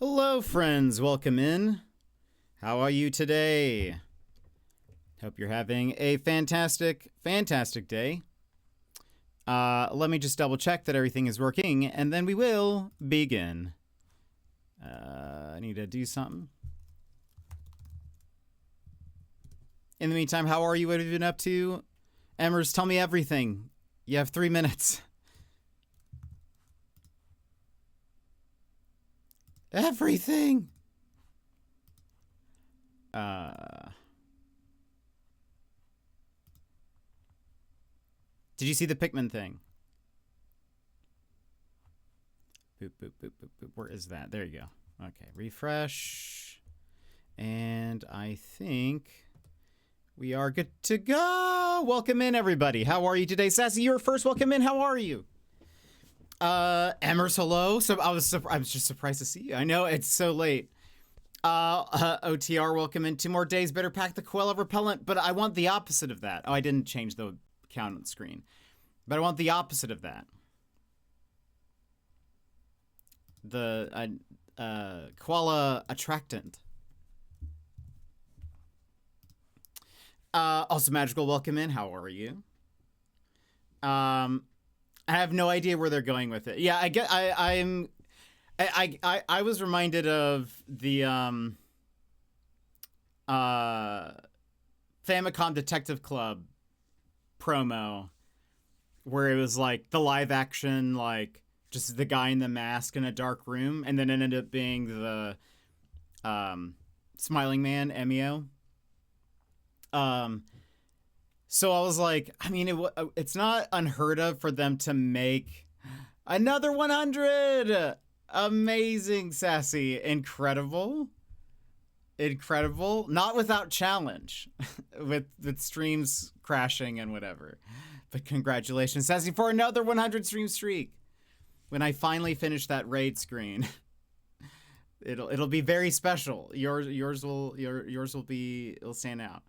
Hello, friends. Welcome in. How are you today? Hope you're having a fantastic day. Let me just double check that everything is working, and then we will begin. I need to do something. In the meantime, how are you? What have you been up to? Emmers, tell me everything. You have 3 minutes. Everything! Did you see the Pikmin thing? Boop, boop, boop, boop, boop. Where is that? There you go. Okay, refresh. And I think we are good to go. Welcome in, everybody. How are you today? Sassy, you're first. Welcome in. How are you? Emmers, hello. So I was just surprised to see you. I know it's so late. OTR, welcome in. 2 more days. Better pack the Koala repellent, but I want the opposite of that. Oh, I didn't change the count on the screen, but I want the opposite of that. The koala attractant. Also magical, welcome in. How are you? I have no idea where they're going with it. Yeah, I was reminded of the Famicom Detective Club promo where it was like the live action, like just the guy in the mask in a dark room, and then it ended up being the Smiling Man, Emio. So I was like, I mean, it's not unheard of for them to make another 100. Amazing, Sassy. Incredible. Not without challenge with streams crashing and whatever. But congratulations, Sassy, for another 100 stream streak. When I finally finish that raid screen, it'll be very special. Yours will stand out.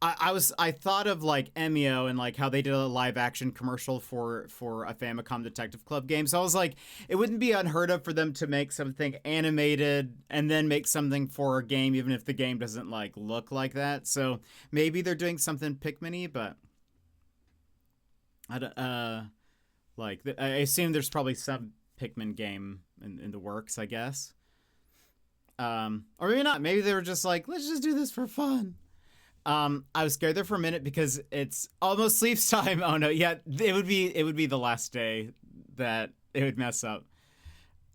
I thought of like Emio and like how they did a live action commercial for a Famicom Detective Club game. So I was like, it wouldn't be unheard of for them to make something animated and then make something for a game, even if the game doesn't like look like that. So maybe they're doing something Pikmin-y, but I assume there's probably some Pikmin game in the works, I guess. Or maybe not. Maybe they were just like, let's just do this for fun. I was scared there for a minute because it's almost sleeps time. Oh no, yeah, it would be the last day that it would mess up.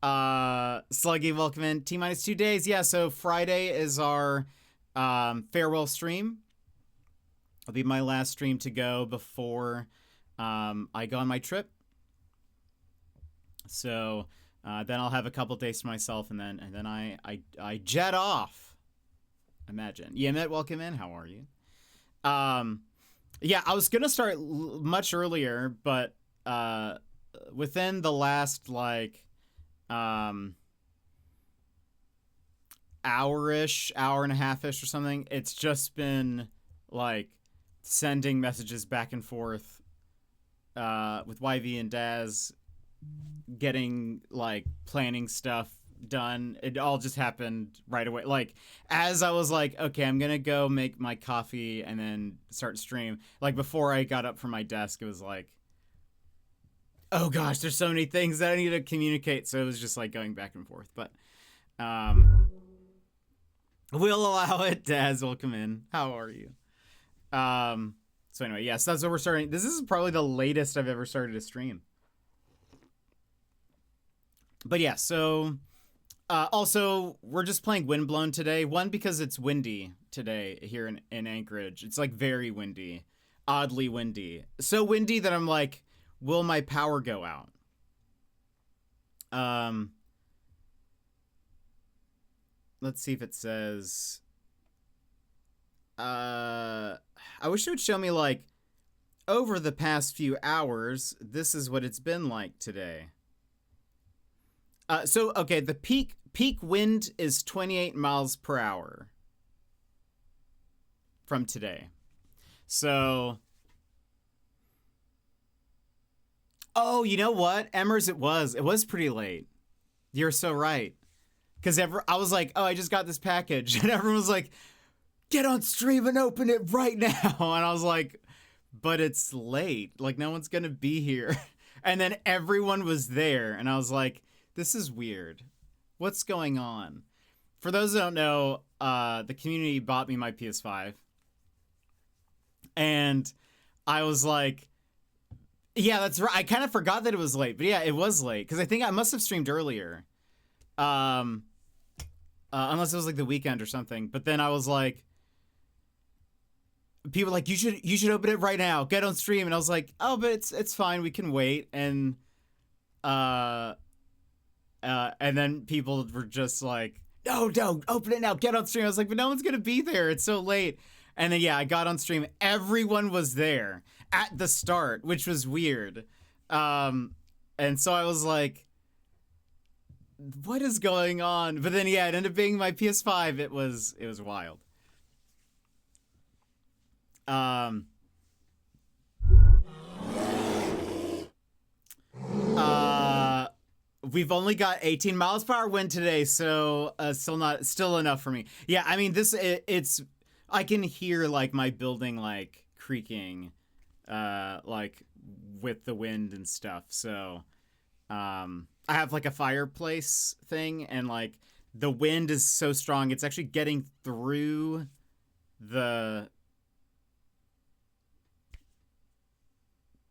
Sluggy, welcome in. T-minus 2 days. Yeah, so Friday is our farewell stream. It'll be my last stream to go before I go on my trip. So then I'll have a couple days to myself, and then I jet off. Imagine. Yemet, welcome in. How are you? Yeah, I was gonna start much earlier, but within the last like hour-ish, hour and a half-ish or something, it's just been like sending messages back and forth with YV and Daz, getting like planning stuff done. It all just happened right away. Like as I was like, okay, I'm gonna go make my coffee and then start stream, like before I got up from my desk, it was like, oh gosh, there's so many things that I need to communicate. So it was just like going back and forth, but we'll allow it. Daz, welcome in. How are you? So anyway, yes, that's what we're starting. This is probably the latest I've ever started a stream. But yeah, so also, we're just playing Windblown today. One, because it's windy today here in Anchorage. It's like very windy, oddly windy. So windy that I'm like, will my power go out? Let's see if it says. I wish it would show me like over the past few hours. This is what it's been like today. So okay, the peak wind is 28 miles per hour from today. So, oh, you know what? Emmers, it was pretty late. You're so right. Because I was like, oh, I just got this package. And everyone was like, get on stream and open it right now. And I was like, but it's late. Like, no one's going to be here. And then everyone was there. And I was like, this is weird. What's going on? For those who don't know, the community bought me my PS5. And I was like, yeah, that's right. I kind of forgot that it was late. But yeah, it was late. Because I think I must have streamed earlier. Unless it was like the weekend or something. But then I was like, people were like, you should open it right now. Get on stream. And I was like, oh, but it's fine. We can wait. And then people were just like, no, open it now. Get on stream. I was like, but no one's gonna be there. It's so late. And then yeah, I got on stream. Everyone was there at the start, which was weird. And so I was like, what is going on? But then yeah, it ended up being my PS5. It was wild. We've only got 18 miles per hour wind today, so still enough for me. Yeah, I mean it's I can hear like my building like creaking, like with the wind and stuff. So, I have like a fireplace thing, and like the wind is so strong, it's actually getting through the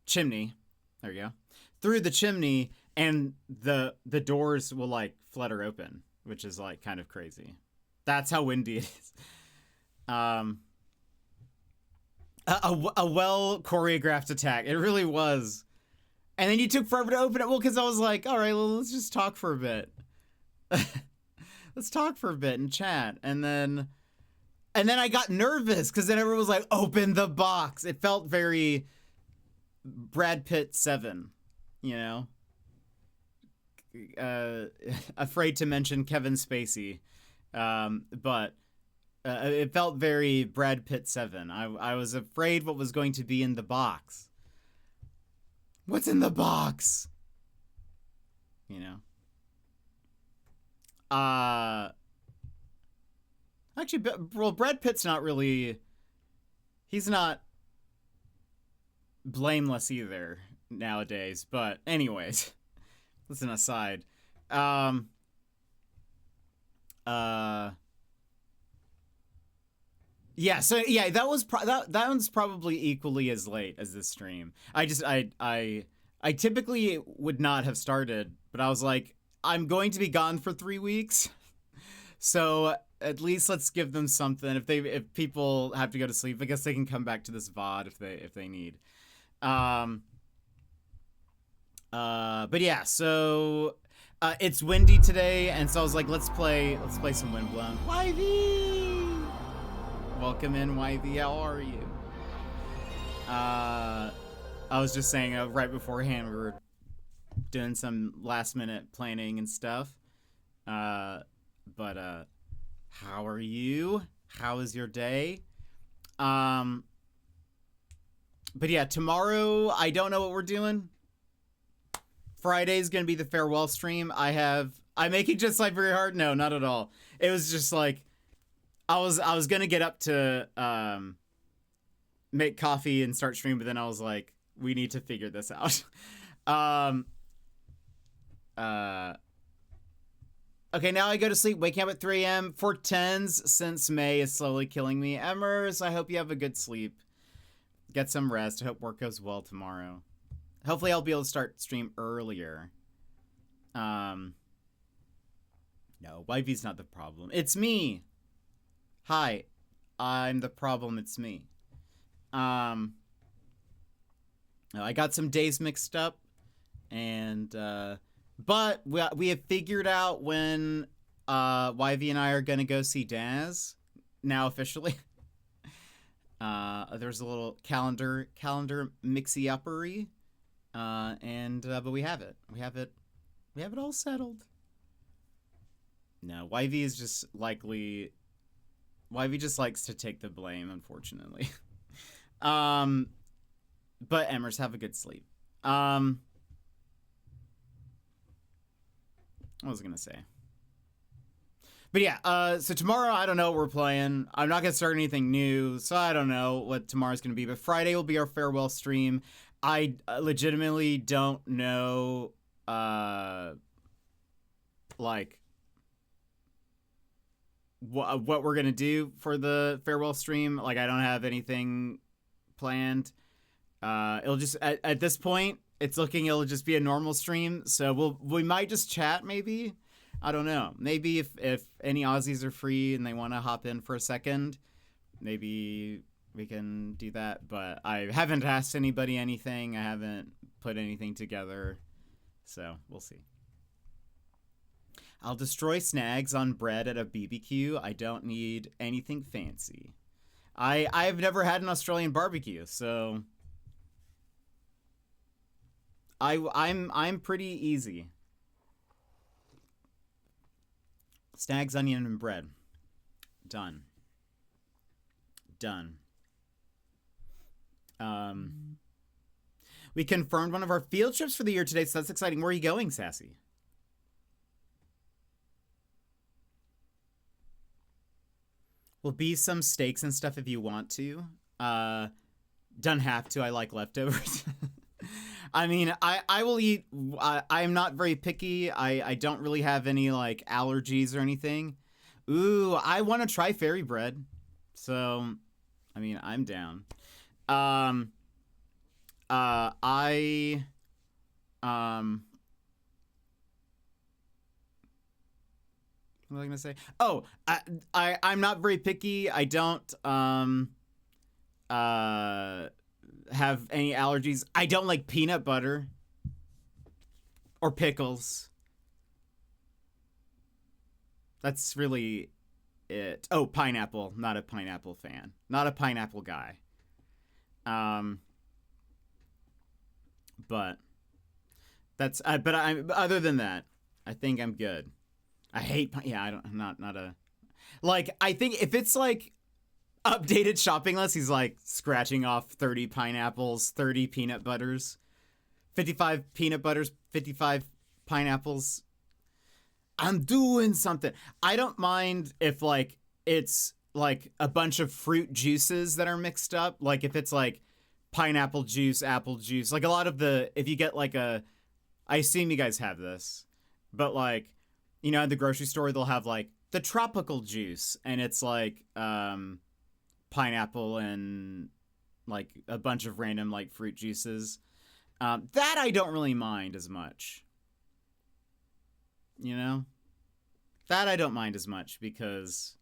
chimney. There you go. Through the chimney, and the doors will like flutter open, which is like kind of crazy. That's how windy it is. A well choreographed attack. It really was. And then you took forever to open it. Well, because I was like, all right, well, let's just talk for a bit. Let's talk for a bit and chat. And then I got nervous because then everyone was like, open the box. It felt very Brad Pitt 7, you know? Afraid to mention Kevin Spacey. But it felt very Brad Pitt 7. I was afraid what was going to be in the box. What's in the box? You know? Actually, well, Brad Pitt's not really... He's not blameless either nowadays. But anyways, that's an aside. Yeah, so yeah, that one's probably equally as late as this stream. I typically would not have started, but I was like, I'm going to be gone for 3 weeks. So at least let's give them something. If people have to go to sleep, I guess they can come back to this VOD if they need. But yeah, so it's windy today, and so I was like, let's play some Windblown. YV! Welcome in, YV. How are you? I was just saying right beforehand we were doing some last minute planning and stuff. But how are you? How is your day? But yeah, tomorrow I don't know what we're doing. Friday's gonna be the farewell stream. I'm making Just Life very hard. No, not at all. It was just like I was gonna get up to make coffee and start streaming, but then I was like, we need to figure this out. Okay, now I go to sleep, waking up at 3 a.m. for 10s since May is slowly killing me. Emmers, I hope you have a good sleep. Get some rest. I hope work goes well tomorrow. Hopefully I'll be able to start stream earlier. No, YV's not the problem. It's me. Hi, I'm the problem. It's me. I got some days mixed up, and but we have figured out when YV and I are gonna go see Daz now officially. There's a little calendar mixy-uppery, but we have it. We have it all settled. No, YV is just likely. YV just likes to take the blame, unfortunately. But Emmers, have a good sleep. What was I gonna say? But yeah, so tomorrow I don't know what we're playing. I'm not gonna start anything new, so I don't know what tomorrow's gonna be. But Friday will be our farewell stream. I legitimately don't know, like what we're gonna do for the farewell stream. Like I don't have anything planned. It'll just at this point it's looking it'll just be a normal stream. So we might just chat maybe. I don't know. Maybe if any Aussies are free and they want to hop in for a second, maybe we can do that. But I haven't asked anybody anything. I haven't put anything together. So we'll see. I'll destroy snags on bread at a BBQ. I don't need anything fancy. I've never had an Australian barbecue, so I'm pretty easy. Snags, onion, and bread. Done. We confirmed one of our field trips for the year today, so that's exciting. Where are you going, Sassy? Will be some steaks and stuff if you want to. Don't have to. I like leftovers. I mean, I will eat. I'm not very picky. I don't really have any like allergies or anything. Ooh, I want to try fairy bread. So, I mean, I'm down. What was I gonna say? Oh, I'm not very picky. I don't have any allergies. I don't like peanut butter or pickles. That's really it. Oh, pineapple. Not a pineapple fan. Not a pineapple guy. But that's but other than that, I think I'm good. I hate I'm not a like I think if it's like updated shopping list, he's like scratching off 30 pineapples, 30 peanut butters, 55 peanut butters, 55 pineapples. I'm doing something. I don't mind if like it's like a bunch of fruit juices that are mixed up. Like if it's like pineapple juice, apple juice, like a lot of the, if you get like I assume you guys have this, but like, you know, at the grocery store, they'll have like the tropical juice and it's like, pineapple and like a bunch of random like fruit juices. That I don't really mind as much. You know? That I don't mind as much because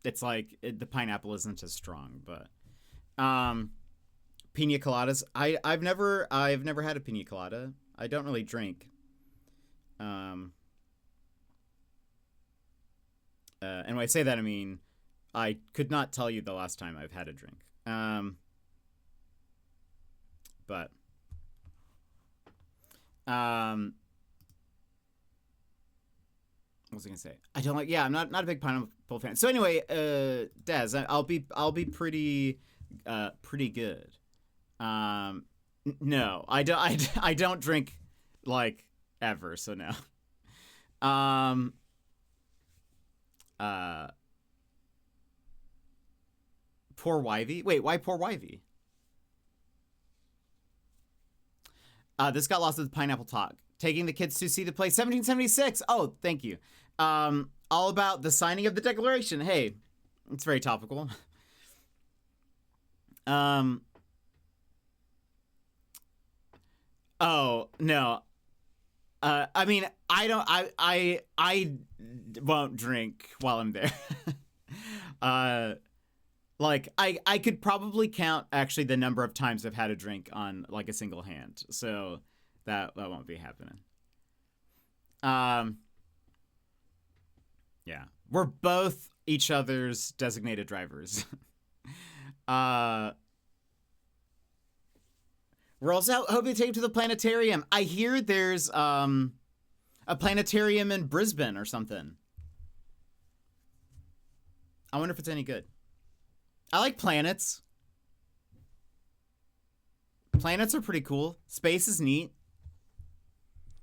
it's like the pineapple isn't as strong, but pina coladas. I've never had a pina colada. I don't really drink. And when I say that, I mean, I could not tell you the last time I've had a drink. But what was I gonna say? I don't like. Yeah, I'm not a big pineapple fan. So anyway, Daz, I'll be pretty good. No, I don't drink like ever. So no. Poor Wivey. Wait, why poor Wivey? This got lost with Pineapple Talk. Taking the kids to see the play 1776. Oh, thank you. All about the signing of the Declaration. Hey, it's very topical. Oh, no. I mean, I won't drink while I'm there. Like I could probably count actually the number of times I've had a drink on like a single hand. So that won't be happening. Yeah. We're both each other's designated drivers. We're also hoping to take him to the planetarium. I hear there's a planetarium in Brisbane or something. I wonder if it's any good. I like planets. Planets are pretty cool. Space is neat.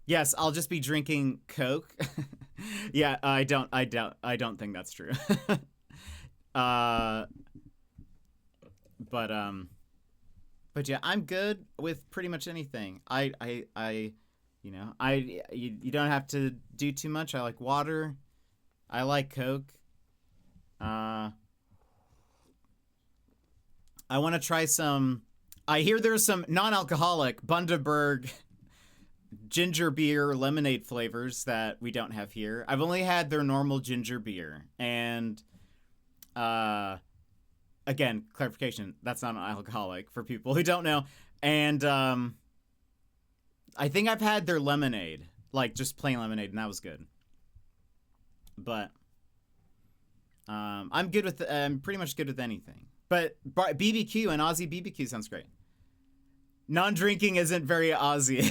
Yes, I'll just be drinking Coke. Yeah, I don't think that's true. uh, but yeah, I'm good with pretty much anything. You don't have to do too much. I like water. I like Coke. I want to try some. I hear there's some non-alcoholic Bundaberg ginger beer lemonade flavors that we don't have here. I've only had their normal ginger beer, and again, clarification, that's not an alcoholic for people who don't know. And I think I've had their lemonade, like just plain lemonade, and that was good. But I'm good with I'm pretty much good with anything. But BBQ and Aussie BBQ sounds great. Non-drinking isn't very Aussie.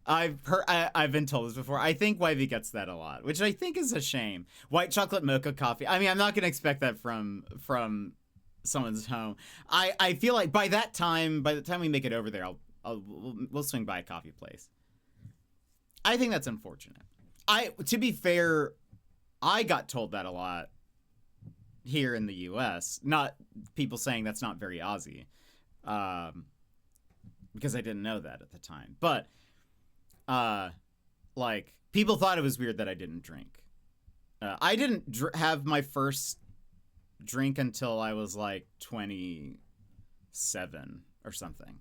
I've been told this before. I think Wivey gets that a lot, which I think is a shame. White chocolate mocha coffee. I mean, I'm not gonna expect that from someone's home. I feel like by the time we make it over there, we'll swing by a coffee place. I think that's unfortunate. To be fair, I got told that a lot here in the U.S. Not people saying that's not very Aussie, because I didn't know that at the time. But like people thought it was weird that I didn't drink. I didn't have my first drink until I was like 27 or something.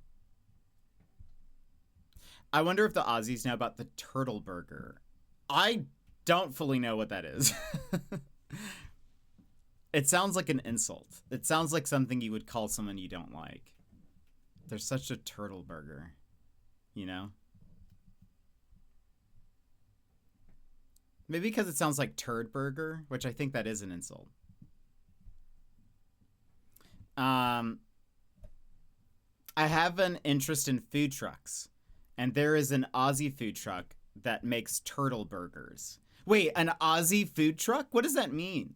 I wonder if the Aussies know about the turtle burger. I don't fully know what that is. It sounds like an insult. It sounds like something you would call someone you don't like. There's such a turtle burger, you know? Maybe because it sounds like turd burger, which I think that is an insult. I have an interest in food trucks, and there is an Aussie food truck that makes turtle burgers. Wait, an Aussie food truck? What does that mean?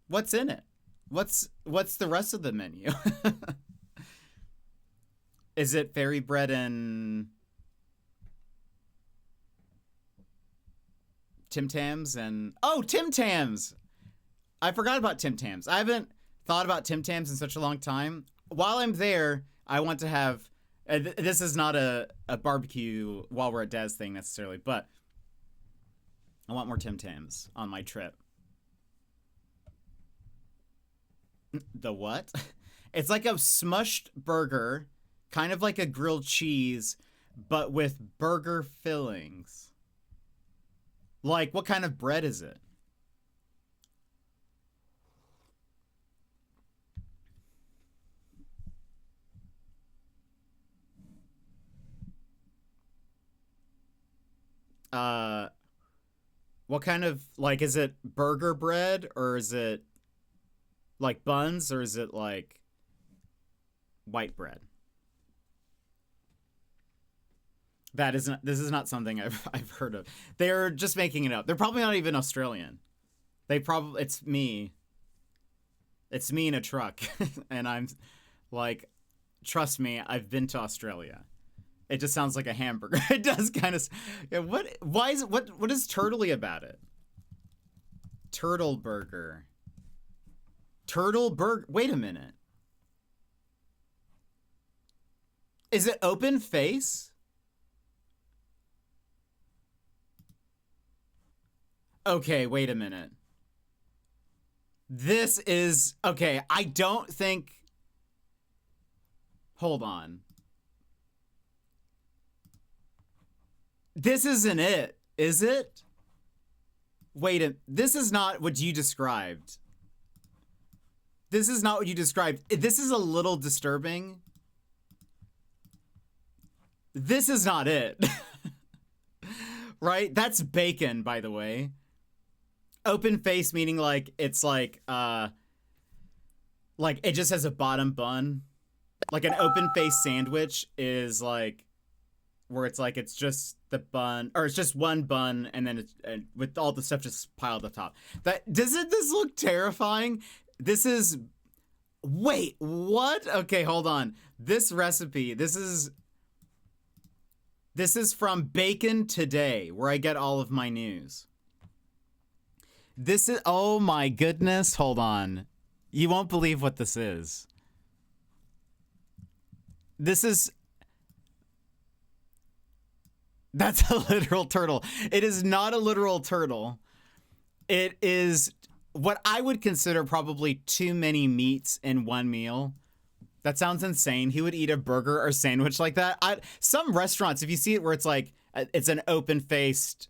What's in it? What's the rest of the menu? Is it fairy bread and Tim Tams and Tim Tams? I forgot about Tim Tams. I haven't thought about Tim Tams in such a long time. While I'm there, I want to have this is not a barbecue while we're at Daz thing necessarily, but I want more Tim Tams on my trip. The what? It's like a smushed burger, kind of like a grilled cheese, but with burger fillings. Like, what kind of bread is it? What kind of, like, is it burger bread, or is it like buns, or is it like white bread? This is not something I've heard of. They're just making it up. They're probably not even Australian. It's me. It's me in a truck. And I'm like, trust me, I've been to Australia. It just sounds like a hamburger. It does kind of. Yeah, what is turtley about it? Turtle burger. Turtle burger. Wait a minute. Is it open face? Okay, wait a minute. This is okay. I don't think. Hold on. This isn't it, is it? Wait, this is not what you described. This is not what you described. This is a little disturbing. This is not it. Right? That's bacon, by the way. Open face meaning like it's like it just has a bottom bun. Like an open face sandwich is like where it's like it's just the bun, or it's just one bun, and then it's with all the stuff just piled up top. Doesn't this look terrifying? This is. Wait, what? Okay, hold on. This recipe. This is. This is from Bacon Today, where I get all of my news. This is, oh my goodness, hold on. You won't believe what this is. This is, that's a literal turtle. It is not a literal turtle. It is what I would consider probably too many meats in one meal. That sounds insane. He would eat a burger or sandwich like that. Some restaurants, if you see it where it's like, it's an open-faced,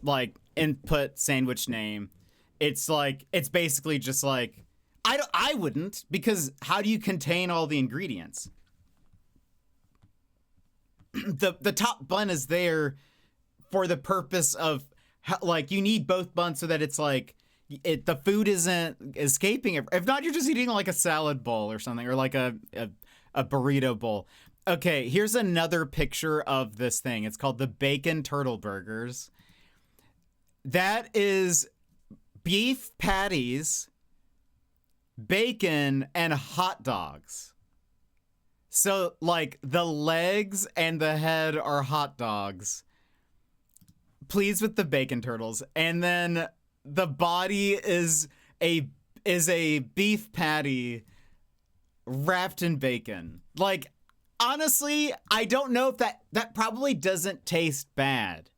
like, input sandwich name, it's like, it's basically just like, I wouldn't, because how do you contain all the ingredients? The top bun is there for the purpose of, like, you need both buns so that it's like, the food isn't escaping it. If not, you're just eating like a salad bowl or something, or like a burrito bowl. Okay, here's another picture of this thing. It's called the Bacon Turtle Burgers. That is beef patties, bacon, and hot dogs. So, like, the legs and the head are hot dogs. Pleased with the bacon turtles. And then the body is a beef patty wrapped in bacon. Like, honestly, I don't know if that probably doesn't taste bad.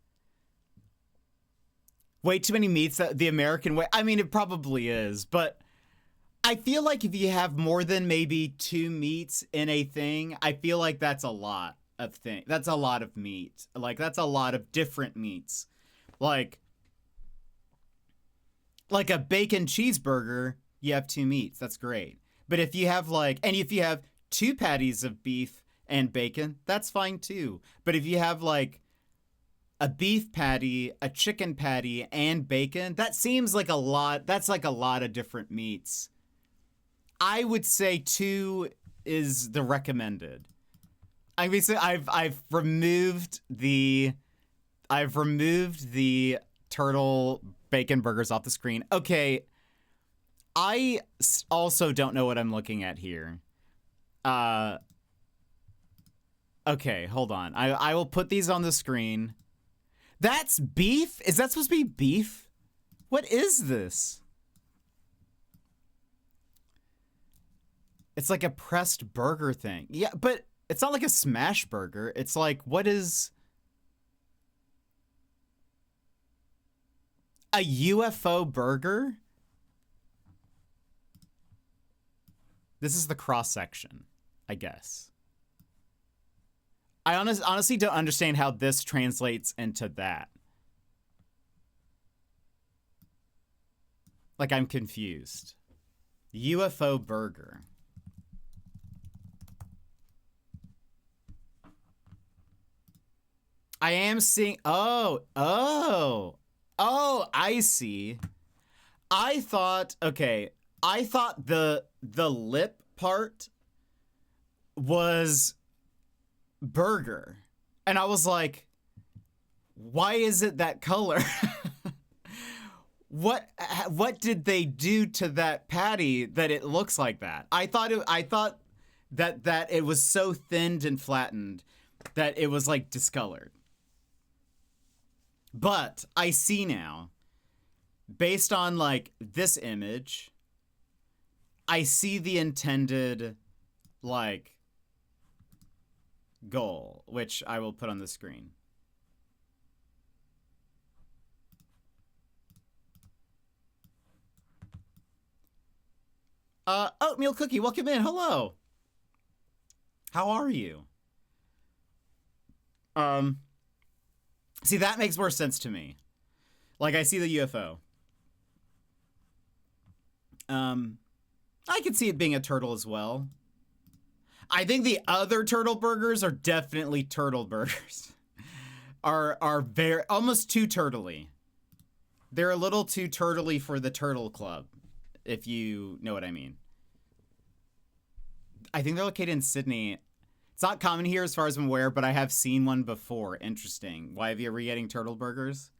Way too many meats, the American way. I mean, it probably is, but I feel like if you have more than maybe 2 meats in a thing, I feel like that's a lot of that's a lot of meat. Like, that's a lot of different meats. Like a bacon cheeseburger, you have 2 meats. That's great. But if you have if you have 2 patties of beef and bacon, that's fine too. But if you have like a beef patty, a chicken patty, and bacon, that seems like a lot. That's like a lot of different meats. I would say 2 is the recommended. I mean, so I've removed the turtle bacon burgers off the screen. Okay, I also don't know what I'm looking at here. Okay, hold on. I will put these on the screen. That's beef? Is that supposed to be beef? What is this? It's like a pressed burger thing. Yeah, but it's not like a smash burger. It's like, what is a UFO burger? This is the cross section, I guess. I honestly don't understand how this translates into that. Like, I'm confused. UFO burger. I am seeing, oh, I see. I thought the lip part was burger. And I was like, why is it that color? What did they do to that patty that it looks like that? I thought that it was so thinned and flattened that it was like discolored. But I see now, based on like this image, I see the intended like goal, which I will put on the screen. Oatmeal Cookie, welcome in. Hello. How are you? See, that makes more sense to me. Like, I see the UFO. I could see it being a turtle as well. I think the other turtle burgers are definitely turtle burgers. are very almost too turtley. They're a little too turtley for the Turtle Club, if you know what I mean. I think they're located in Sydney. It's not common here as far as I'm aware, but I have seen one before. Interesting. Why have you ever getting turtle burgers?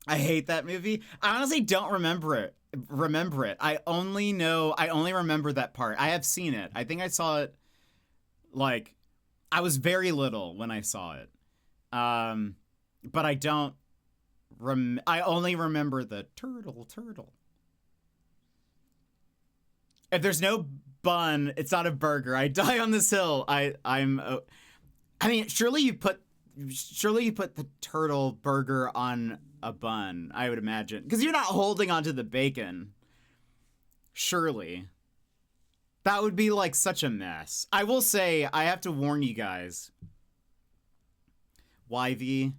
I hate that movie. I honestly don't remember it. remember it. I only remember that part. I have seen it. I think I saw it, like, I was very little when I saw it. But I don't I only remember the turtle. If there's no bun, it's not a burger. I die on this hill. I mean, surely you put the turtle burger on a bun, I would imagine. Because you're not holding onto the bacon. Surely. That would be like such a mess. I will say, I have to warn you guys. YV,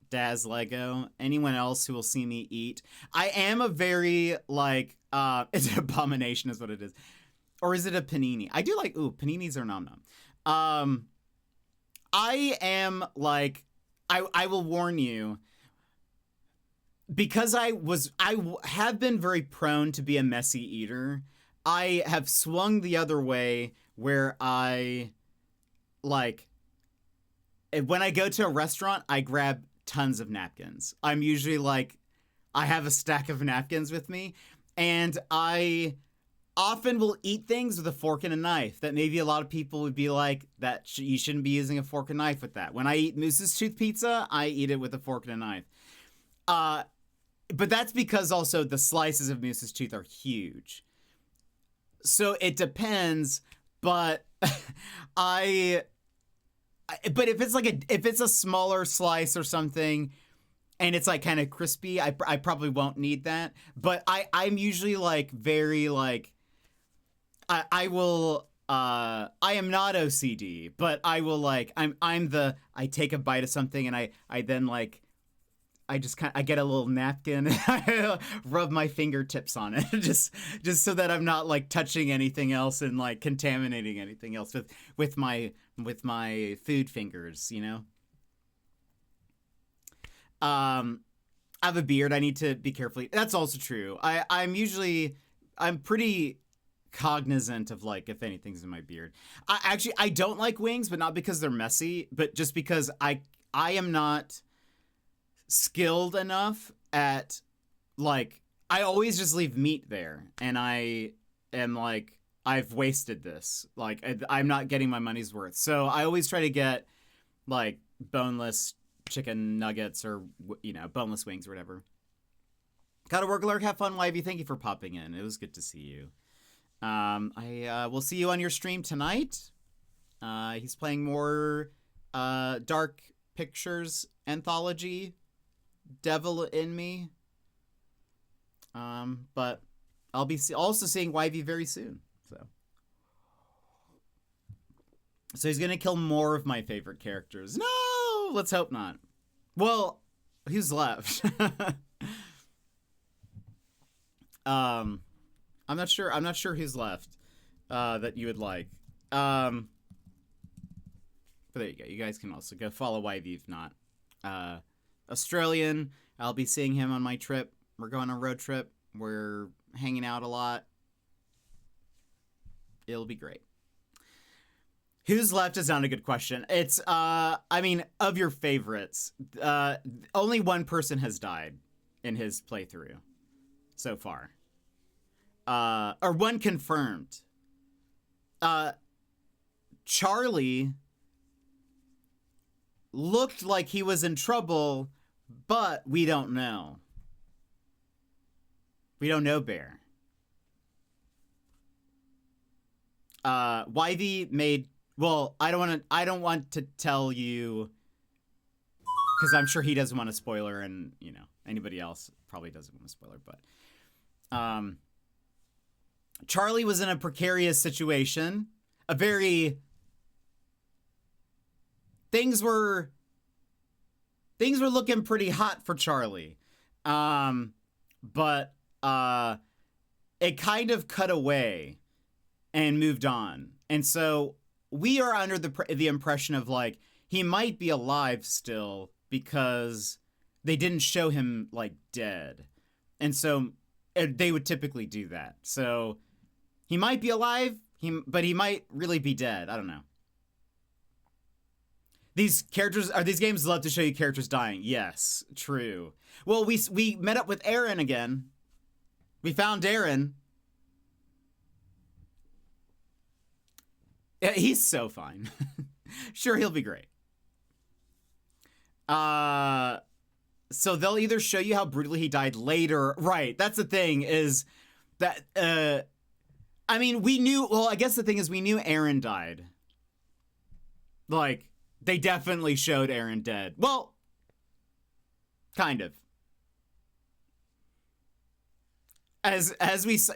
Daz Lego, anyone else who will see me eat. I am a very, like, it's an abomination is what it is. Or is it a panini? I do like, paninis are nom nom. I am, like, I will warn you, because I have been very prone to be a messy eater, I have swung the other way where I, like, when I go to a restaurant, I grab tons of napkins. I'm usually like, I have a stack of napkins with me, and I often will eat things with a fork and a knife that maybe a lot of people would be like, you shouldn't be using a fork and knife with that. When I eat Moose's Tooth pizza, I eat it with a fork and a knife. But that's because also the slices of Moose's Tooth are huge. So it depends, but but if it's a smaller slice or something, and it's like kind of crispy, I probably won't need that. But I'm usually like very like, I am not OCD, but I will like, I take a bite of something and I then like, I get a little napkin and I rub my fingertips on it just so that I'm not like touching anything else and like contaminating anything else with my food fingers, you know? I have a beard. I need to be careful. That's also true. I'm pretty cognizant of like if anything's in my beard. I don't like wings, but not because they're messy, but just because I am not skilled enough at, like, I always just leave meat there, and I am like, I've wasted this. Like, I'm not getting my money's worth. So I always try to get like boneless chicken nuggets or, you know, boneless wings or whatever. Gotta work, lurk, have fun, YV. Thank you for popping in. It was good to see you. I will see you on your stream tonight. He's playing more Dark Pictures anthology, Devil in Me. But I'll be also seeing YV very soon. So he's gonna kill more of my favorite characters. No, let's hope not. Well, who's left? I'm not sure. I'm not sure who's left that you would like. But there you go. You guys can also go follow YV if not. Australian. I'll be seeing him on my trip. We're going on a road trip. We're hanging out a lot. It'll be great. Who's left is not a good question. It's, I mean, of your favorites, only one person has died in his playthrough so far. Or one confirmed. Charlie looked like he was in trouble, but we don't know. We don't know Bear. YV made, well, I don't want to tell you, because I'm sure he doesn't want a spoiler, and, you know, anybody else probably doesn't want a spoiler, but Charlie was in a precarious situation. A very, things were looking pretty hot for Charlie. But it kind of cut away and moved on. And so we are under the impression of, like, he might be alive still because they didn't show him, like, dead. And so they would typically do that. So he might be alive, but he might really be dead. I don't know. These games love to show you characters dying. Yes, true. Well, we met up with Aaron again. We found Aaron. Yeah, he's so fine. Sure, he'll be great. So they'll either show you how brutally he died later. Right, that's the thing, is that, I mean, we knew, well, I guess the thing is we knew Aaron died. Like, they definitely showed Aaron dead. Well, kind of.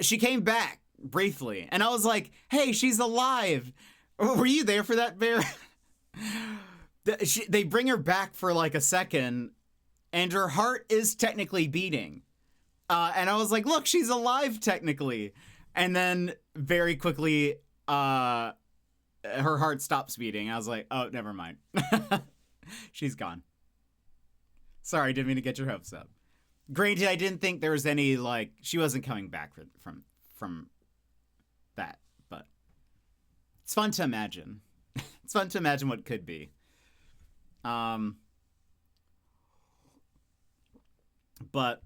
She came back briefly, and I was like, hey, she's alive. Were you there for that, Bear? They bring her back for like a second, and her heart is technically beating. And I was like, look, she's alive technically. And then very quickly, her heart stops beating. I was like, oh, never mind. She's gone. Sorry, didn't mean to get your hopes up. Granted, I didn't think there was any, like, she wasn't coming back from that, but it's fun to imagine. It's fun to imagine what could be. But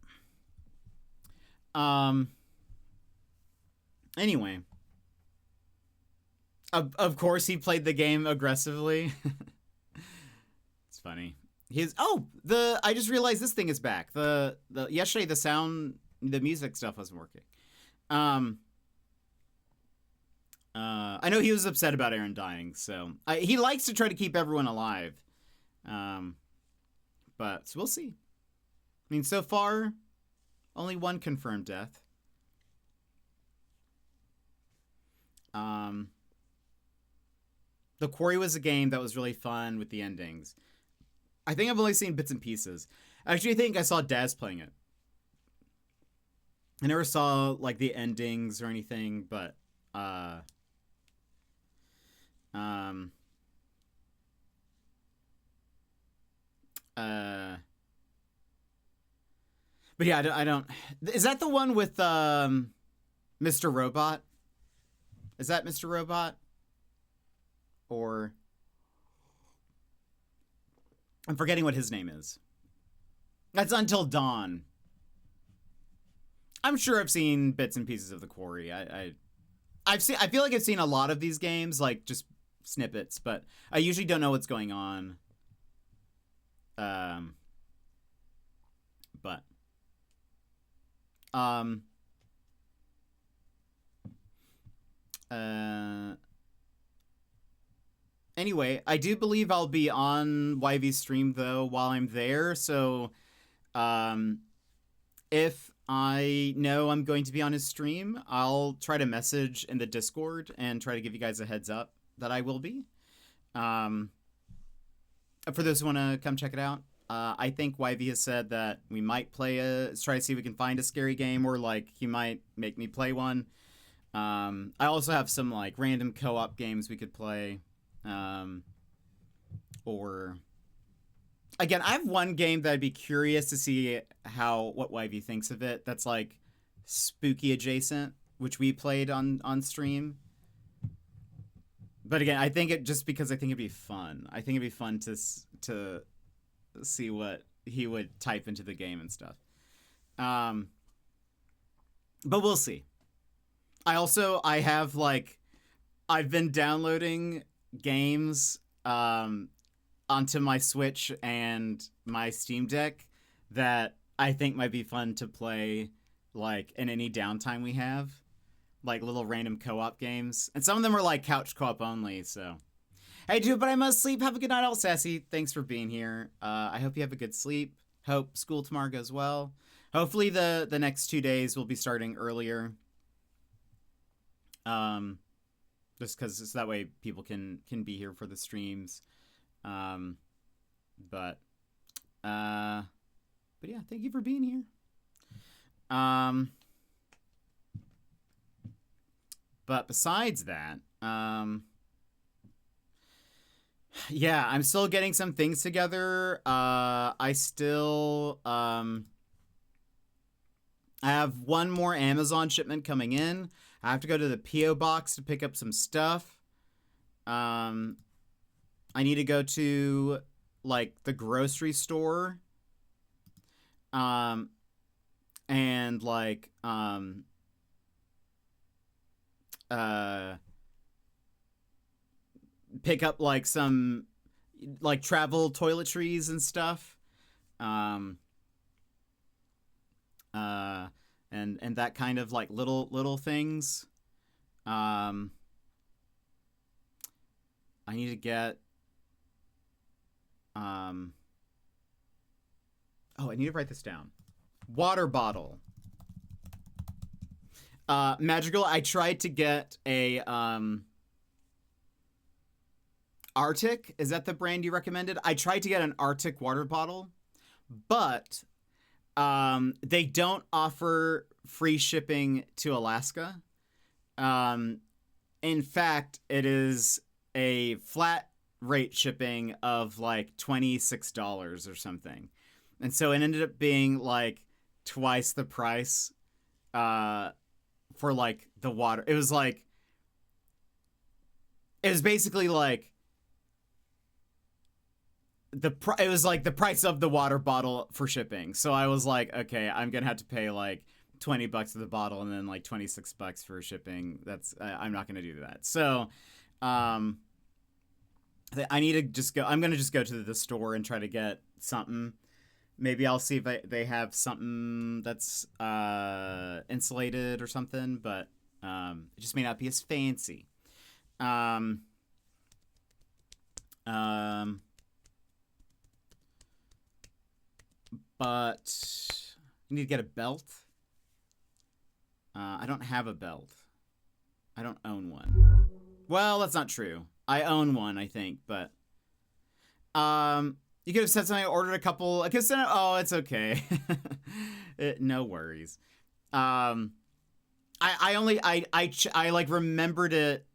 anyway, of course he played the game aggressively. It's funny. I just realized this thing is back. Yesterday the music stuff wasn't working. I know he was upset about Aaron dying, so he likes to try to keep everyone alive. But so we'll see. I mean, so far, only one confirmed death. The Quarry was a game that was really fun with the endings. I think I've only seen bits and pieces. Actually, I think I saw Daz playing it. I never saw, like, the endings or anything, but, but yeah, I don't... Is that the one with, Mr. Robot? Is that Mr. Robot? Or... I'm forgetting what his name is. That's Until Dawn. I'm sure I've seen bits and pieces of The Quarry. I feel like I've seen a lot of these games, like just snippets, but I usually don't know what's going on. Anyway, I do believe I'll be on YV's stream, though, while I'm there, so, if I know I'm going to be on his stream, I'll try to message in the Discord and try to give you guys a heads up that I will be. For those who want to come check it out, I think YV has said that we might try to see if we can find a scary game, or, like, he might make me play one. I also have some, like, random co-op games we could play. Or again, I have one game that I'd be curious to see what YV thinks of it. That's like spooky adjacent, which we played on stream. But again, I think because I think it'd be fun. I think it'd be fun to see what he would type into the game and stuff. But we'll see. I've been downloading games onto my Switch and my Steam Deck that I think might be fun to play, like, in any downtime we have, like little random co-op games, and some of them are like couch co-op only. So hey dude, but I must sleep. Have a good night, all sassy. Thanks for being here. I hope you have a good sleep. Hope school tomorrow goes well. Hopefully the next 2 days will be starting earlier, just because that way people can be here for the streams. But yeah, thank you for being here. But besides that, yeah, I'm still getting some things together. I still, I have one more Amazon shipment coming in. I have to go to the P.O. box to pick up some stuff. I need to go to, like, the grocery store. and like pick up like some like travel toiletries and stuff. And that kind of like little things. I need to get oh, I need to write this down. Water bottle. Magical, I tried to get a Arctic. Is that the brand you recommended? I tried to get an Arctic water bottle, but they don't offer free shipping to Alaska. In fact, it is a flat rate shipping of like $26 or something. And so it ended up being like twice the price for like the water. It was basically like it was like the price of the water bottle for shipping. So I was like, okay, I'm going to have to pay like $20 for the bottle and then like $26 for shipping. That's I'm not going to do that. So I need to just go. I'm going to just go to the store and try to get something. Maybe I'll see if they have something that's insulated or something, but it just may not be as fancy. But you need to get a belt. I don't have a belt. I don't own one. Well, that's not true. I own one, I think, but you could have said something. I ordered a couple. I could have said, oh, it's okay. No worries. I like remembered it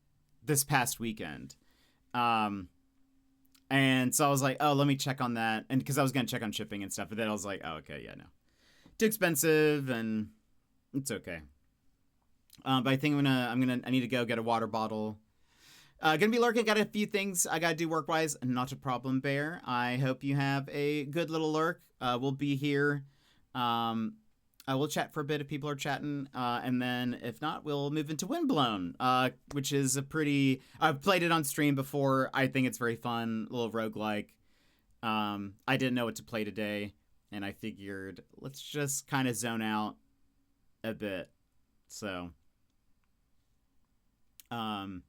this past weekend. And so I was like, oh, let me check on that. And because I was going to check on shipping and stuff. But then I was like, oh, okay, yeah, no. Too expensive and it's okay. But I think I need to go get a water bottle. Gonna be lurking. Got a few things I gotta do work-wise. Not a problem, Bear. I hope you have a good little lurk. We'll be here. I will chat for a bit if people are chatting. And then if not, we'll move into Windblown, which is I've played it on stream before. I think it's very fun. A little roguelike. I didn't know what to play today. And I figured, let's just kind of zone out a bit. So, but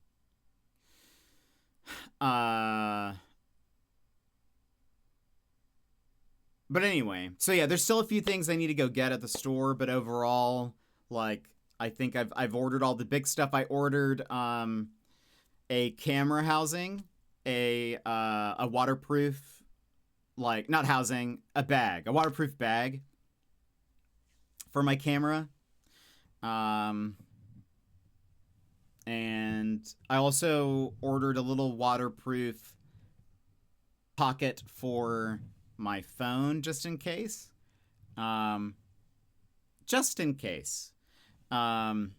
anyway, so yeah, there's still a few things I need to go get at the store, but overall, like, I think I've ordered all the big stuff. I ordered a camera housing, a waterproof, like, not housing, a waterproof bag for my camera. And I also ordered a little waterproof pocket for my phone, just in case. Just in case. And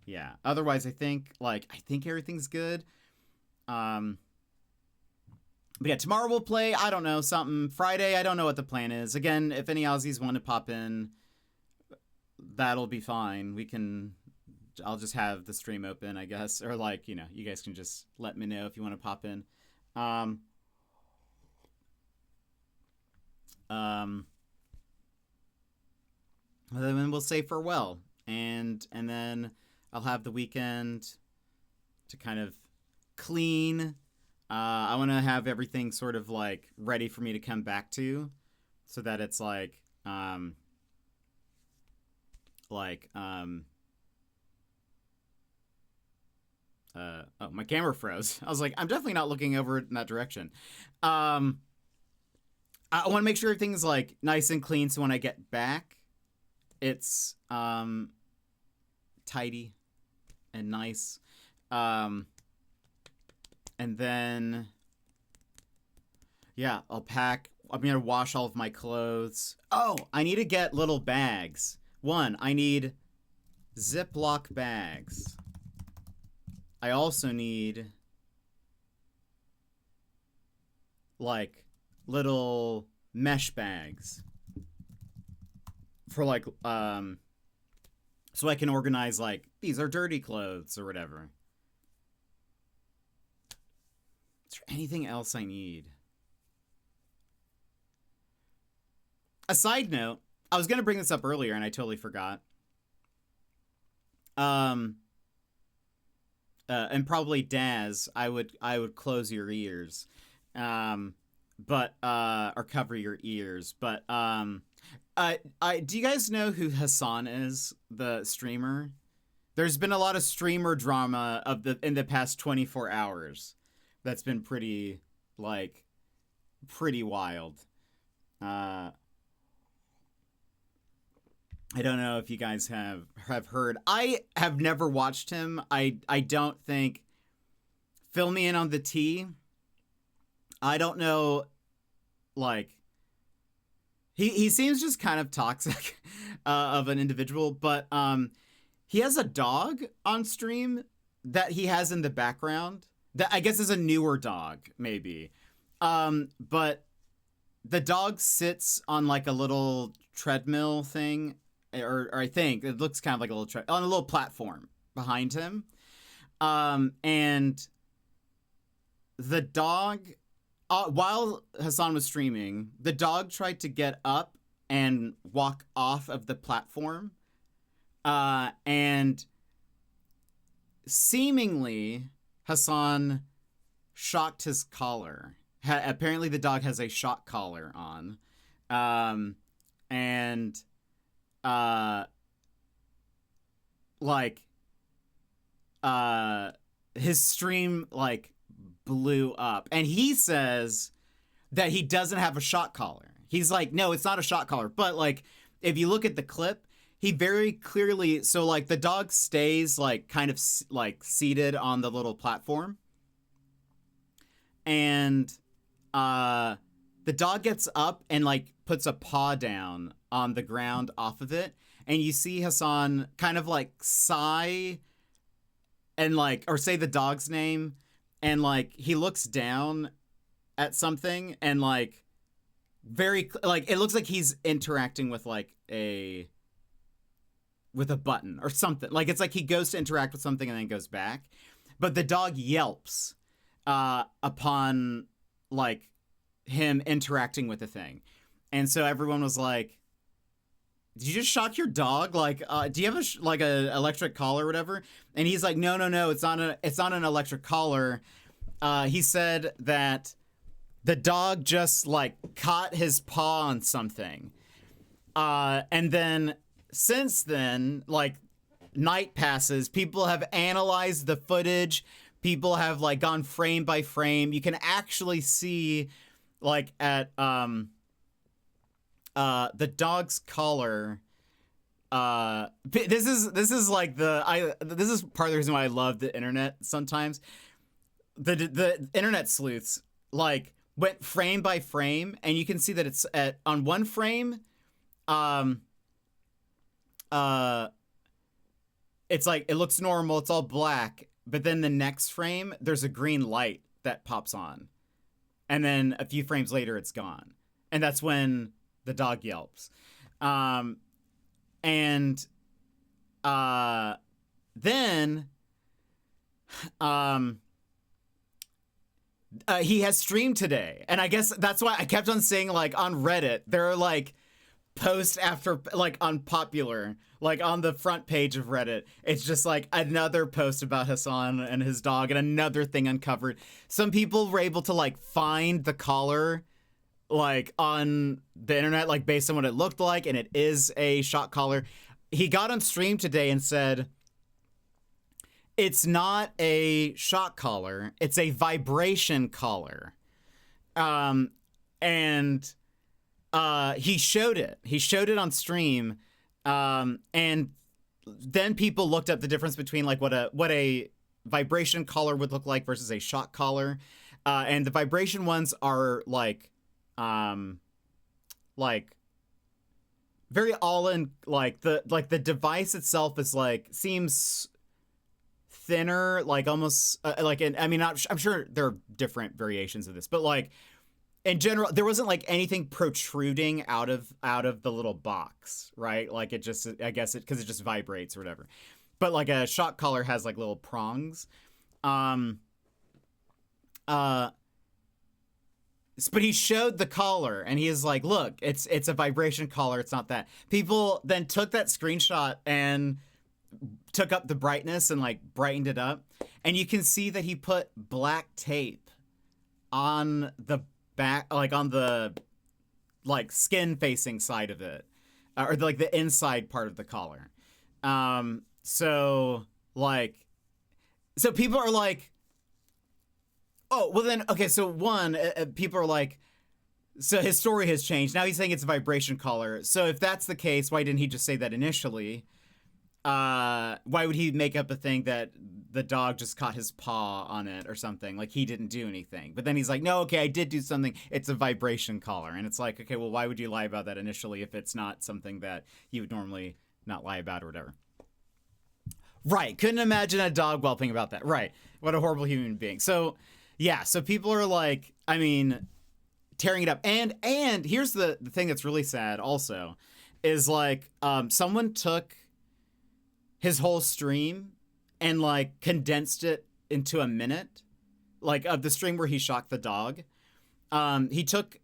yeah, otherwise I think everything's good. But yeah, tomorrow we'll play, I don't know, something. Friday, I don't know what the plan is. Again, if any Aussies want to pop in, that'll be fine. I'll just have the stream open, I guess. Or like, you guys can just let me know if you want to pop in. Then we'll say farewell. And then I'll have the weekend to kind of clean. I want to have everything sort of like ready for me to come back to, so that it's like, oh, my camera froze. I was like, I'm definitely not looking over in that direction. I want to make sure everything's like nice and clean, so when I get back, it's tidy and nice. And then, yeah, I'll pack. I'm going to wash all of my clothes. Oh, I need to get little bags. One, I need Ziploc bags. I also need like little mesh bags for like so I can organize like these are dirty clothes or whatever. Is there anything else I need? A side note, I was gonna bring this up earlier and I totally forgot. And probably Daz, I would close your ears, but or cover your ears. But do you guys know who Hassan is, the streamer? There's been a lot of streamer drama in the past 24 hours. That's been pretty wild. I don't know if you guys have heard. I have never watched him. I don't think. Fill me in on the tea. I don't know. Like, he seems just kind of toxic of an individual, but he has a dog on stream that he has in the background. That I guess is a newer dog, maybe. But the dog sits on like a little treadmill thing. Or I think it looks kind of like a little on a little platform behind him, and the dog, while Hassan was streaming, the dog tried to get up and walk off of the platform, and seemingly Hassan shocked his collar. Apparently, the dog has a shock collar on, and. His stream like blew up, and he says that he doesn't have a shock collar. He's like, no, it's not a shock collar. But like, if you look at the clip, he very clearly, so like the dog stays like kind of like seated on the little platform, and the dog gets up and like puts a paw down on the ground off of it, and you see Hassan kind of like sigh and like, or say the dog's name, and like he looks down at something, and like very like it looks like he's interacting with like with a button or something. Like it's like he goes to interact with something and then goes back, but the dog yelps upon like him interacting with the thing. And so everyone was like, did you just shock your dog? Like, do you have a electric collar or whatever? And he's like, no, it's not an electric collar. He said that the dog just like caught his paw on something. And then since then, like night passes, people have analyzed the footage. People have like gone frame by frame. You can actually see like at, the dog's collar. This is like this is part of the reason why I love the internet sometimes. The internet sleuths like went frame by frame, and you can see that it's on one frame, it's like it looks normal, it's all black, but then the next frame there's a green light that pops on, and then a few frames later it's gone, and that's when the dog yelps. Then he has streamed today, and I guess that's why I kept on saying like on Reddit there are like post after like on popular, like on the front page of Reddit, it's just like another post about Hassan and his dog and another thing uncovered. Some people were able to like find the collar like on the internet, like based on what it looked like, and it is a shock collar. He got on stream today and said it's not a shock collar, it's a vibration collar. And he showed it on stream, and then people looked up the difference between like what a vibration collar would look like versus a shock collar, and the vibration ones are like very all in, like the device itself is like seems thinner, like almost I'm sure there are different variations of this, but like in general, there wasn't like anything protruding out of the little box, right? Like it just, I guess because it just vibrates or whatever. But like a shock collar has like little prongs. But he showed the collar and he is like, look, it's a vibration collar. It's not that. People then took that screenshot and took up the brightness and like brightened it up. And you can see that he put black tape on the back, like on the like skin facing side of it, or like the inside part of the collar. So people are like, oh, well then, okay, so one, people are like, so his story has changed. Now he's saying it's a vibration collar. So if that's the case, why didn't he just say that initially? Why would he make up a thing that the dog just caught his paw on it or something? Like he didn't do anything. But then he's like, no, okay, I did do something. It's a vibration collar. And it's like, okay, well, why would you lie about that initially if it's not something that you would normally not lie about or whatever? Right. Couldn't imagine a dog whelping about that. Right. What a horrible human being. So, yeah. So people are like, I mean, tearing it up. And here's the thing that's really sad also is like, someone took his whole stream and like condensed it into a minute, like of the stream where he shocked the dog. He took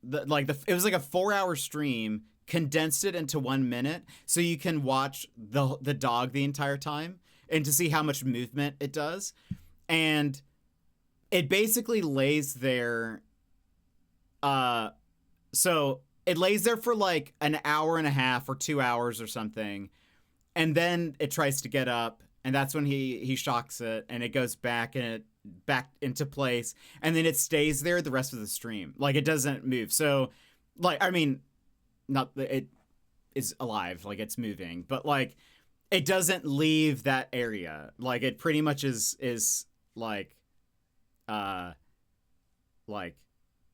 it was like a 4-hour stream, condensed it into 1 minute so you can watch the dog the entire time and to see how much movement it does. And it basically lays there. So it lays there for like an hour and a half or 2 hours or something. And then it tries to get up, and that's when he shocks it, and it goes back into place, and then it stays there the rest of the stream. Like it doesn't move. So, like, I mean, not it is alive, like it's moving, but like it doesn't leave that area. Like it pretty much is like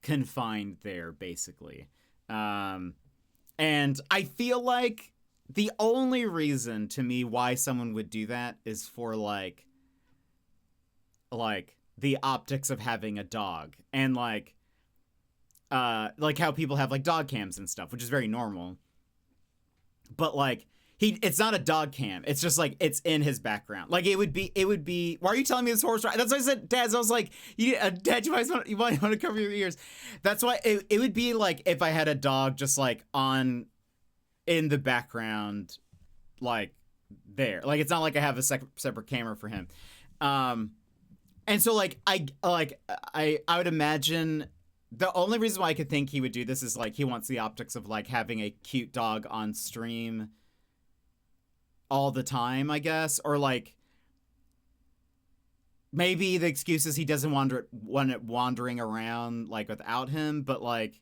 confined there basically. And I feel like the only reason to me why someone would do that is for like the optics of having a dog and like how people have like dog cams and stuff, which is very normal. But like it's not a dog cam. It's just like it's in his background. Like it would be. Why are you telling me this horror story? That's why I said, Dad. I was like, Dad, you might want to cover your ears. That's why it would be like if I had a dog just like on in the background, like there. Like it's not like I have a separate camera for him. And so like I would imagine the only reason why I could think he would do this is like he wants the optics of like having a cute dog on stream all the time, I guess, or like maybe the excuse is he doesn't want it wandering around like without him, but like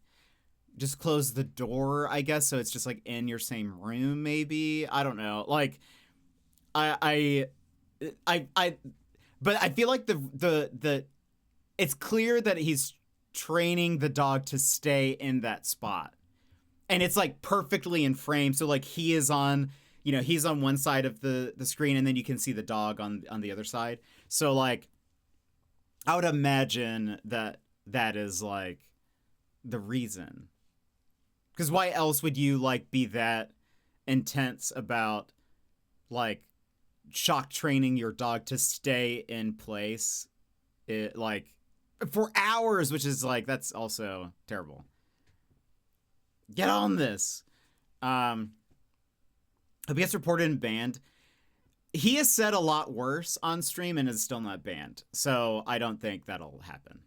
just close the door, I guess, so it's just like in your same room, maybe. I don't know. Like but I feel like the it's clear that he's training the dog to stay in that spot. And it's like perfectly in frame. So like he is on, he's on one side of the screen and then you can see the dog on the other side. So like I would imagine that is like the reason. Because why else would you like be that intense about like shock training your dog to stay in place like for hours, which is like that's also terrible. Get on this. He gets reported and banned. He has said a lot worse on stream and is still not banned, so I don't think that'll happen.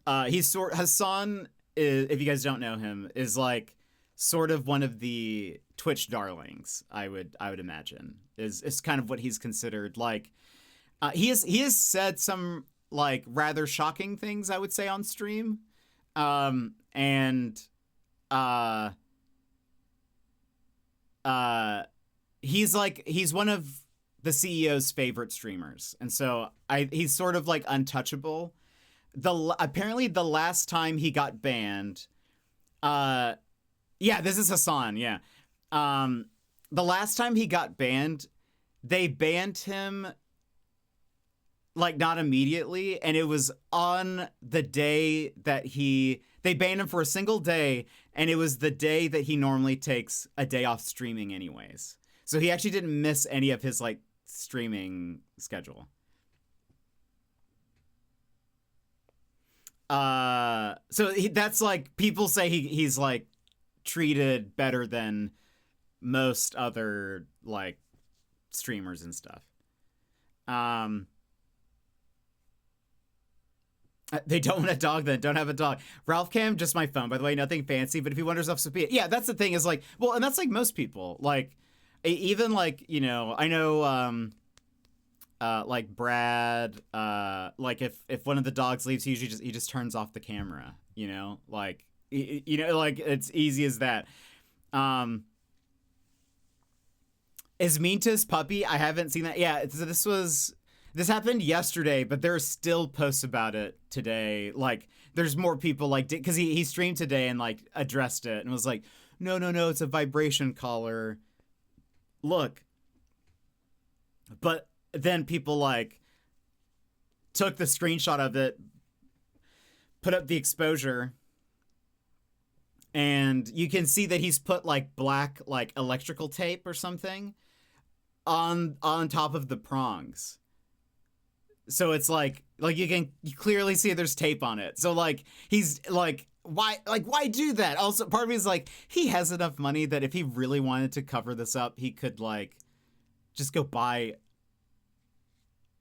Hassan, if you guys don't know him, is like sort of one of the Twitch darlings. I would imagine is kind of what he's considered. Like he has said some like rather shocking things, I would say, on stream, and he's one of the CEO's favorite streamers, and so he's sort of like untouchable. Apparently the last time he got banned, this is Hassan, yeah. The last time he got banned, they banned him like not immediately, and it was on the day that they banned him for a single day, and it was the day that he normally takes a day off streaming anyways. So he actually didn't miss any of his like streaming schedule. So that's like, people say he's like treated better than most other like streamers and stuff. They don't want a dog, then don't have a dog. Ralph Cam, just my phone, by the way, nothing fancy, but if he wonders off Sophia, yeah, that's the thing, is like, well, and that's like most people, like, even like, you know, I know, like Brad, like if one of the dogs leaves, he just turns off the camera, you know, like, you know, like it's easy as that. Is mean to his puppy? I haven't seen that. Yeah, this happened yesterday, but there are still posts about it today. Like, there's more people like, because he streamed today and like addressed it and was like, no, it's a vibration collar. Look. But then people like took the screenshot of it, put up the exposure, and you can see that he's put like black like electrical tape or something on top of the prongs. So it's like you clearly see there's tape on it. So like he's like, why do that? Also, part of me is like, he has enough money that if he really wanted to cover this up, he could like just go buy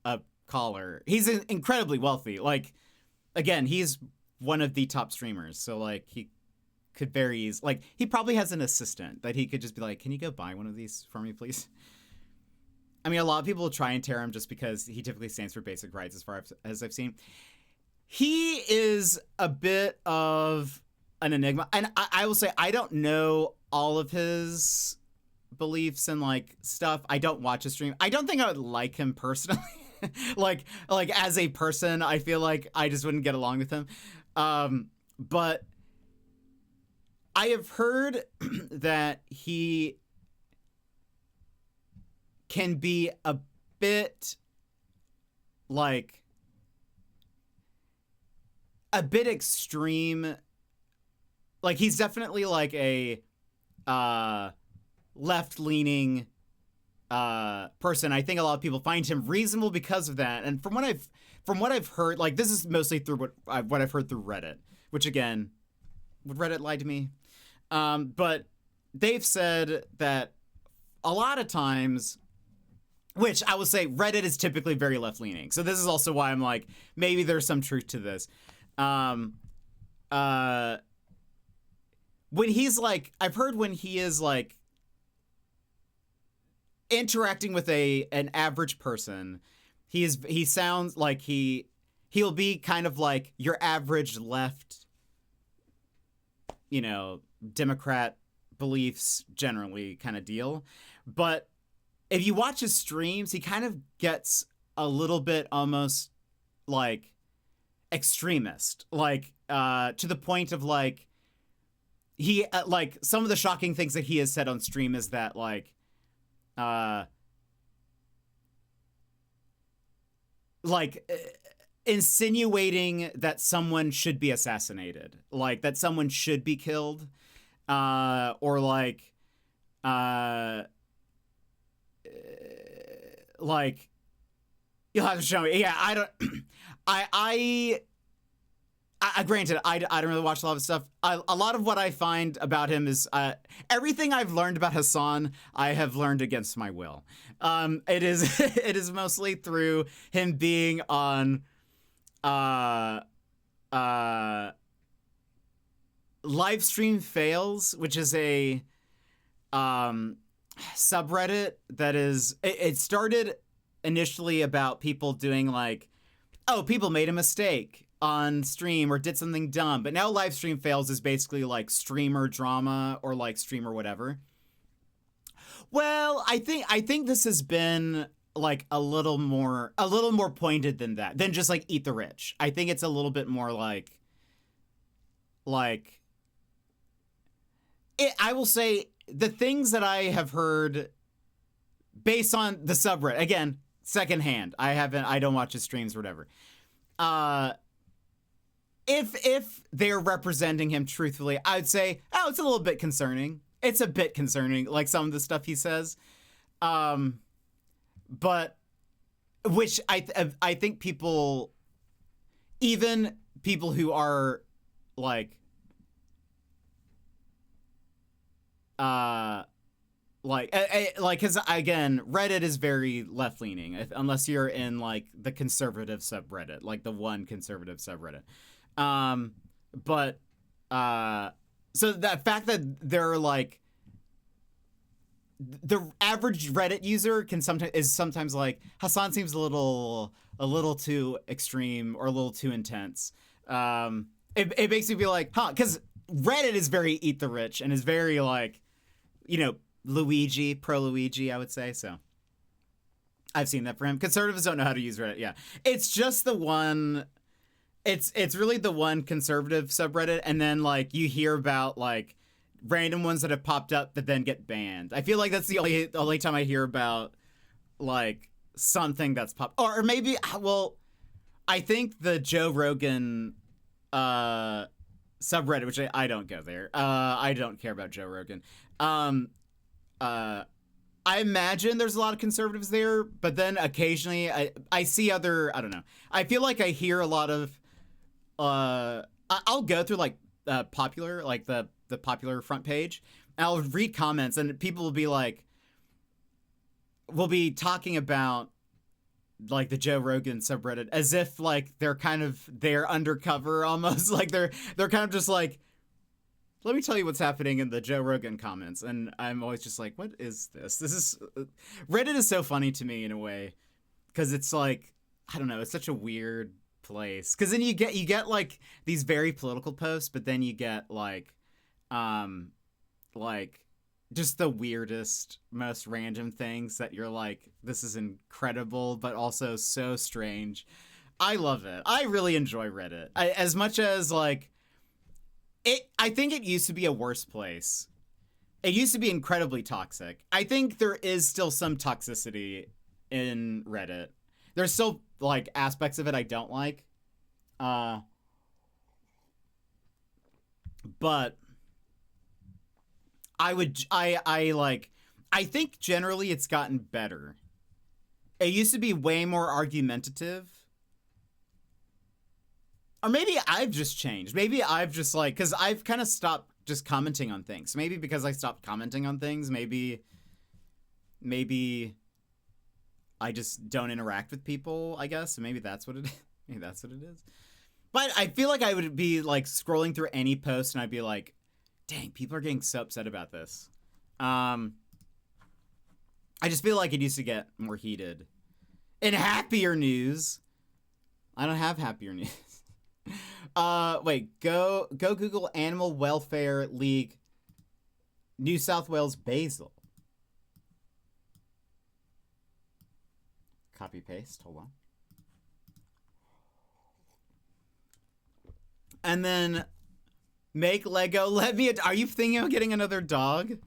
a collar. He's incredibly wealthy. Like, again, he's one of the top streamers. So like he could very easily, like, he probably has an assistant that he could just be like, can you go buy one of these for me, please? I mean, a lot of people will try and tear him just because he typically stands for basic rights as far as I've seen. He is a bit of an enigma. And I will say, I don't know all of his beliefs and like stuff. I don't watch his stream. I don't think I would like him personally. like as a person, I feel like I just wouldn't get along with him. But I have heard that he can be a bit like a bit extreme. Like, he's definitely like a left-leaning person. I think a lot of people find him reasonable because of that. And from what I've heard, like, this is mostly through what I've heard through Reddit, which, again, would Reddit lie to me? But they've said that a lot of times, which I will say Reddit is typically very left-leaning. So this is also why I'm like, maybe there's some truth to this. When he's like, I've heard when he is like interacting with an average person, he sounds like he'll be kind of like your average left, you know, Democrat beliefs generally kind of deal. But if you watch his streams, he kind of gets a little bit almost like extremist, like to the point of like he like some of the shocking things that he has said on stream is that like insinuating that someone should be assassinated, like that someone should be killed, or like you'll have to show me. Yeah, I don't. I granted, I don't really watch a lot of stuff. A lot of what I find about him is everything I've learned about Hassan, I have learned against my will. It is mostly through him being on Livestream Fails, which is a subreddit that is, it started initially about people doing like, oh, people made a mistake on stream or did something dumb, but now Livestream Fails is basically like streamer drama or like streamer whatever. Well, I think this has been like a little more pointed than that, than just like eat the rich. I think it's a little bit more like it, I will say the things that I have heard based on the subreddit, again, secondhand. I don't watch his streams or whatever. If they're representing him truthfully, I'd say, oh, it's a little bit concerning. It's a bit concerning, like some of the stuff he says. But which I think people, even people who are like because again, Reddit is very left leaning unless you're in like the conservative subreddit, like the one conservative subreddit. But so the fact that they're like the average Reddit user is sometimes like, Hassan seems a little too extreme or a little too intense. It makes me be like, huh, because Reddit is very eat the rich and is very like, you know, pro Luigi, I would say. So I've seen that for him. Conservatives don't know how to use Reddit. Yeah, it's just the one. It's really the one conservative subreddit, and then like you hear about like random ones that have popped up that then get banned. I feel like that's the only time I hear about like something that's popped, or maybe, well, I think the Joe Rogan subreddit, which I don't go there. I don't care about Joe Rogan. I imagine there's a lot of conservatives there, but then occasionally I see other, I don't know. I feel like I hear a lot of I'll go through like popular, like the popular front page, and I'll read comments, and people will be like, we'll be talking about like the Joe Rogan subreddit as if like they're undercover almost, like they're kind of just like, let me tell you what's happening in the Joe Rogan comments. And I'm always just like, what is this? Reddit is so funny to me in a way, because it's like, I don't know, it's such a weird place. Because then you get like these very political posts, but then you get like just the weirdest, most random things that you're like, this is incredible, but also so strange. I love it. I really enjoy Reddit. As much as like, I think it used to be a worse place. It used to be incredibly toxic. I think there is still some toxicity in Reddit. There's still like aspects of it I don't like. But I think generally it's gotten better. It used to be way more argumentative. Or maybe I've just changed. Maybe I've just like, because I've kind of stopped just commenting on things. Maybe because I stopped commenting on things, maybe I just don't interact with people, I guess. Maybe that's what it is. Maybe that's what it is. But I feel like I would be like scrolling through any post and I'd be like, dang, people are getting so upset about this. I just feel like it used to get more heated. In happier news, I don't have happier news. Wait, go Google Animal Welfare League New South Wales Basil. Copy paste, hold on. And then make Lego. Are you thinking of getting another dog?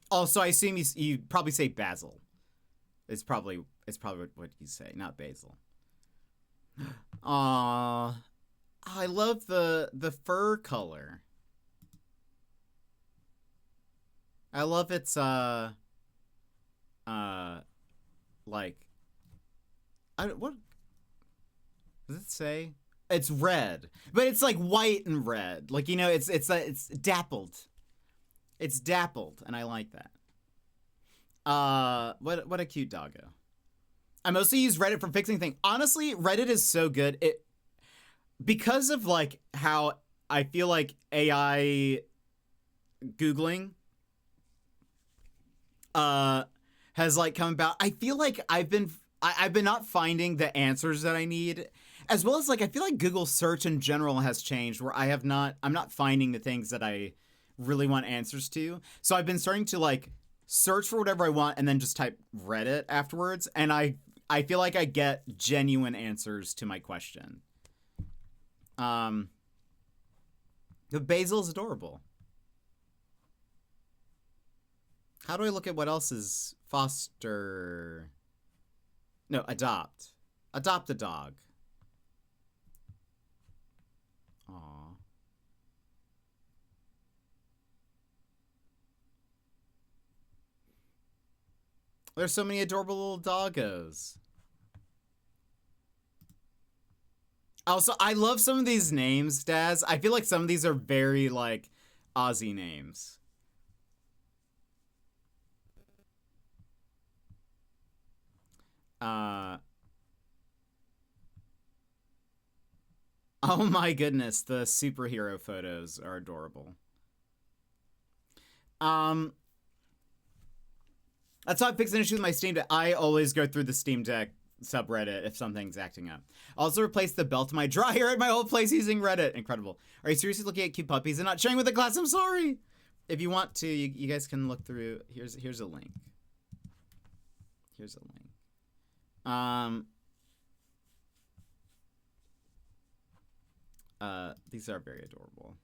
Also, I assume you probably say Basil. It's probably what you say, not Basil. Aww, I love the fur color. I love its like, what does it say? It's red, but it's like white and red. Like, you know, it's dappled. It's dappled, and I like that. What a cute doggo. I mostly use Reddit for fixing things. Honestly, Reddit is so good. Because of like how I feel like AI Googling has like come about. I feel like I've been not finding the answers that I need, as well as like I feel like Google search in general has changed, where I'm not finding the things that I really want answers to. So I've been starting to like search for whatever I want and then just type Reddit afterwards, and I feel like I get genuine answers to my question. The basil is adorable. How do I look at what else is foster? No, adopt. Adopt a dog. Aww. There's so many adorable little doggos. Also, I love some of these names, Daz. I feel like some of these are very, like, Aussie names. Oh my goodness, the superhero photos are adorable. That's how I fix an issue with my Steam Deck. I always go through the Steam Deck subreddit if something's acting up. Also replace the belt to my dryer at my old place using Reddit. Incredible. Are you seriously looking at cute puppies and not sharing with the class? I'm sorry. If you want to, you guys can look through. Here's a link. Here's a link. These are very adorable.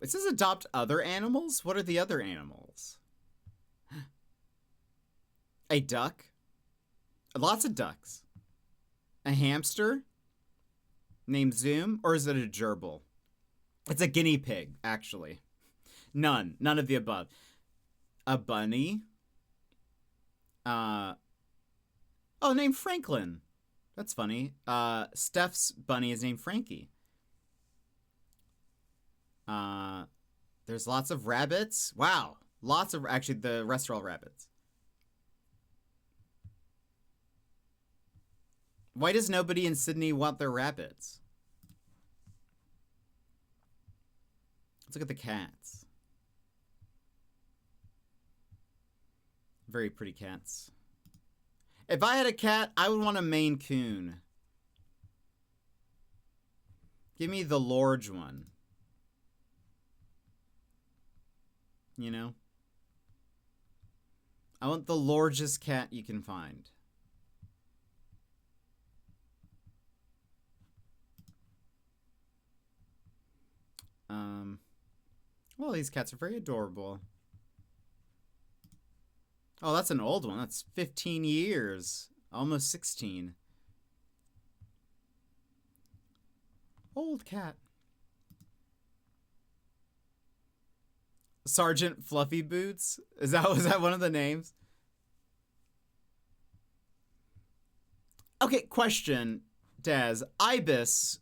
It says adopt other animals. What are the other animals? A duck. Lots of ducks. A hamster named Zoom, or is it a gerbil? It's a guinea pig, actually. None of the above. A bunny. Oh, named Franklin. That's funny. Steph's bunny is named Frankie. There's lots of rabbits. Wow. Lots of, actually, the rest are all rabbits. Why does nobody in Sydney want their rabbits? Let's look at the cats. Very pretty cats. If I had a cat, I would want a Maine Coon. Give me the large one. You know? I want the largest cat you can find. Well, these cats are very adorable. Oh, that's an old one. That's 15 years. Almost 16. Old cat. Sergeant Fluffy Boots? Was that one of the names? Okay, question, Daz. Ibis.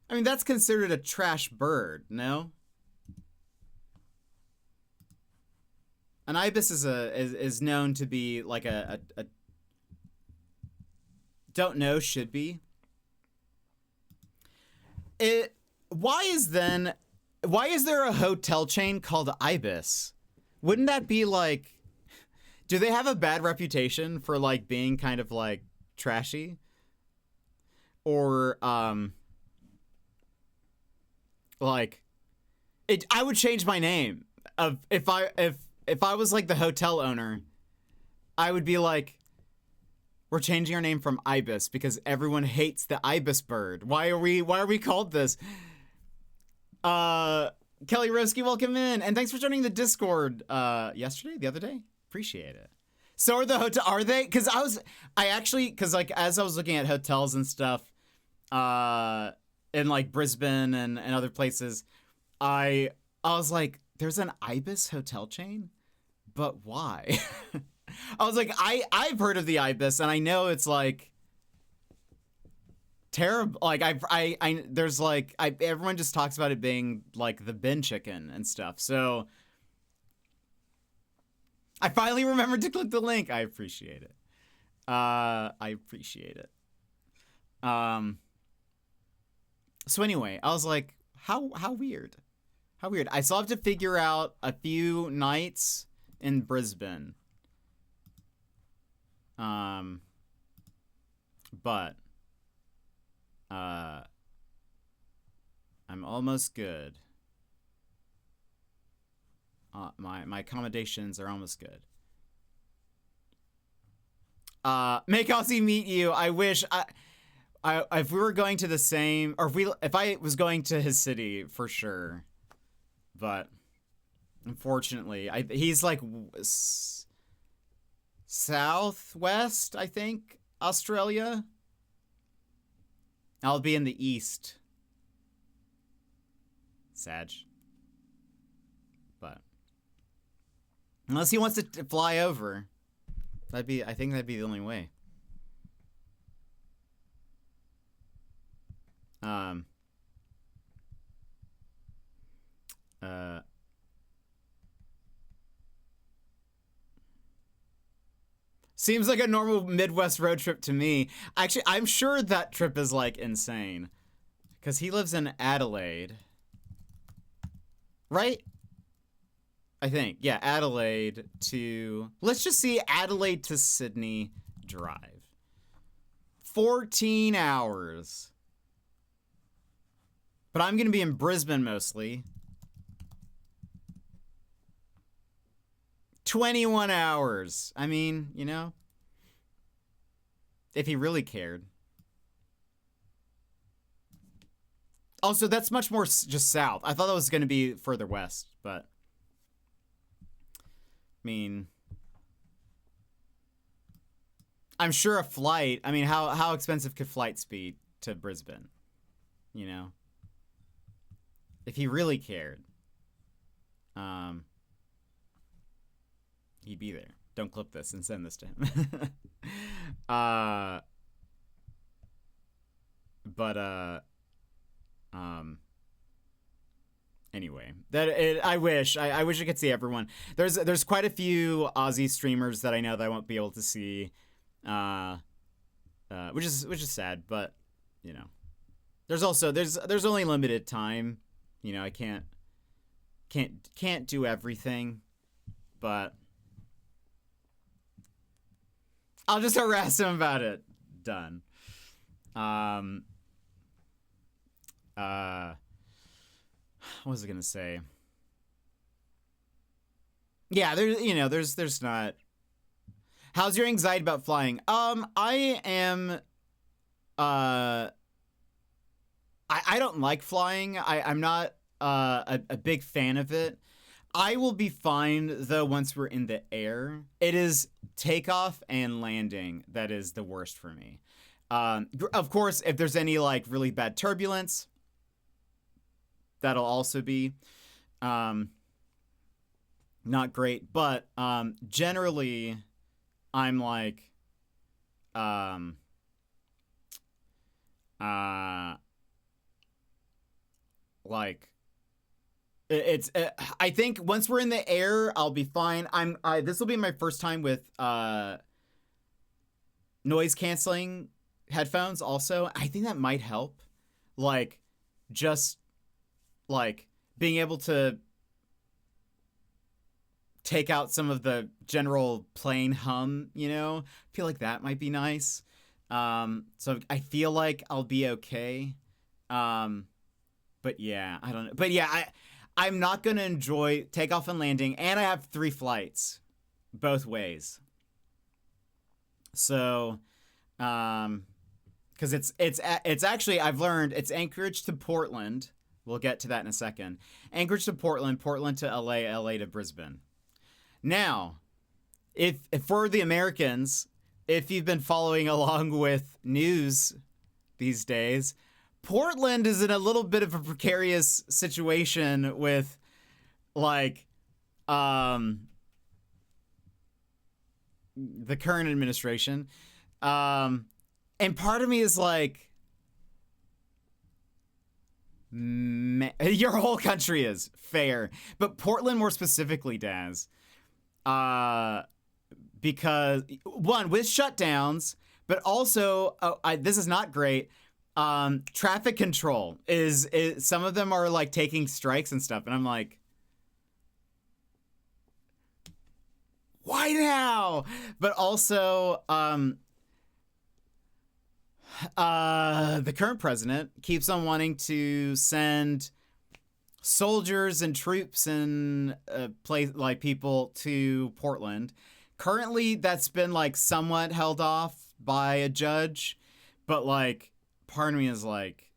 I mean, that's considered a trash bird, no? An ibis is known to be like a don't know, should be. Why is there a hotel chain called Ibis? Wouldn't that be like, do they have a bad reputation for like being kind of like trashy? Or like I would change my name of if I was like the hotel owner, I would be like, we're changing our name from Ibis because everyone hates the Ibis bird. Why are we called this? Kelly Roski, welcome in. And thanks for joining the Discord the other day. Appreciate it. So are they? Because because like as I was looking at hotels and stuff in like Brisbane and other places, I was like, there's an Ibis hotel chain? But why? I was like, I've heard of the Ibis, and I know it's like terrible. Like there's like everyone just talks about it being like the bin chicken and stuff. So I finally remembered to click the link. I appreciate it. So anyway, I was like, how weird. How weird. I still have to figure out a few nights in Brisbane. But I'm almost good. My accommodations are almost good. Make Aussie meet you. I wish if we were going to the same, or if I was going to his city for sure. but unfortunately, he's like southwest, I think, Australia. I'll be in the east. Sag. But unless he wants to fly over, I think that'd be the only way. Seems like a normal Midwest road trip to me. Actually, I'm sure that trip is like insane. Because he lives in Adelaide. Right? I think. Yeah, Adelaide to... Let's just see Adelaide to Sydney drive. 14 hours. But I'm going to be in Brisbane mostly. 21 hours. I mean, you know, if he really cared. Also, that's much more just south. I thought that was going to be further west, but I mean, I'm sure a flight, I mean, how expensive could flights be to Brisbane? You know, if he really cared. He'd be there. Don't clip this and send this to him. Anyway, I wish I could see everyone. There's quite a few Aussie streamers that I know that I won't be able to see, which is sad, but you know, there's only limited time. You know, I can't do everything, but I'll just harass him about it. Done. What was I gonna say? Yeah, there's not. How's your anxiety about flying? I am. I don't like flying. I'm not a big fan of it. I will be fine though once we're in the air. It is takeoff and landing that is the worst for me. Of course, if there's any like really bad turbulence, that'll also be not great. But generally, I'm like it's I think once we're in the air, I'll be fine. This will be my first time with noise canceling headphones also. I think that might help. Like just like being able to take out some of the general plane hum, you know? I feel like that might be nice. So I feel like I'll be okay. But yeah, I don't know. But yeah, I'm not going to enjoy takeoff and landing, and I have 3 flights both ways. So, cuz it's actually, I've learned it's Anchorage to Portland. We'll get to that in a second. Anchorage to Portland, Portland to LA, LA to Brisbane. Now, if for the Americans, if you've been following along with news these days, Portland is in a little bit of a precarious situation with, like, the current administration. And part of me is like, your whole country is fair. But Portland more specifically, Daz. Because, one, with shutdowns, but also, this is not great. Traffic control is some of them are like taking strikes and stuff, and I'm like, why now? But also, the current president keeps on wanting to send soldiers and troops and people to Portland. Currently, that's been like somewhat held off by a judge, but like, part of me is like,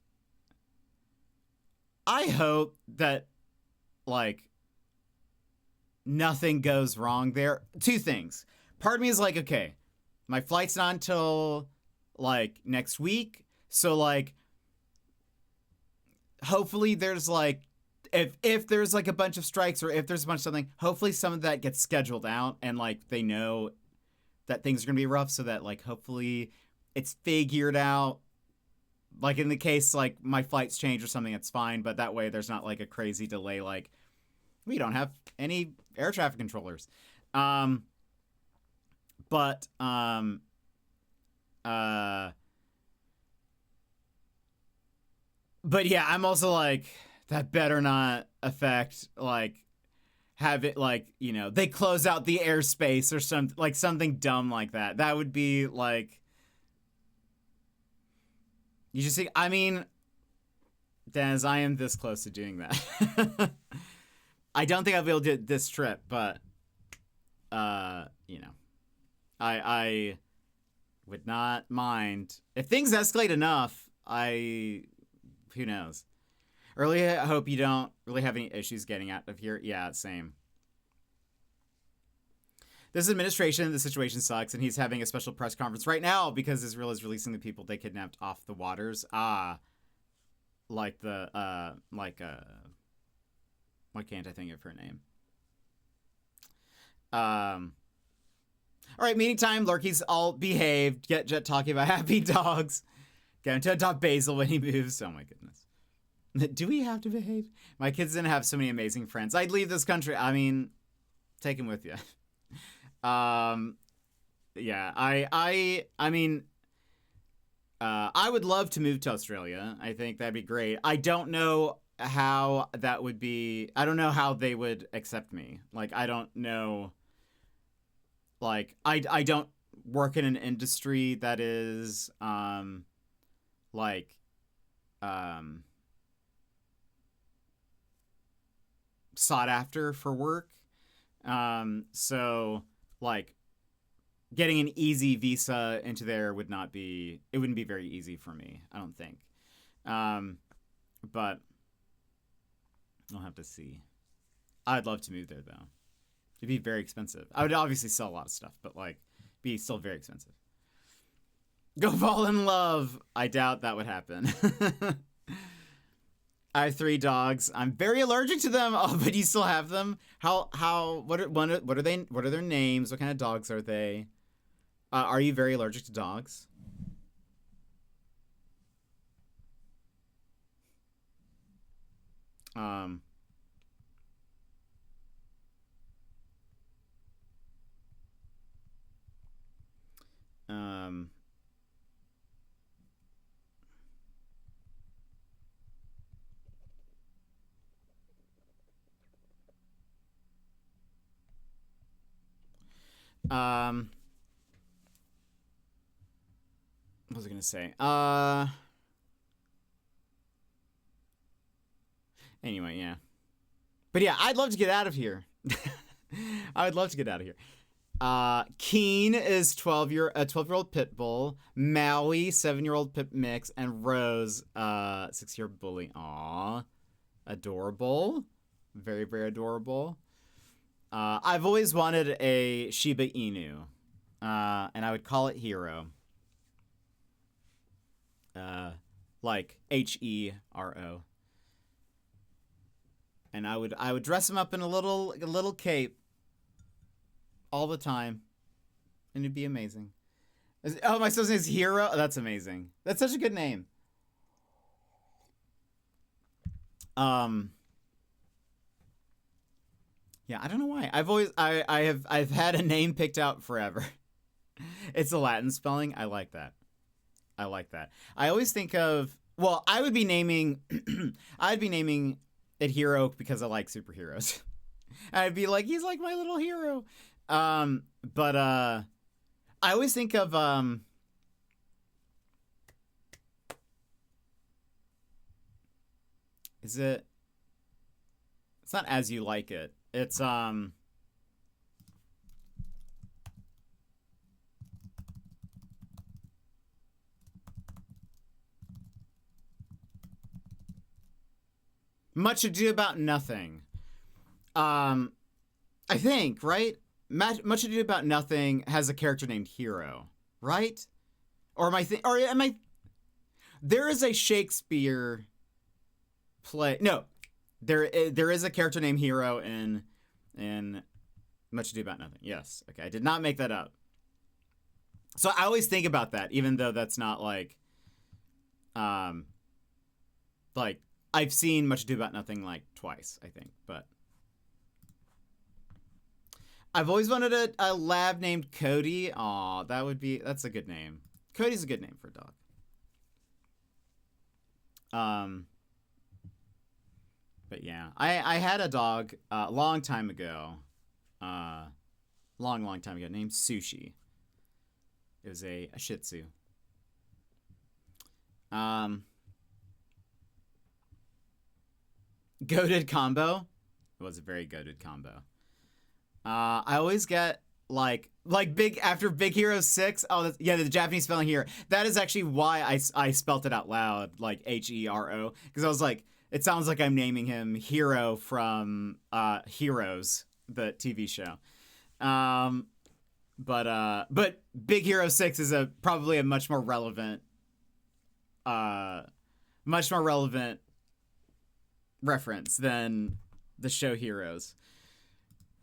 I hope that like nothing goes wrong there. Two things. Part of me is like, okay, my flight's not until like next week, so like hopefully there's like if there's like a bunch of strikes or if there's a bunch of something, hopefully some of that gets scheduled out and like they know that things are gonna be rough, so that like hopefully it's figured out. Like in the case like my flights change or something, it's fine, but that way there's not like a crazy delay like we don't have any air traffic controllers. But yeah, I'm also like, that better not affect, like, have it, like, you know, they close out the airspace or something, like, something dumb like that. That would be, like, you just see, I mean, Dennis, I am this close to doing that. I don't think I'll be able to do it this trip, but, you know, I would not mind. If things escalate enough, who knows? Early, I hope you don't really have any issues getting out of here. Yeah, same. This administration, the situation sucks, and he's having a special press conference right now because Israel is releasing the people they kidnapped off the waters. Why can't I think of her name? All right, meeting time. Lurkies all behaved. Get Jet talking about happy dogs. Get him to adopt Basil when he moves. Oh my goodness. Do we have to behave? My kids didn't have so many amazing friends. I'd leave this country. I mean, take him with you. Yeah, I mean, I would love to move to Australia. I think that'd be great. I don't know how that would be. I don't know how they would accept me. Like, I don't know. Like, I don't work in an industry that is, sought after for work. So, like, getting an easy visa into there wouldn't be very easy for me, I don't think. But I'll have to see. I'd love to move there, though. It'd be very expensive. I would obviously sell a lot of stuff, but, like, be still very expensive. Go fall in love. I doubt that would happen. I have 3 dogs. I'm very allergic to them. Oh, but you still have them? What are their names? What kind of dogs are they? Are you very allergic to dogs? What was I gonna say? Anyway, yeah. But yeah, I'd love to get out of here. I would love to get out of here. Keen is 12-year-old pit bull. Maui, 7-year-old pit mix, and Rose, 6-year bully. Aw, adorable, very very adorable. I've always wanted a Shiba Inu, and I would call it Hero. Like Hero. And I would dress him up in a little cape all the time, and it'd be amazing. Oh, my son's name is Hero. Oh, that's amazing. That's such a good name. Yeah, I don't know why. I've had a name picked out forever. It's a Latin spelling. I like that. I always think of, well, I'd be naming it Hero because I like superheroes. I'd be like, he's like my little hero. But I always think of it's not As You Like It. It's Much Ado About Nothing. I think, right? Much Ado About Nothing has a character named Hero, right? Or am I? There is a Shakespeare play. No, there is a character named Hero in Much Ado About Nothing. Yes. Okay, I did not make that up. So I always think about that, even though that's not like I've seen Much Ado About Nothing like twice, I think, but I've always wanted a lab named Cody. Aw, that's a good name. Cody's a good name for a dog. But yeah, I had a dog a long time ago, long time ago, named Sushi. It was a Shih Tzu. Goated combo. It was a very goated combo. I always get like big after Big Hero 6. Oh, yeah, the Japanese spelling here. That is actually why I spelt it out loud, like Hero, because I was like, it sounds like I'm naming him Hero from Heroes, the TV show. But Big Hero 6 is probably a much more relevant reference than the show Heroes.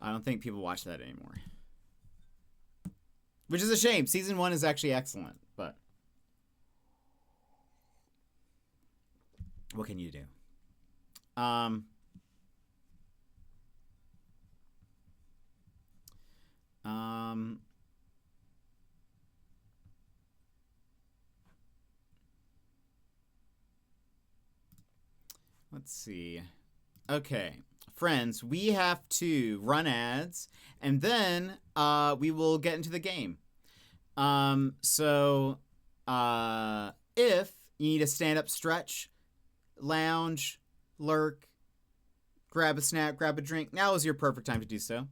I don't think people watch that anymore. Which is a shame. Season 1 is actually excellent, but what can you do? Let's see. Okay. Friends, we have to run ads, and then we will get into the game. So if you need a stand-up stretch, lounge, lurk, grab a snack, grab a drink, now is your perfect time to do so.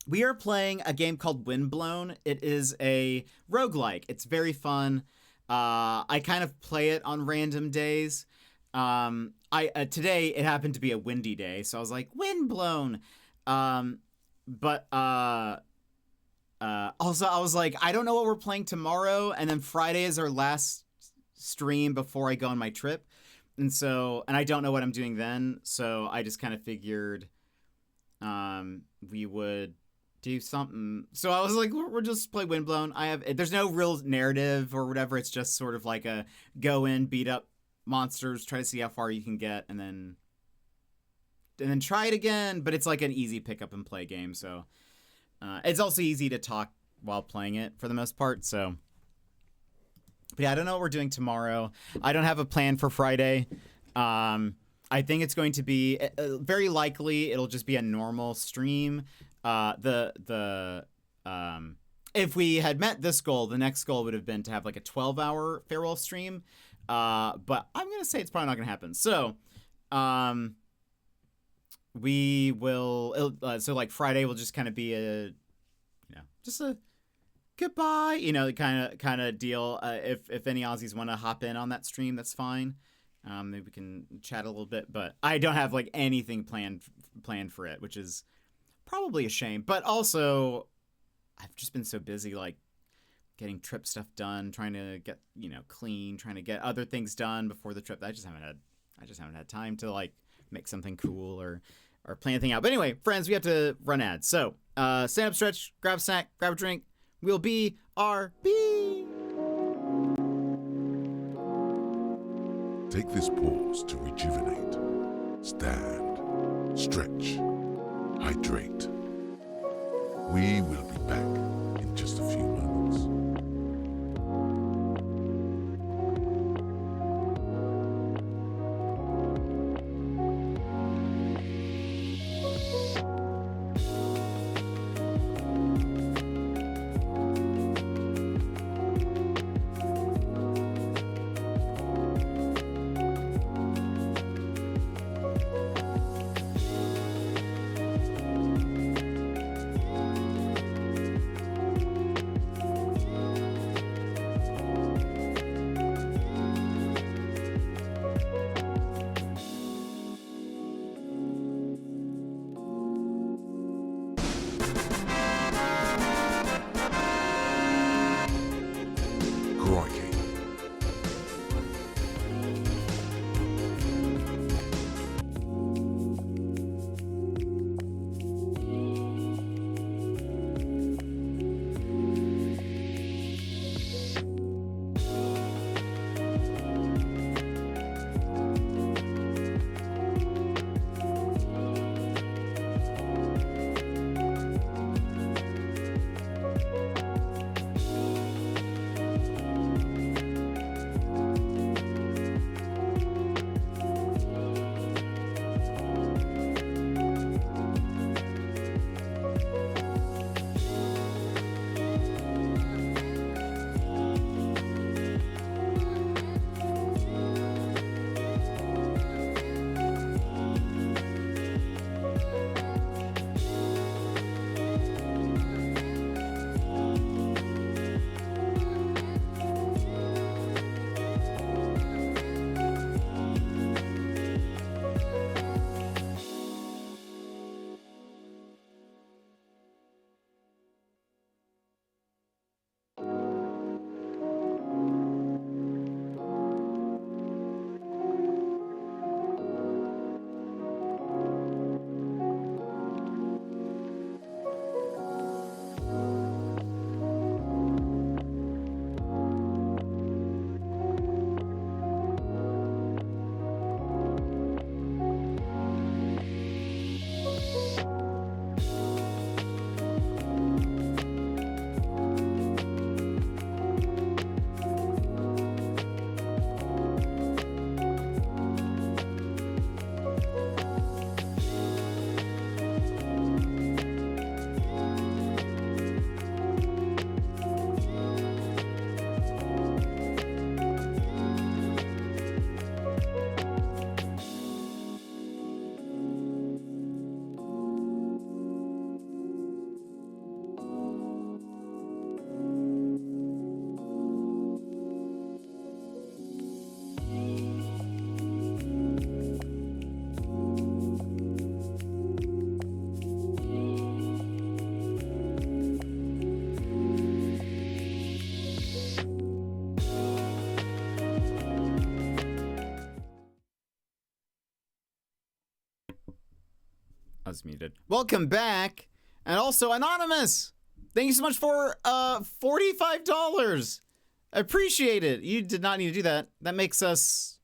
We are playing a game called Windblown. It is a roguelike. It's very fun. I kind of play it on random days. Today it happened to be a windy day, so I was like, Windblown. But also I was like, I don't know what we're playing tomorrow, and then Friday is our last stream before I go on my trip. And I don't know what I'm doing then, so I just kind of figured we would do something. So I was like, we'll just play Windblown. There's no real narrative or whatever. It's just sort of like a go in, beat up monsters, try to see how far you can get, and then try it again. But it's like an easy pick up and play game, so it's also easy to talk while playing it for the most part. So, but yeah, I don't know what we're doing tomorrow. I don't have a plan for Friday. I think it's going to be very likely it'll just be a normal stream. If we had met this goal, the next goal would have been to have like a 12-hour farewell stream. But I'm going to say it's probably not going to happen. So, we will, so like Friday will just kind of be just a goodbye, kind of deal. If any Aussies want to hop in on that stream, that's fine. Maybe we can chat a little bit, but I don't have like anything planned for it, which is probably a shame. But also, I've just been so busy, like getting trip stuff done, trying to get clean, trying to get other things done before the trip. I just haven't had time to like make something cool or plan anything out. But anyway, friends, we have to run ads. So stand up, stretch, grab a snack, grab a drink. We'll be RB. Take this pause to rejuvenate. Stand, stretch, hydrate. We will be back in just a few moments. was muted. Welcome back. And also, Anonymous. Thank you so much for $45. I appreciate it. You did not need to do that. That makes us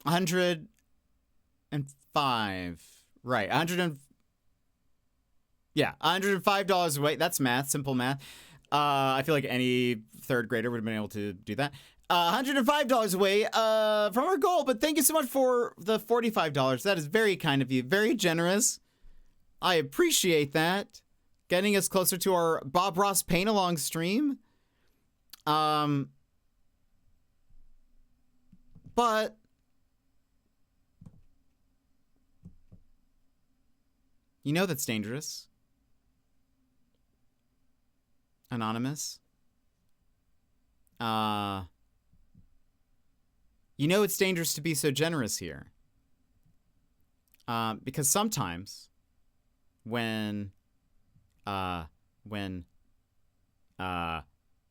105. Right. $105 away. That's math. Simple math. I feel like any third grader would have been able to do that. $105 away from our goal, but thank you so much for the $45. That is very kind of you. Very generous. I appreciate that. Getting us closer to our Bob Ross paint-along stream. But you know that's dangerous. Anonymous. You know it's dangerous to be so generous here. Because sometimes when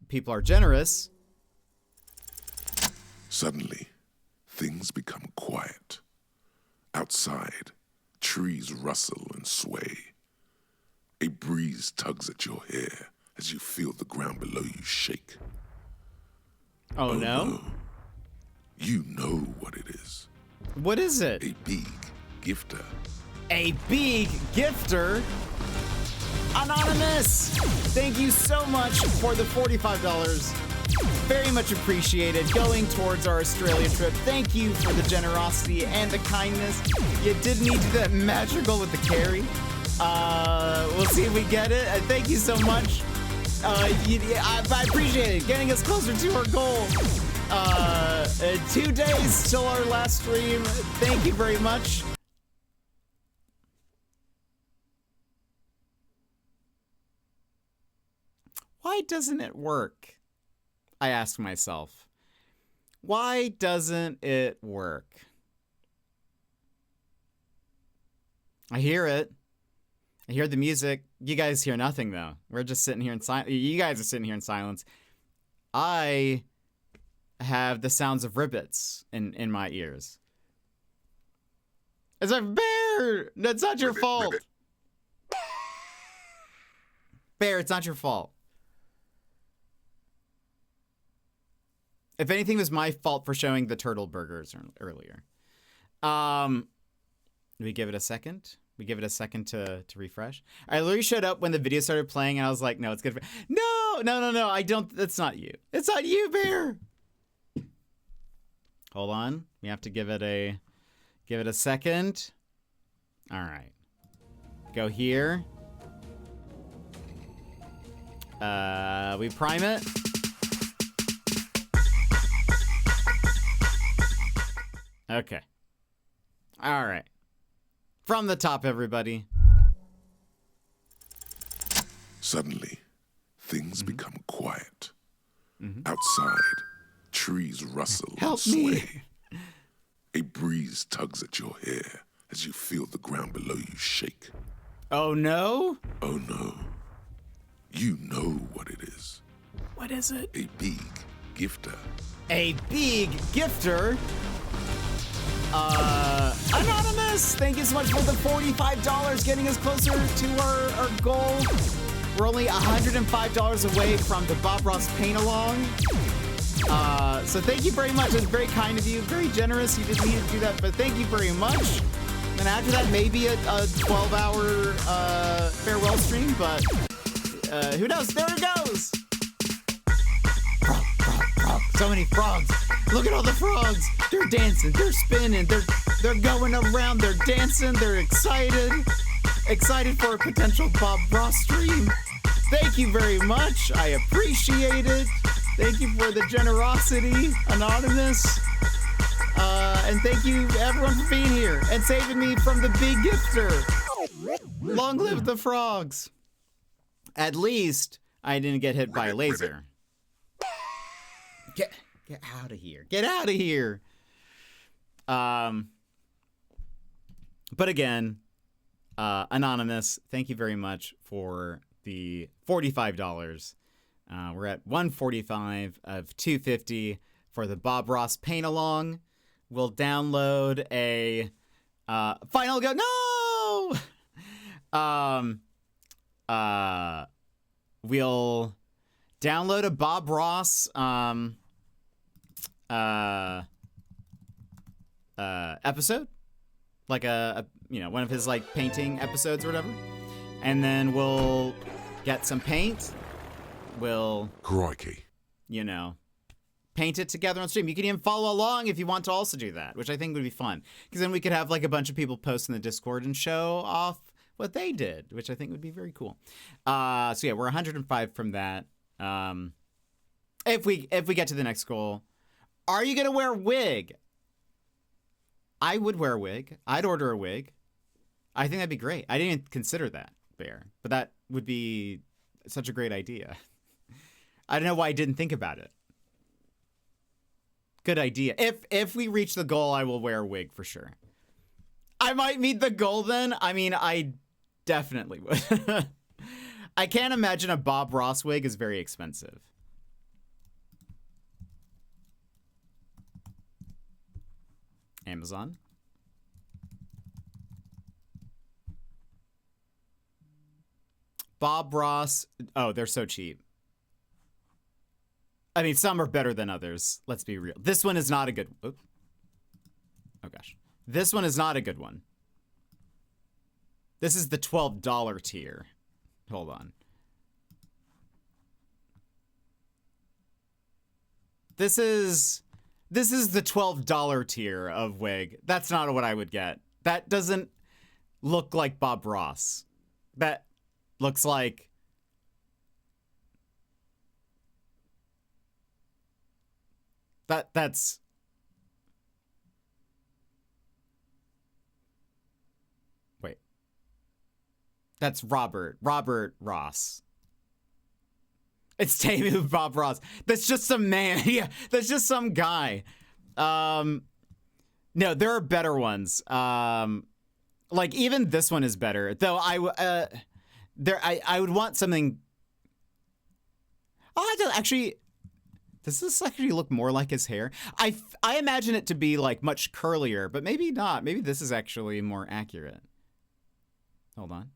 people are generous, suddenly things become quiet. Outside, trees rustle and sway. A breeze tugs at your hair as you feel the ground below you shake. Oh no? You know what it is. What is it? A big gifter. A big gifter? Anonymous! Thank you so much for the $45. Very much appreciated. Going towards our Australia trip. Thank you for the generosity and the kindness. You did need to do that magical with the carry. We'll see if we get it. Thank you so much. I appreciate it. Getting us closer to our goal. 2 days till our last stream. Thank you very much. Why doesn't it work? I ask myself. Why doesn't it work? I hear it. I hear the music. You guys hear nothing, though. We're just sitting here in silence. You guys are sitting here in silence. I have the sounds of ribbits in my ears. It's a bear! That's not your fault. Ribbit. Bear, it's not your fault. If anything, it was my fault for showing the turtle burgers earlier. We give it a second. We give it a second to refresh. I literally showed up when the video started playing, and I was like, "No, it's good." No. I don't. That's not you. It's not you, Bear. Hold on. We have to give it a second. All right. Go here. We prime it. Okay. All right. From the top, everybody. Suddenly, things become quiet. Outside, trees rustle Help and me. sway. A breeze tugs at your hair as you feel the ground below you shake. Oh, no? Oh no. You know what it is. What is it? A big gifter. A big gifter? Anonymous! Thank you so much for the $45, getting us closer to our goal. We're only $105 away from the Bob Ross paint-along. So thank you very much. It's very kind of you. Very generous. You didn't need to do that, but thank you very much. And after that, maybe a 12-hour farewell stream, but who knows? There it goes! Frog, frog, frog. So many frogs. Look at all the frogs. They're dancing. They're spinning. They're going around. They're dancing. They're excited. Excited for a potential Bob Ross stream. Thank you very much. I appreciate it. Thank you for the generosity, Anonymous. And thank you, everyone, for being here and saving me from the big gifter. Long live the frogs. At least I didn't get hit by a laser. Get out of here. Get out of here. But again, Anonymous, thank you very much for the $45. We're at $145 of $250 for the Bob Ross paint along. We'll download a Final go. No. We'll download a Bob Ross episode, like a one of his like painting episodes or whatever, and then we'll get some paint. We'll Crikey. Paint it together on stream. You can even follow along if you want to also do that, which I think would be fun, because then we could have like a bunch of people post in the Discord and show off what they did, which I think would be very cool. So yeah, we're 105 from that. If we get to the next goal, are you gonna wear a wig? I would wear a wig. I'd order a wig. I think that'd be great. I didn't even consider that, Bear, but that would be such a great idea. I don't know why I didn't think about it. Good idea. If we reach the goal, I will wear a wig for sure. I might meet the goal then. I mean, I definitely would. I can't imagine a Bob Ross wig is very expensive. Amazon. Bob Ross. Oh, they're so cheap. I mean, some are better than others. Let's be real. This one is not a good... Oh gosh. This one is not a good one. This is the $12 tier. Hold on. This is the $12 tier of wig. That's not what I would get. That doesn't look like Bob Ross. That looks like... That's... Wait. That's Robert Ross. It's Tamu Bob Ross. That's just some man. Yeah, that's just some guy. No, there are better ones. Like even this one is better. Though I would want something. Oh, I actually. Does this actually look more like his hair? I imagine it to be like much curlier, but maybe not. Maybe this is actually more accurate. Hold on.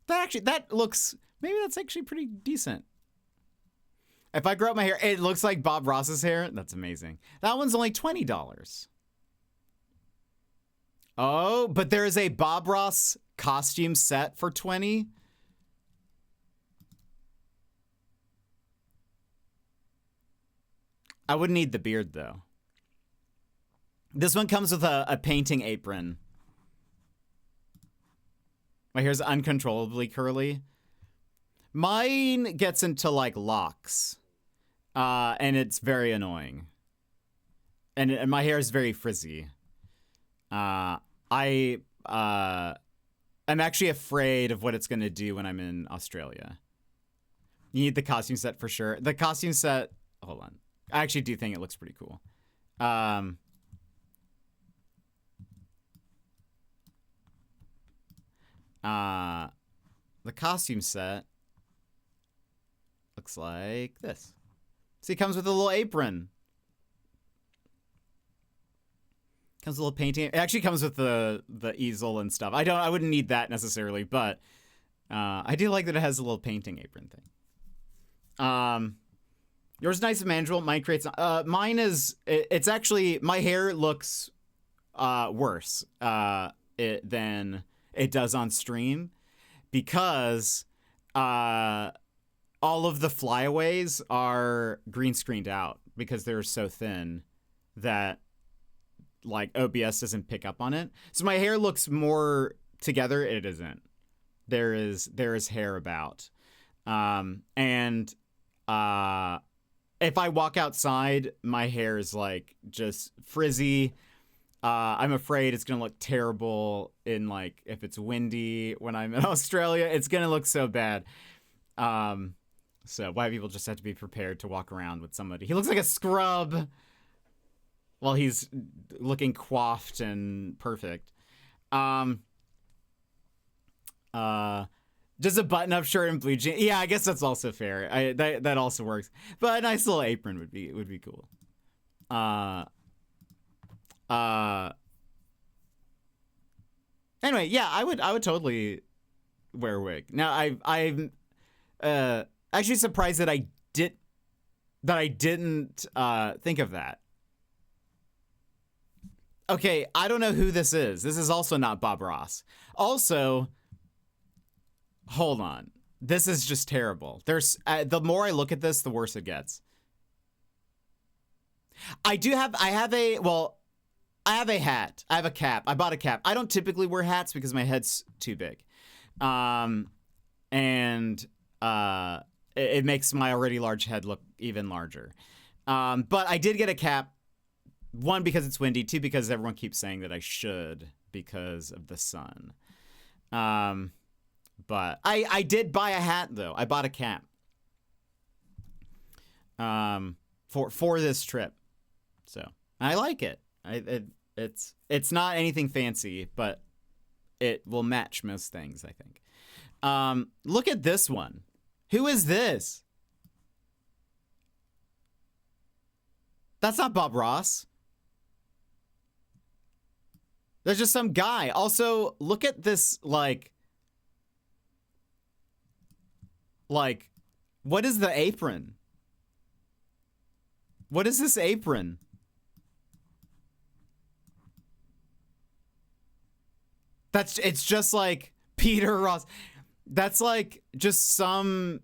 That looks. Maybe that's actually pretty decent. If I grow up my hair, it looks like Bob Ross's hair. That's amazing. That one's only $20. Oh, but there is a Bob Ross costume set for $20. I wouldn't need the beard, though. This one comes with a painting apron. My hair's uncontrollably curly. Mine gets into, like, locks. And it's very annoying. And my hair is very frizzy. I'm actually afraid of what it's going to do when I'm in Australia. You need the costume set for sure. The costume set... Hold on. I actually do think it looks pretty cool. The costume set looks like this. See, it comes with a little apron. Comes with a little painting. It actually comes with the easel and stuff. I wouldn't need that necessarily, but I do like that it has a little painting apron thing. Yours is nice and manageable. Mine creates... mine is... It's actually... My hair looks worse than it does on stream because all of the flyaways are green screened out because they're so thin that like OBS doesn't pick up on it. So my hair looks more together. It isn't. There is hair about. And if I walk outside, my hair is like just frizzy. I'm afraid it's going to look terrible in like if it's windy when I'm in Australia. It's going to look so bad. So white people just have to be prepared to walk around with somebody. He looks like a scrub while he's looking coiffed and perfect. Just a button-up shirt and blue jeans. Yeah, I guess that's also fair. That also works. But a nice little apron would be cool. Anyway, yeah, I would totally wear a wig. Now I'm actually surprised that I didn't think of that. Okay, I don't know who this is. This is also not Bob Ross. Also, hold on. This is just terrible. There's the more I look at this, the worse it gets. I have a hat. I have a cap. I bought a cap. I don't typically wear hats because my head's too big. It makes my already large head look even larger. But I did get a cap. One, because it's windy. Two, because everyone keeps saying that I should because of the sun. But I did buy a hat, though. I bought a cap. For this trip. So I like it. It's not anything fancy, but it will match most things, I think. Look at this one. Who is this? That's not Bob Ross. There's just some guy. Also, look at this, like, what is the apron? What is this apron? It's just like Peter Ross. That's like just some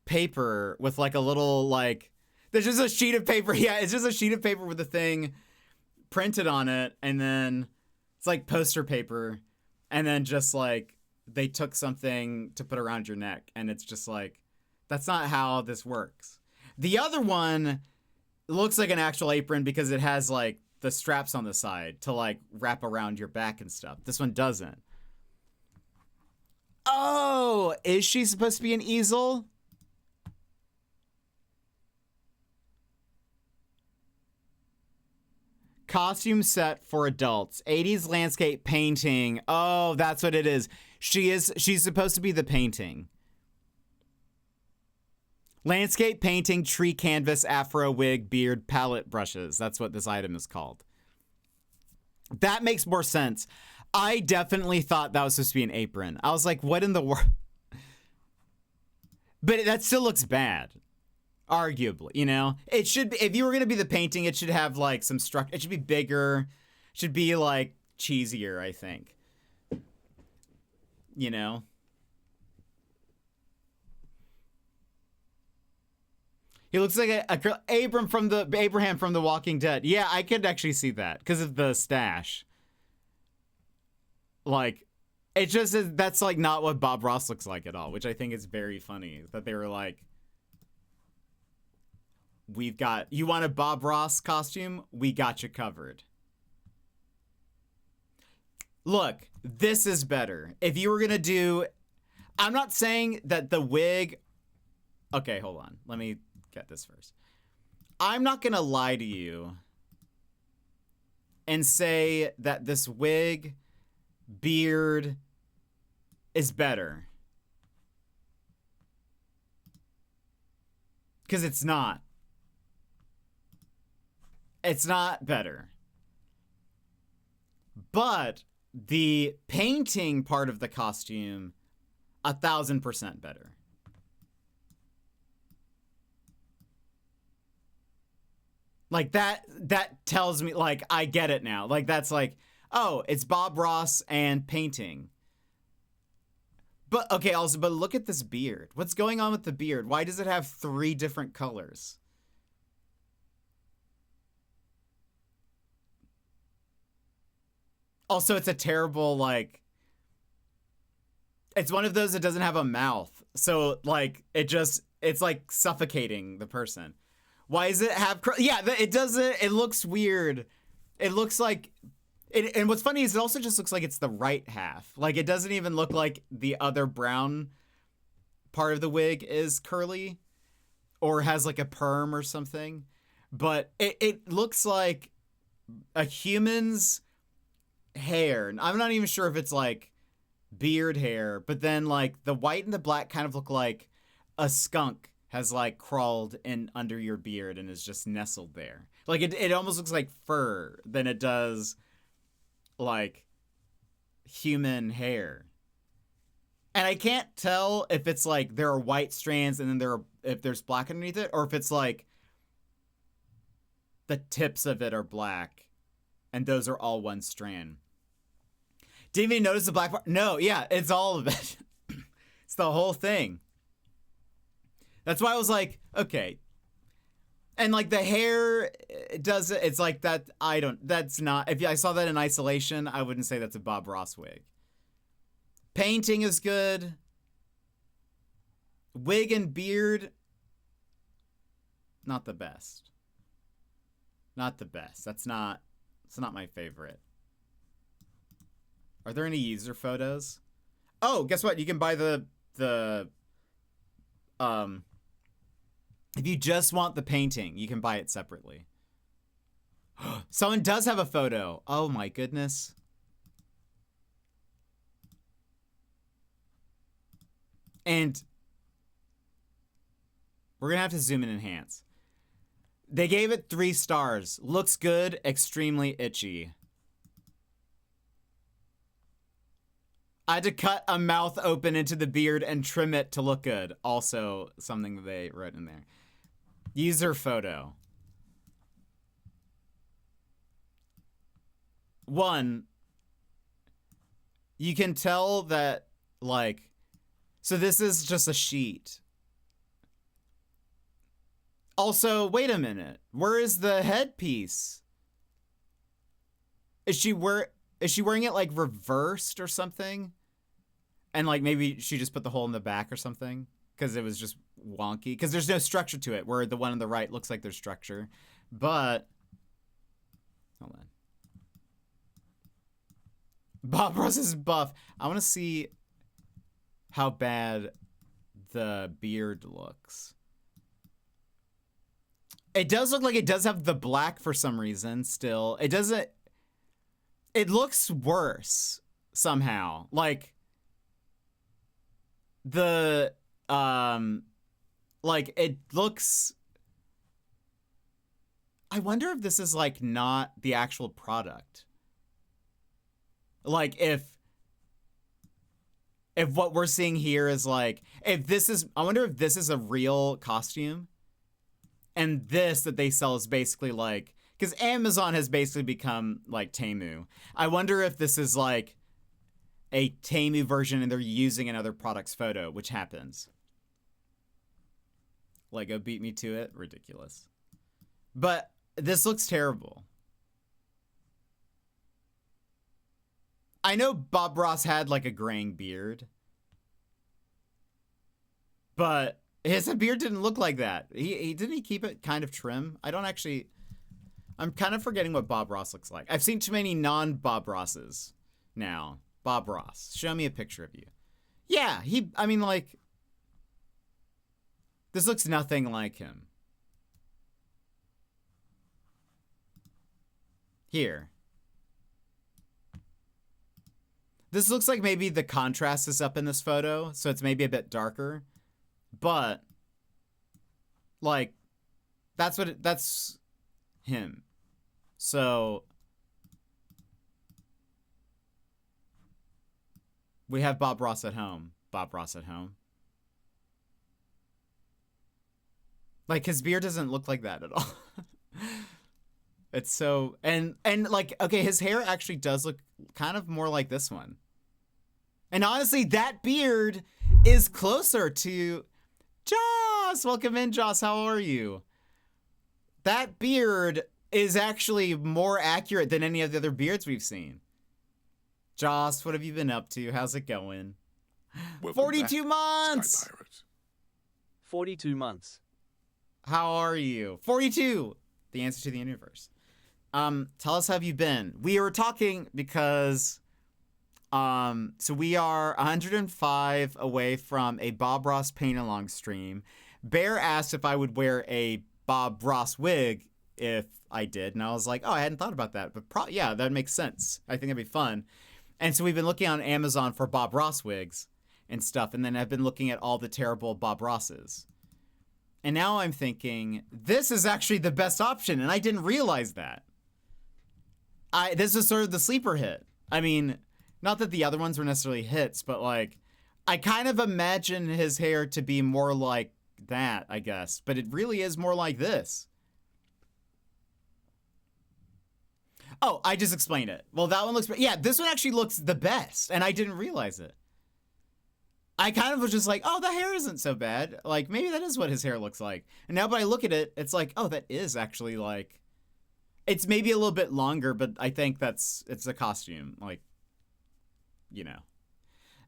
paper with like a little, like, there's just a sheet of paper. Yeah, it's just a sheet of paper with a thing printed on it, and then it's like poster paper, and then just like they took something to put around your neck, and it's just like, that's not how this works. The other one looks like an actual apron because it has like the straps on the side to like wrap around your back and stuff. This one doesn't. Oh, is she supposed to be an easel? Costume set for adults. 80s landscape painting. Oh, that's what it is. She's supposed to be the painting. Landscape painting, tree canvas, afro, wig, beard, palette brushes. That's what this item is called. That makes more sense. I definitely thought that was supposed to be an apron. I was like, what in the world? But that still looks bad. Arguably, you know? It should, if you were going to be the painting, it should have like some structure. It should be bigger. It should be like cheesier, I think. You know? He looks like Abraham from the Walking Dead. Yeah, I could actually see that because of the stash. Like, it just is, that's like not what Bob Ross looks like at all, which I think is very funny that they were like, you want a Bob Ross costume? We got you covered. Look, this is better. If you were going to do, I'm not saying that the wig, okay, hold on. Let me get this first. I'm not going to lie to you and say that this wig, beard is better. Because it's not. It's not better. But the painting part of the costume, 1,000% better. Like that tells me, like, I get it now. Like, that's like, oh, it's Bob Ross and painting. But, okay, also, but look at this beard. What's going on with the beard? Why does it have 3 different colors? Also, it's a terrible, like, it's one of those that doesn't have a mouth. So, like, it's like suffocating the person. Why does it have, yeah, it doesn't, it looks weird. It looks like, and what's funny is it also just looks like it's the right half. Like, it doesn't even look like the other brown part of the wig is curly or has like a perm or something. But it looks like a human's hair. I'm not even sure if it's like beard hair, but then like the white and the black kind of look like a skunk has like crawled in under your beard and is just nestled there. Like it almost looks like fur than it does like human hair. And I can't tell if it's like there are white strands and then if there's black underneath it, or if it's like the tips of it are black and those are all one strand. Didn't even notice the black part? No, yeah, it's all of it. It's the whole thing. That's why I was like, okay. And like the hair does it. It's like that. That's not. If I saw that in isolation, I wouldn't say that's a Bob Ross wig. Painting is good. Wig and beard, not the best. Not the best. It's not my favorite. Are there any user photos? Oh, guess what? You can buy the if you just want the painting, you can buy it separately. Someone does have a photo. Oh my goodness. And we're going to have to zoom in and enhance. They gave it 3 stars. Looks good, extremely itchy. I had to cut a mouth open into the beard and trim it to look good. Also, something that they wrote in there. User photo. 1. You can tell that, like... So this is just a sheet. Also, wait a minute. Where is the headpiece? Is she wearing it like reversed or something? And like maybe she just put the hole in the back or something because it was just wonky. Because there's no structure to it, where the one on the right looks like there's structure. But hold on. Bob Ross is buff. I want to see how bad the beard looks. It does look like it does have the black for some reason still. It doesn't... It looks worse somehow. Like the like it looks... I wonder if this is like not the actual product. Like if what we're seeing here is like, if this is, I wonder if this is a real costume. And this that they sell is basically like, because Amazon has basically become like Temu. I wonder if this is like a Temu version and they're using another product's photo, which happens. Lego beat me to it. Ridiculous. But this looks terrible. I know Bob Ross had like a graying beard. But his beard didn't look like that. Didn't he keep it kind of trim? I'm kind of forgetting what Bob Ross looks like. I've seen too many non-Bob Rosses now. Bob Ross. Show me a picture of you. Yeah, this looks nothing like him. Here. This looks like maybe the contrast is up in this photo, so it's maybe a bit darker. But, like, that's him. So, we have Bob Ross at home. Bob Ross at home. Like, his beard doesn't look like that at all. It's so, and like, okay, his hair actually does look kind of more like this one. And honestly, that beard is closer to Joss. Welcome in, Joss. How are you? That beard is actually more accurate than any of the other beards we've seen. Joss, what have you been up to? How's it going? Welcome 42 back, months. Sky Pirate. 42 months. How are you? 42. The answer to the universe. Tell us how have you been? We were talking because so we are 105 away from a Bob Ross paint-along stream. Bear asked if I would wear a Bob Ross wig if I did, and I was like, oh, I hadn't thought about that, but yeah, that makes sense. I think it'd be fun. And so we've been looking on Amazon for Bob Ross wigs and stuff, and then I've been looking at all the terrible Bob Rosses. And now I'm thinking, this is actually the best option, and I didn't realize that. This is sort of the sleeper hit. I mean, Not that the other ones were necessarily hits, but like, I kind of imagine his hair to be more like that, I guess. But it really is more like this. Oh, I just explained it. Well, that one looks... Yeah, this one actually looks the best, and I didn't realize it. I kind of was just like, oh, the hair isn't so bad. Like, maybe that is what his hair looks like. And now, but I look at it, it's like, oh, that is actually like... It's maybe a little bit longer, but I think it's a costume. Like, you know.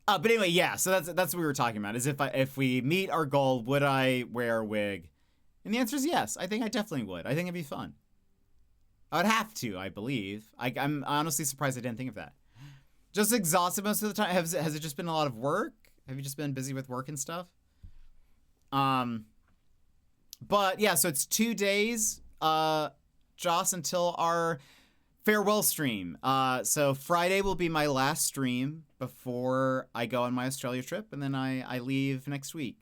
But anyway, yeah, so that's what we were talking about, is if we meet our goal, would I wear a wig? And the answer is yes. I think I definitely would. I think it'd be fun. I would have to, I believe. I'm honestly surprised I didn't think of that. Just exhausted most of the time. Has it just been a lot of work? Have you just been busy with work and stuff? But yeah, so it's 2 days, Joss, until our farewell stream. So Friday will be my last stream before I go on my Australia trip, and then I leave next week.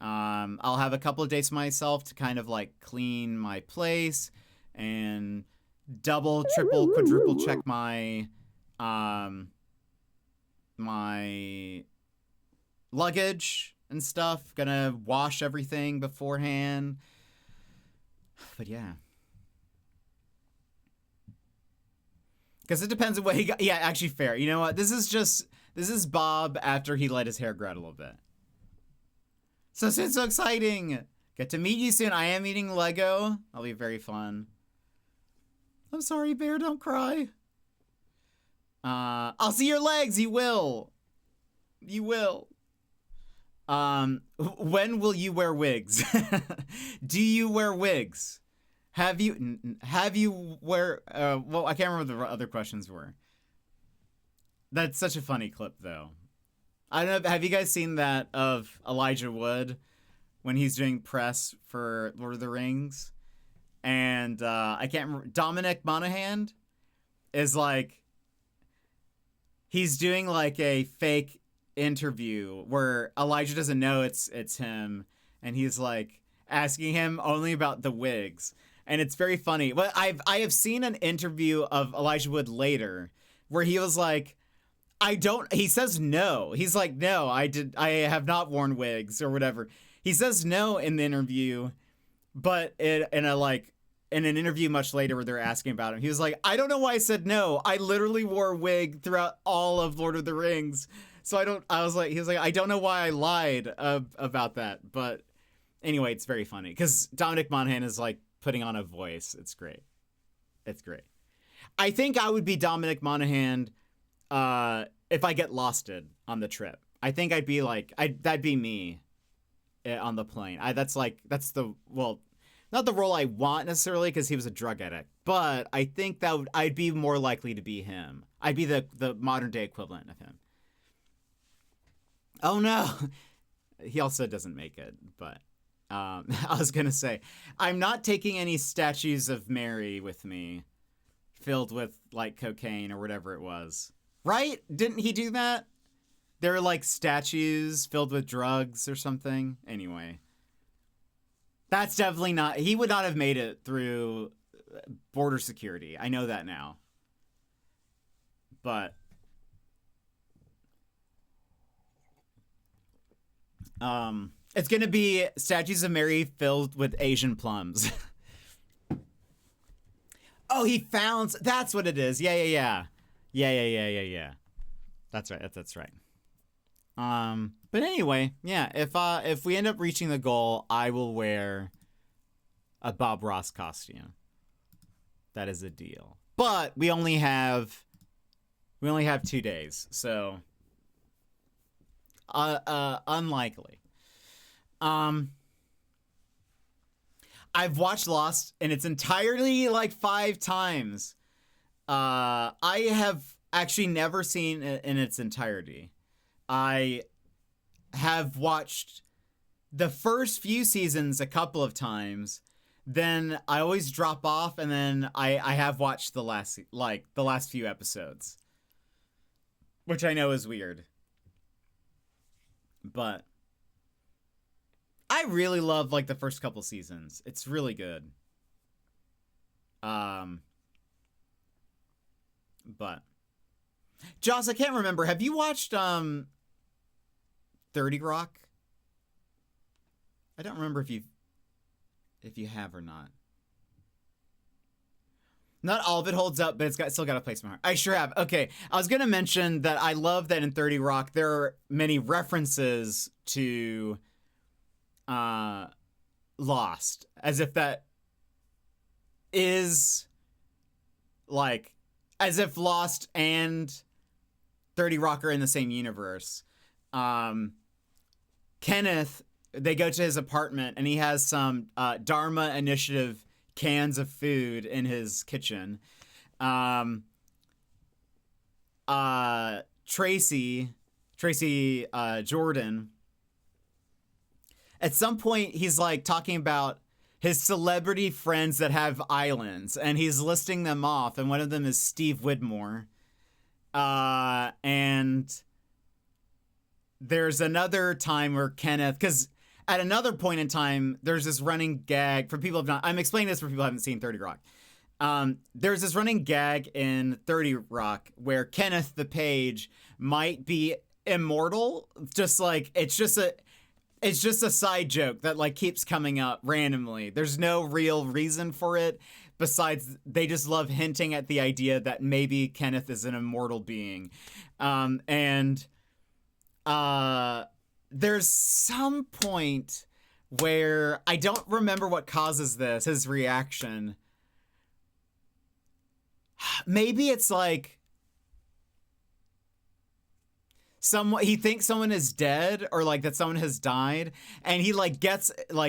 I'll have a couple of days to myself to kind of like clean my place and double, triple, quadruple check my my luggage and stuff. Gonna wash everything beforehand. But yeah. Because it depends on what he got. Yeah, actually fair. You know what? This is Bob after he let his hair grow out a little bit. So soon, so exciting. Get to meet you soon. I am eating Lego. That'll be very fun. I'm sorry, Bear, don't cry. I'll see your legs. You will. You will. When will you wear wigs? Do you wear wigs? Have you well, I can't remember what the other questions were. That's such a funny clip, though. I don't know. Have you guys seen that of Elijah Wood when he's doing press for Lord of the Rings? And I can't remember. Dominic Monaghan is like, he's doing like a fake interview where Elijah doesn't know it's him, and he's like asking him only about the wigs, and it's very funny. But I have seen an interview of Elijah Wood later where he was like, he says no. He's like, no, I have not worn wigs or whatever. He says no in the interview, but in an interview much later where they're asking about him, he was like, I don't know why I said no. I literally wore a wig throughout all of Lord of the Rings. So he was like, I don't know why I lied about that. But anyway, it's very funny because Dominic Monaghan is like putting on a voice. It's great. It's great. I think I would be Dominic Monaghan if I get losted on the trip. I think I'd be like, that'd be me on the plane. That's not the role I want necessarily because he was a drug addict, but I think I'd be more likely to be him. I'd be the modern day equivalent of him. Oh no, he also doesn't make it, but I was gonna say, I'm not taking any statues of Mary with me filled with like cocaine or whatever it was. Right? Didn't he do that? There were like statues filled with drugs or something. Anyway. That's definitely not... He would not have made it through border security. I know that now. But... it's going to be statues of Mary filled with Asian plums. Oh, he found... That's what it is. Yeah. Yeah. That's right. That's right. But anyway, yeah, if we end up reaching the goal, I will wear a Bob Ross costume. That is a deal. But we only have 2 days, so unlikely. I've watched Lost in its entirety like 5 times. I have actually never seen it in its entirety. I have watched the first few seasons a couple of times. Then I always drop off, and then I have watched the last few episodes, which I know is weird. But I really love like the first couple seasons. It's really good. But Joss, I can't remember. Have you watched 30 Rock? I don't remember if you have or not. Not all of it holds up, but it's still got a place in my heart. I sure have. Okay, I was gonna mention that I love that in 30 Rock there are many references to Lost, as if that is like, as if Lost and 30 Rock are in the same universe. Kenneth, they go to his apartment and he has some Dharma Initiative cans of food in his kitchen. Tracy Jordan, at some point he's like talking about his celebrity friends that have islands, and he's listing them off, and one of them is Steve Widmore. And there's another time where Kenneth, because at another point in time, there's this running gag for people who have not, I'm explaining this for people who haven't seen 30 Rock. There's this running gag in 30 Rock where Kenneth the Page might be immortal. Just like, it's just a side joke that like keeps coming up randomly. There's no real reason for it besides they just love hinting at the idea that maybe Kenneth is an immortal being. There's some point where I don't remember what causes this, his reaction. Maybe it's like he thinks someone is dead, or like that someone has died, and he like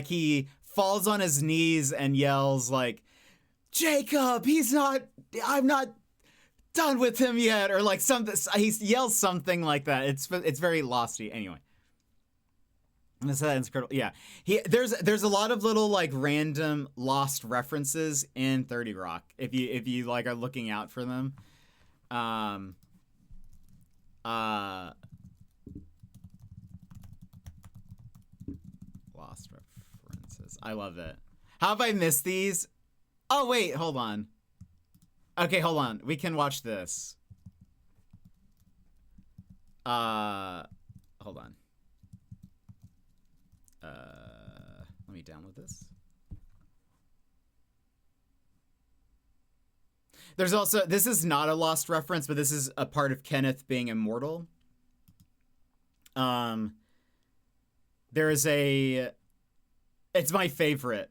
he falls on his knees and yells like, Jacob, I'm not done with him yet, or like something. He yells something like that. It's very Losty. Anyway, that's incredible. Yeah, there's a lot of little like random Lost references in 30 Rock. If you like are looking out for them. Lost references. I love it. How have I missed these? Oh wait, hold on. Okay, hold on. We can watch this. Hold on. Let me download this. There's also, this is not a Lost reference, but this is a part of Kenneth being immortal. There is it's my favorite.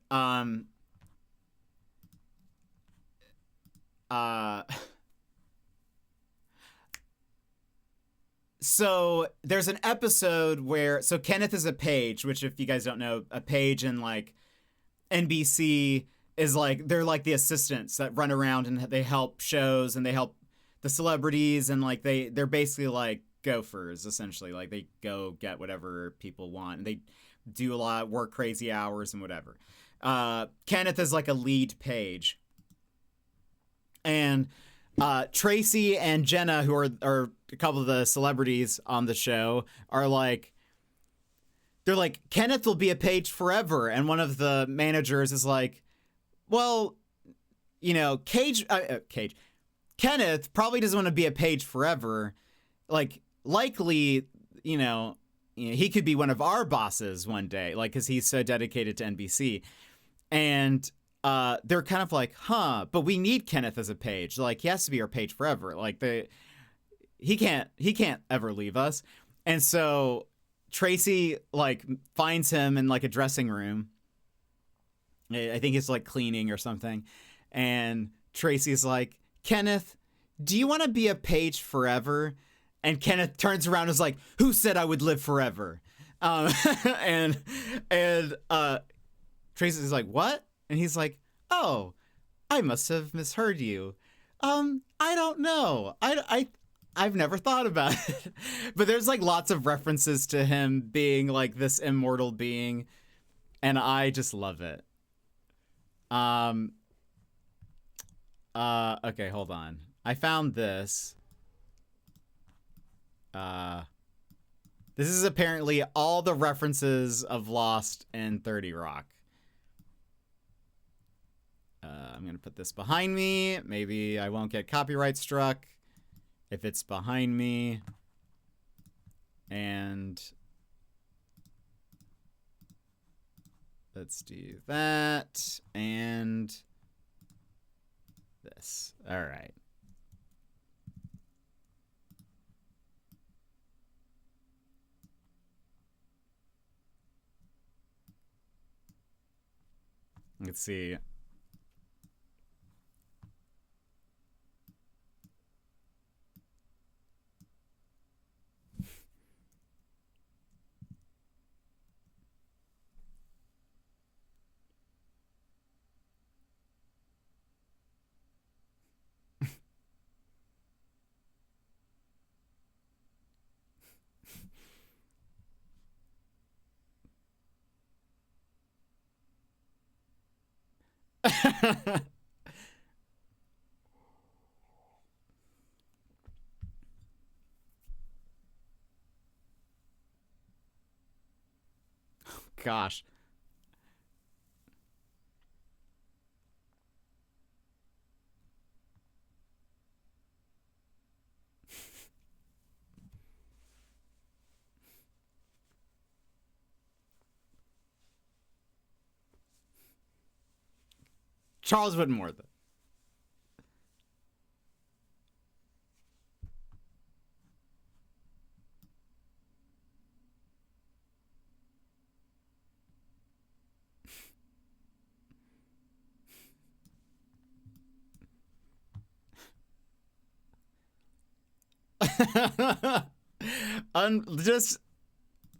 So there's an episode where, so Kenneth is a page, which if you guys don't know, a page in like NBC is like, they're like the assistants that run around and they help shows and they help the celebrities, and like they're basically like gophers essentially. Like they go get whatever people want and they do a lot, work crazy hours and whatever. Kenneth is like a lead page. And Tracy and Jenna, who are a couple of the celebrities on the show, are like, they're like, Kenneth will be a page forever. And one of the managers is like, well, you know, Kenneth probably doesn't want to be a page forever. Like, likely, you know, he could be one of our bosses one day, like, because he's so dedicated to NBC. And they're kind of like, huh, but we need Kenneth as a page. Like, he has to be our page forever. Like, he can't ever leave us. And so Tracy like finds him in like a dressing room. I think it's like cleaning or something. And Tracy's like, Kenneth, do you want to be a page forever? And Kenneth turns around and is like, who said I would live forever? And Tracy's like, what? And he's like, oh, I must have misheard you. I don't know. I've never thought about it. But there's like lots of references to him being like this immortal being, and I just love it. Okay, hold on. I found this. This is apparently all the references of Lost in 30 Rock. I'm going to put this behind me. Maybe I won't get copyright struck. if it's behind me. And let's do that and this. All right. Let's see. Gosh. Charles Whitmore, though.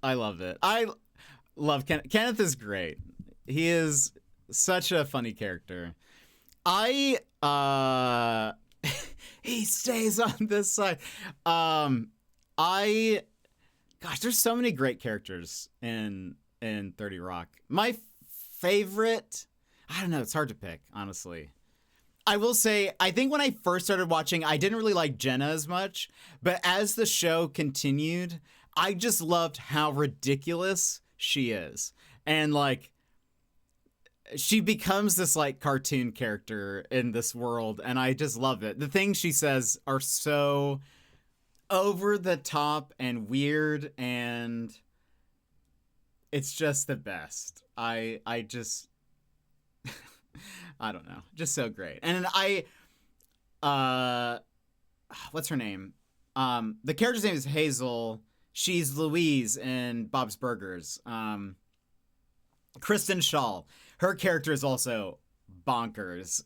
I love it. I love Kenneth. Kenneth is great. He is such a funny character. He stays on this side. Gosh, there's so many great characters in 30 Rock. My favorite, I don't know, it's hard to pick, honestly. I will say, I think when I first started watching, I didn't really like Jenna as much, but as the show continued, I just loved how ridiculous she is. And like, she becomes this like cartoon character in this world, and I just love it. The things she says are so over the top and weird, and it's just the best. I just I don't know, just so great. And what's her name? The character's name is Hazel. She's Louise in Bob's Burgers. Kristen Shaw. Her character is also bonkers.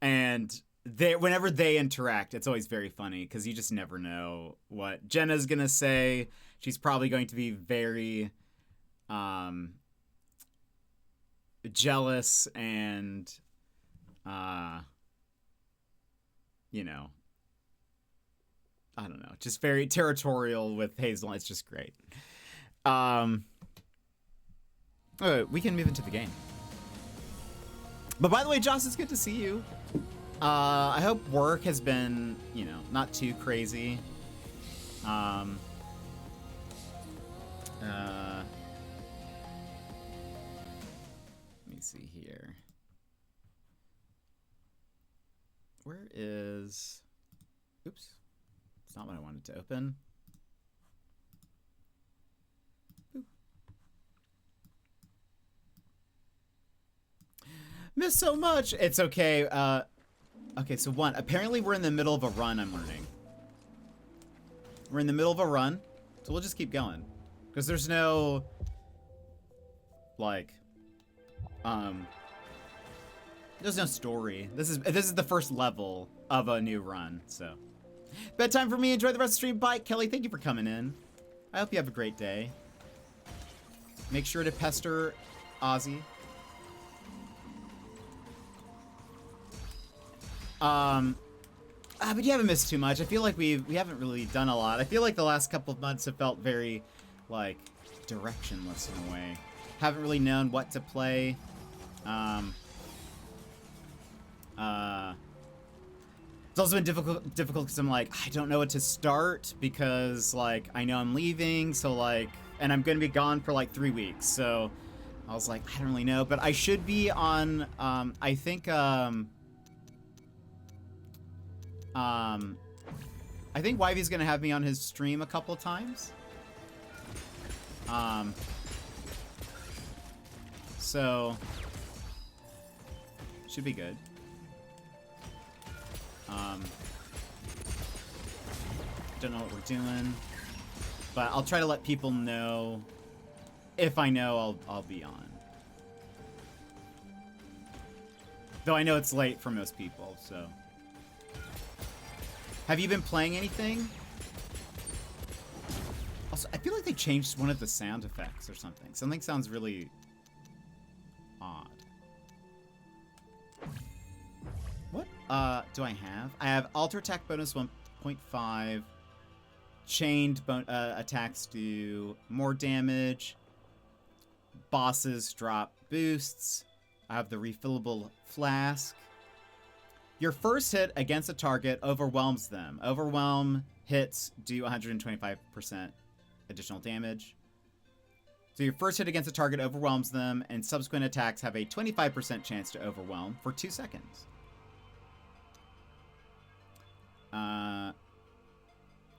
And whenever they interact, it's always very funny because you just never know what Jenna's gonna say. She's probably going to be very jealous and you know, I don't know, just very territorial with Hazel. It's just great. We can move into the game. But by the way, Joss, it's good to see you. I hope work has been, you know, not too crazy. Let me see here. Where is... Oops. It's not what I wanted to open. Missed so much. It's okay. Okay, so one. Apparently we're in the middle of a run, I'm learning. We're in the middle of a run. So we'll just keep going. Because there's no... Like... There's no story. This is the first level of a new run, so... Bedtime for me. Enjoy the rest of the stream. Bye. Kelly, thank you for coming in. I hope you have a great day. Make sure to pester Ozzy. But you haven't missed too much. I feel like we haven't really done a lot. I feel like the last couple of months have felt very, like, directionless in a way. Haven't really known what to play. It's also been difficult because I'm like, I don't know what to start because, like, I know I'm leaving, so, like, and I'm gonna be gone for, like, 3 weeks, so I was like, I don't really know, but I should be on, I think, I think Wivey's gonna have me on his stream a couple times. So should be good. Don't know what we're doing, but I'll try to let people know. If I know, I'll be on. Though I know it's late for most people, so. Have you been playing anything? Also, I feel like they changed one of the sound effects or something. Something sounds really odd. What do I have? I have alter attack bonus 1.5. Chained attacks do more damage. Bosses drop boosts. I have the refillable flask. Your first hit against a target overwhelms them. Overwhelm hits do 125% additional damage. So your first hit against a target overwhelms them, and subsequent attacks have a 25% chance to overwhelm for 2 seconds.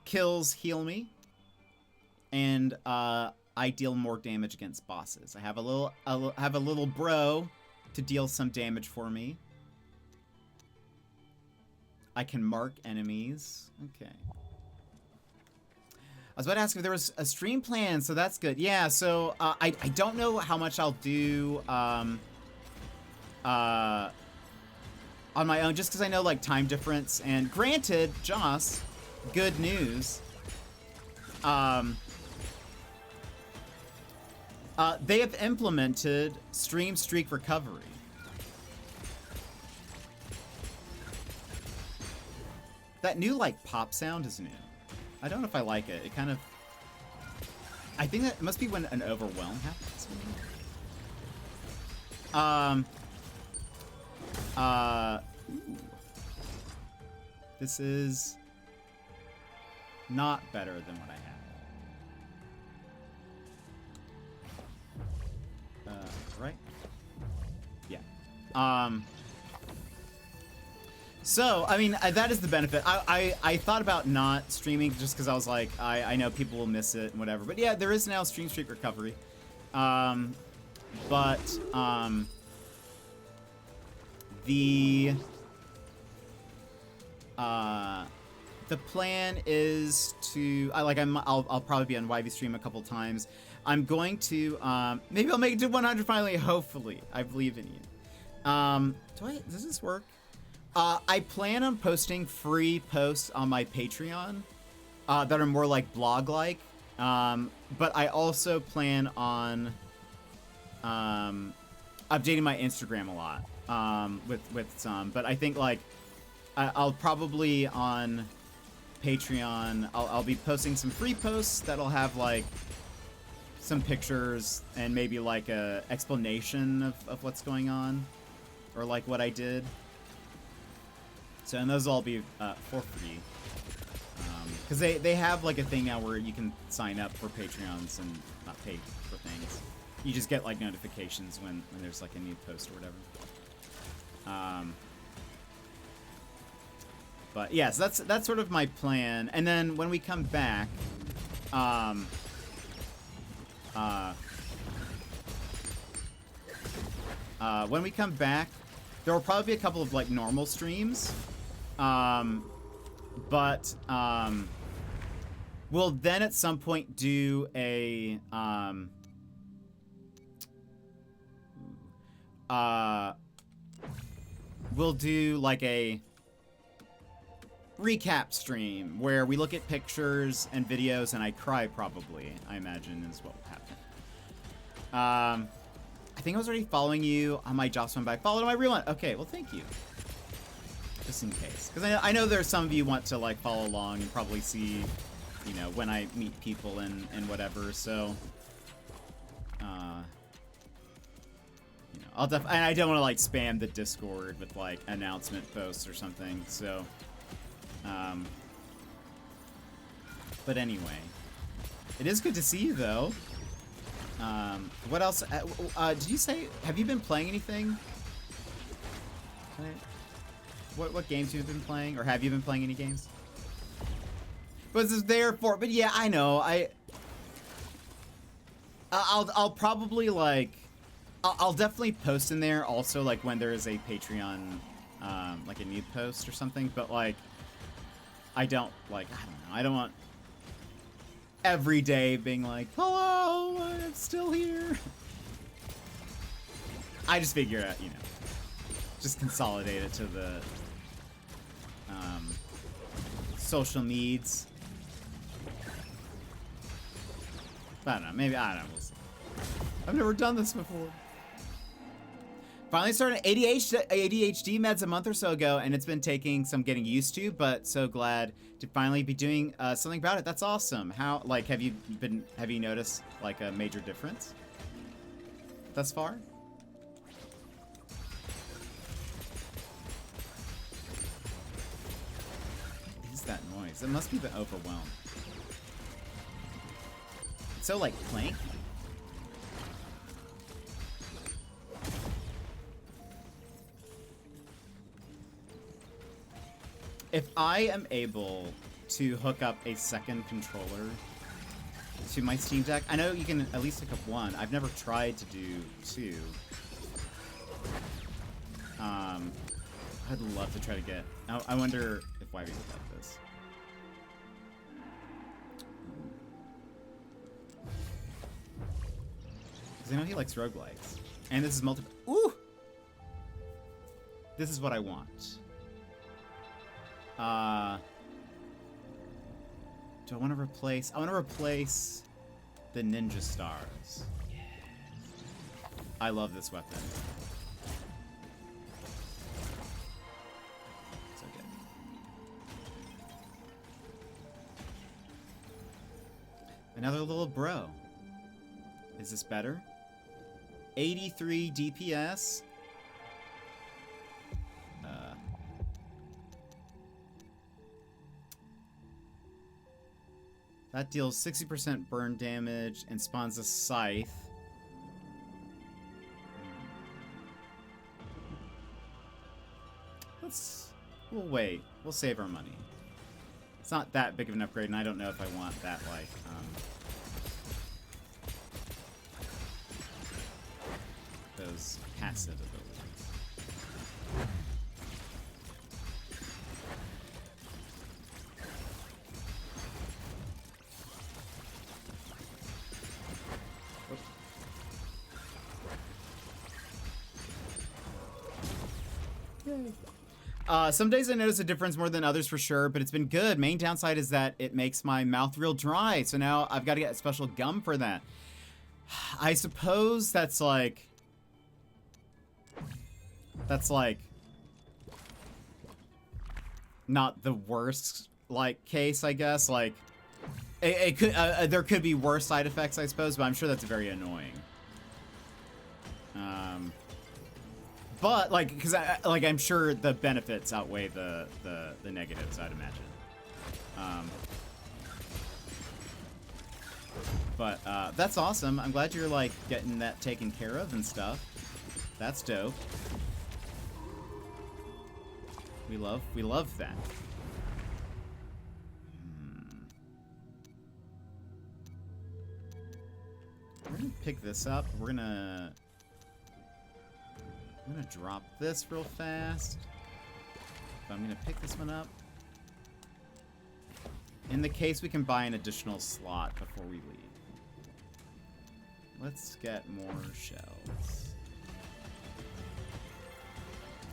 Kills heal me, and I deal more damage against bosses. I have a little bro to deal some damage for me. I can mark enemies. Okay. I was about to ask if there was a stream plan, so that's good. Yeah, so I don't know how much I'll do on my own, just because I know like time difference. And granted, Joss, good news. They have implemented stream streak recovery. That new like pop sound is new. I don't know if I like it. It kind of, I think that it must be when an overwhelm happens. Ooh. This is not better than what I had. Right? Yeah. So, I mean, that is the benefit. I thought about not streaming just because I was like, I know people will miss it and whatever. But yeah, there is now stream streak recovery. The plan is to I'll probably be on YV stream a couple times. I'm going to maybe I'll make it to 100 finally. Hopefully, I believe in you. Does this work? I plan on posting free posts on my Patreon that are more like blog-like, but I also plan on updating my Instagram a lot with some. But I think like I'll probably on Patreon I'll be posting some free posts that'll have like some pictures and maybe like a explanation of what's going on or like what I did. So, and those will all be for free. Because they have like a thing now where you can sign up for Patreons and not pay for things. You just get like notifications when there's like a new post or whatever. But yeah, so that's sort of my plan. And then when we come back, there will probably be a couple of like normal streams. We'll then at some point do a we'll do like a recap stream where we look at pictures and videos and I cry probably, I imagine is what will happen. I think I was already following you on my Joss one, but I followed my real one. Okay, well thank you. Just in case. Because I know there's some of you want to like follow along and probably see, you know, when I meet people and whatever, so you know, and I don't want to like spam the Discord with like announcement posts or something, so but anyway, it is good to see you though. What else? Did you say, have you been playing anything? What games have you been playing, or have you been playing any games? But it's there for. But yeah, I know. I'll probably like. I'll definitely post in there also like when there is a Patreon, like a new post or something. But like, I don't know. I don't want every day being like, hello, I'm still here. I just figure out, just consolidate it to the social needs. But I don't know. Maybe, I don't know. We'll see. I've never done this before. Finally started ADHD meds a month or so ago, and it's been taking some getting used to, but so glad to finally be doing something about it. That's awesome. How, like, have you noticed, like, a major difference thus far? What is that noise? It must be the overwhelm. It's so, like, clanky. If I am able to hook up a second controller to my Steam Deck, I know you can at least hook up one. I've never tried to do two. I'd love to try to get. I wonder if YB would like this. Because I know he likes roguelikes, and this is multiple. Ooh, this is what I want. Do I want to replace? I want to replace the Ninja Stars. I love this weapon. So good. Another little bro. Is this better? 83 DPS. That deals 60% burn damage and spawns a scythe. We'll wait. We'll save our money. It's not that big of an upgrade, and I don't know if I want that, like, those passive abilities. Some days I notice a difference more than others for sure, but it's been good. Main downside is that it makes my mouth real dry, so now I've got to get special gum for that. I suppose that's like not the worst like case, I guess. Like it could there could be worse side effects, I suppose, but I'm sure that's very annoying. But like, because I'm sure the benefits outweigh the negatives, I'd imagine. But that's awesome. I'm glad you're like getting that taken care of and stuff. That's dope. We love that. We're gonna pick this up. I'm gonna drop this real fast. But I'm gonna pick this one up. In the case we can buy an additional slot before we leave. Let's get more shells.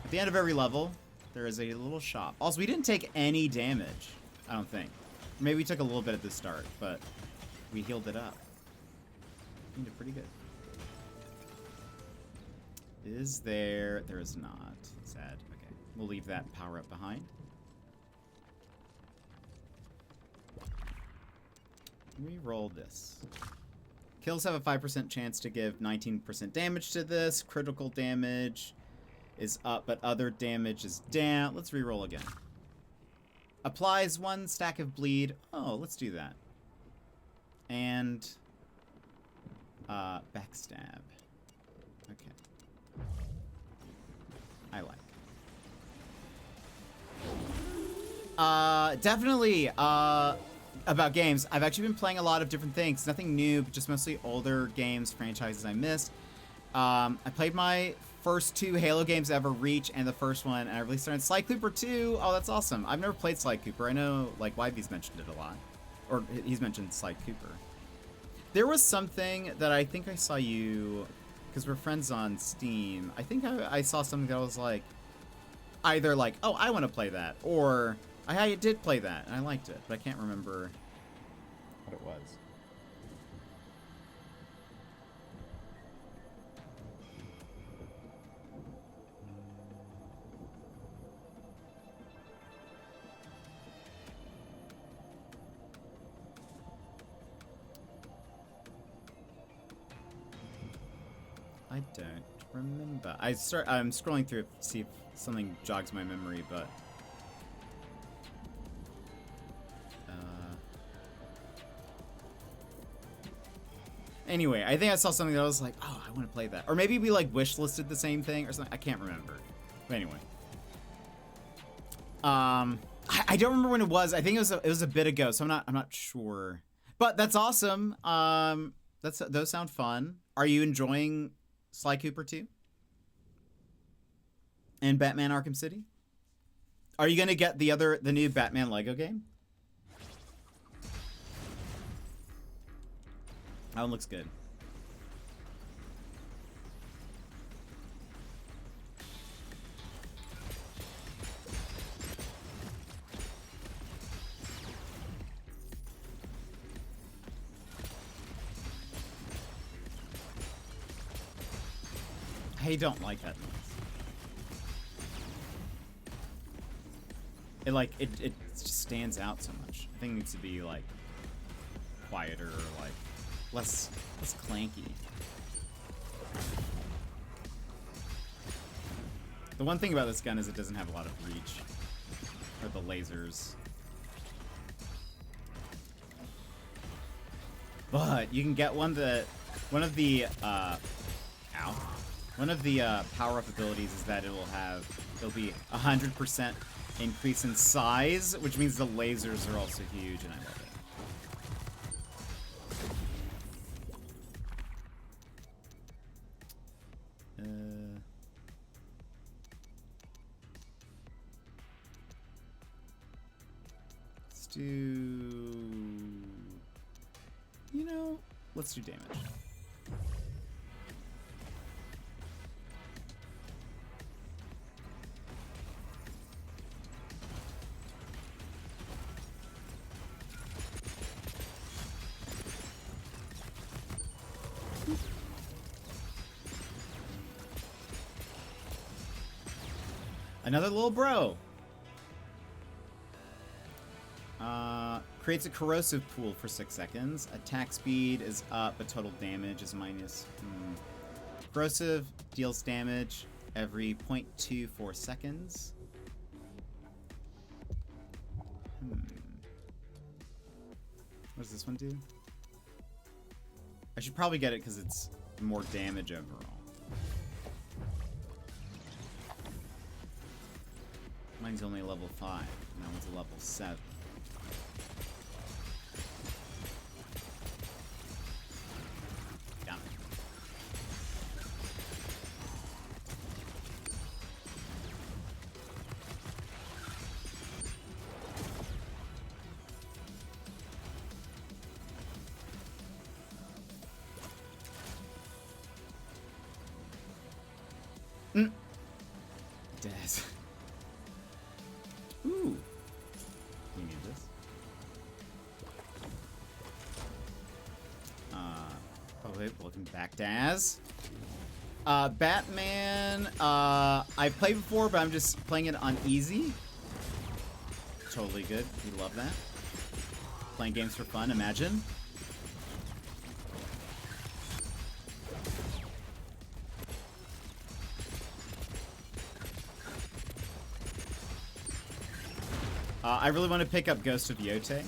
At the end of every level, there is a little shop. Also, we didn't take any damage, I don't think. Maybe we took a little bit at the start, but we healed it up. We did pretty good. Is there? There is not. Sad. Okay. We'll leave that power up behind. Reroll this. Kills have a 5% chance to give 19% damage to this. Critical damage is up, but other damage is down. Let's reroll again. Applies 1 stack of bleed. Oh, let's do that. And backstab. Okay. I like. Definitely. about games, I've actually been playing a lot of different things. Nothing new, but just mostly older games, franchises I missed. I played my first 2 Halo games ever, Reach and the first one, and I really started Sly Cooper 2. Oh, that's awesome. I've never played Sly Cooper. I know, like, YV's mentioned it a lot. Or he's mentioned Sly Cooper. There was something that I think I saw you, because we're friends on Steam. I think I saw something that was like, either like, oh, I want to play that, or I did play that, and I liked it, but I can't remember what it was. I don't remember. I'm scrolling through it to see if something jogs my memory, but anyway, I think I saw something that I was like, oh, I want to play that. Or maybe we like wish listed the same thing or something. I can't remember. But anyway. I don't remember when it was. I think it was a bit ago, so I'm not sure. But that's awesome. Those sound fun. Are you enjoying Sly Cooper 2? And Batman Arkham City? Are you gonna get the new Batman Lego game? That one looks good. I don't like that noise. It just stands out so much. I think it needs to be like quieter or like less clanky. The one thing about this gun is it doesn't have a lot of reach, or the lasers. But you can get one of the power-up abilities is that it'll be 100% increase in size, which means the lasers are also huge, and I love it. Let's do damage. Another little bro. Creates a corrosive pool for 6 seconds. Attack speed is up, but total damage is minus. Corrosive deals damage every 0.24 seconds. What does this one do? I should probably get it because it's more damage overall. Mine's only level 5, and that one's a level 7. Got it. Dead. Ooh. We need this. Okay, welcome back, Daz. Batman, I've played before, but I'm just playing it on easy. Totally good. We love that. Playing games for fun, imagine. I really want to pick up Ghost of Yote.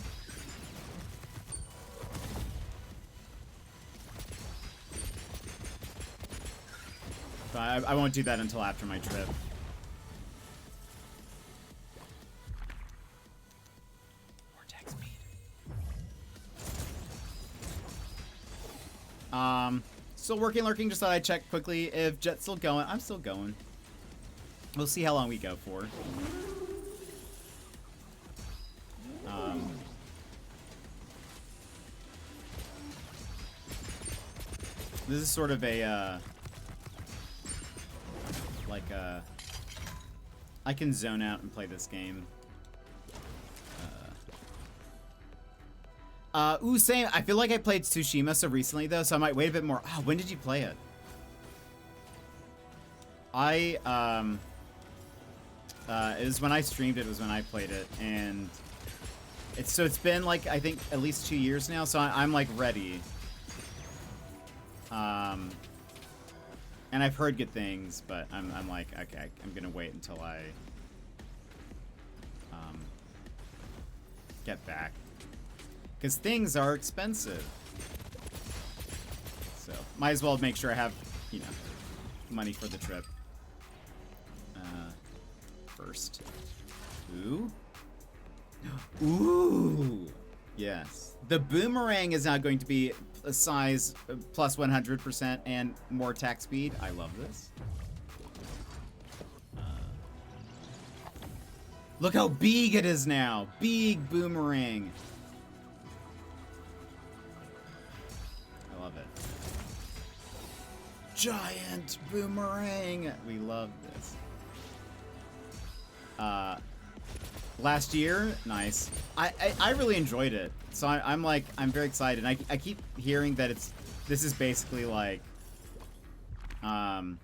But I won't do that until after my trip. Vortex speed. Still working, lurking. Just thought I'd check quickly if Jet's still going. I'm still going. We'll see how long we go for. This is sort of a, I can zone out and play this game. Ooh, same. I feel like I played Tsushima so recently, though, so I might wait a bit more. Oh, when did you play it? It was when I streamed it, was when I played it, and it's been, like, I think at least 2 years now, so I'm like, ready. And I've heard good things, but I'm like, okay, I'm gonna wait until I, get back. Because things are expensive. So, might as well make sure I have, you know, money for the trip. First. Ooh. Ooh! Yes. The boomerang is now going to be a size plus 100% and more attack speed. I love this. Look how big it is now. Big boomerang. I love it. Giant boomerang. We love this. Last year, nice. I really enjoyed it. So I'm very excited. I keep hearing that this is basically like the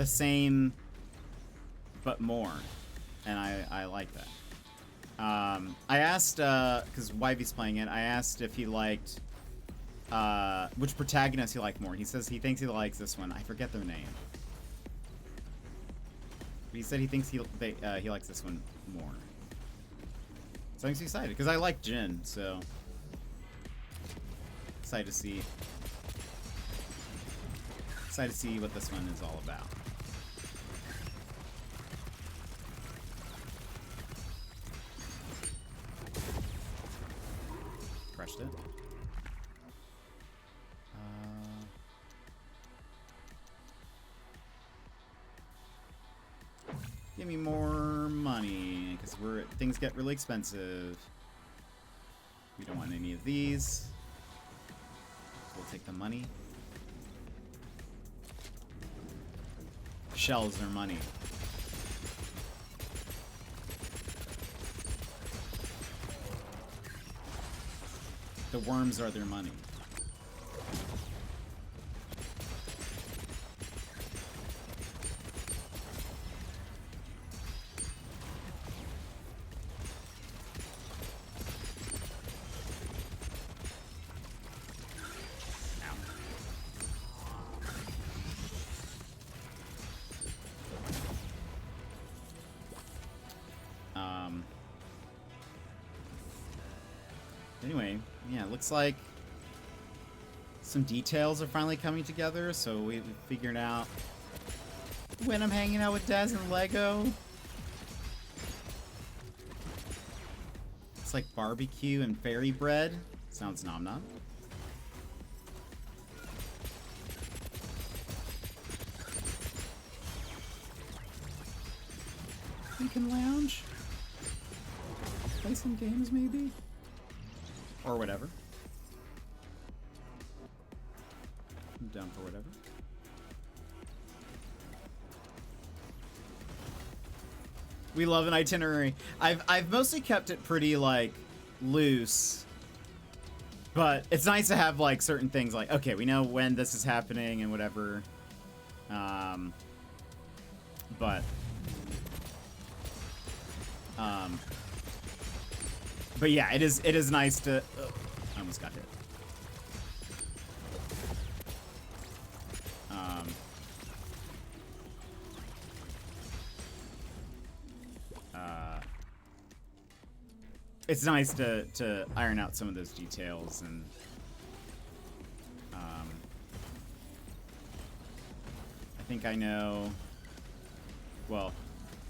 same but more, and I like that. I asked because Wivey's playing it. I asked if he liked which protagonist he liked more. He says he thinks he likes this one. I forget their name. But he said he thinks he likes this one more. So I'm excited because I like Jin, so excited to see what this one is all about. Crushed it. Give me more money, because things get really expensive. We don't want any of these. We'll take the money. Shells are money. The worms are their money. Anyway, yeah, it looks like some details are finally coming together, so we figured out when I'm hanging out with Daz and Lego. It's like barbecue and fairy bread. Sounds nom nom. We can lounge. Play some games maybe? Or whatever. I'm down for whatever. We love an itinerary. I've mostly kept it pretty like loose. But it's nice to have like certain things like, okay, we know when this is happening and whatever. But yeah, it is nice to. I almost got hit. It's nice to iron out some of those details and. I think I know. Well.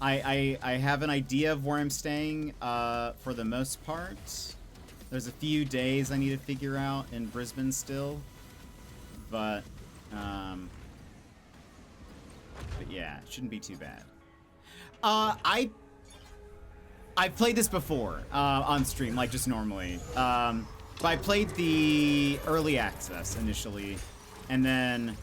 I have an idea of where I'm staying for the most part. There's a few days I need to figure out in Brisbane still, but yeah, it shouldn't be too bad. I've played this before on stream, like just normally. But I played the early access initially, and then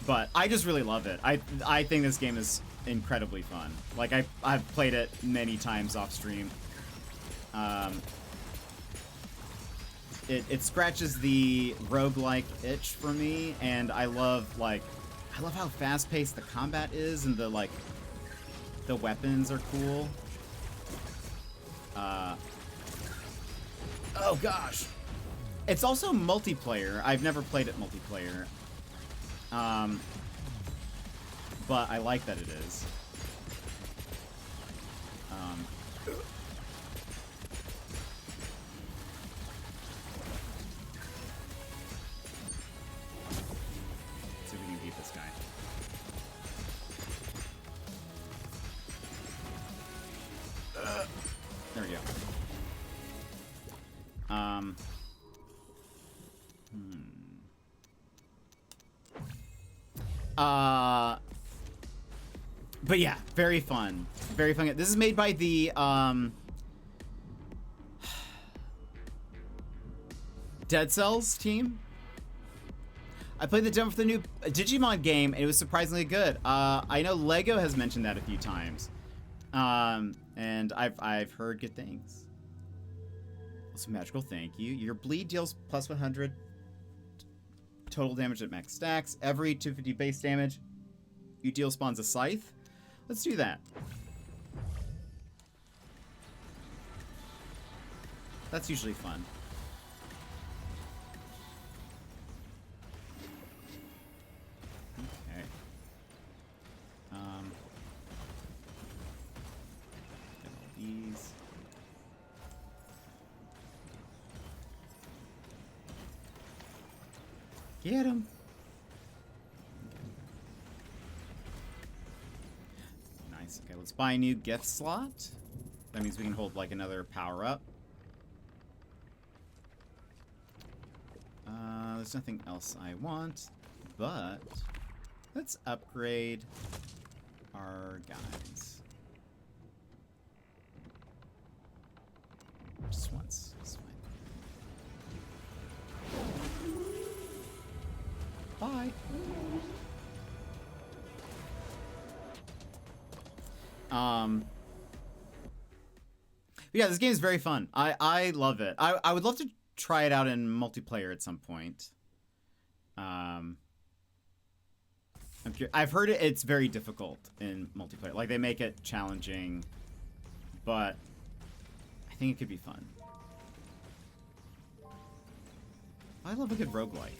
but I just really love it. I think this game is incredibly fun. Like I've played it many times off stream. It scratches the roguelike itch for me, and I love how fast-paced the combat is, and the weapons are cool. Oh gosh. It's also multiplayer. I've never played it multiplayer. But I like that it is. Let's see if we can beat this guy. There we go. But yeah, very fun. Very fun. This is made by the Dead Cells team. I played the demo for the new Digimon game, and it was surprisingly good. I know Lego has mentioned that a few times. And I've heard good things. Also magical, thank you. Your bleed deals plus 100 total damage at max stacks. Every 250 base damage you deal spawns a scythe. Let's do that. That's usually fun. Okay. Get all these. Get him. Nice. Okay, let's buy a new gift slot. That means we can hold like another power up. There's nothing else I want, but let's upgrade our guys. Just once. That's fine. Bye. Yeah, this game is very fun. I love it. I would love to try it out in multiplayer at some point. I've heard it's very difficult in multiplayer. Like, they make it challenging, but I think it could be fun. I love a good roguelike.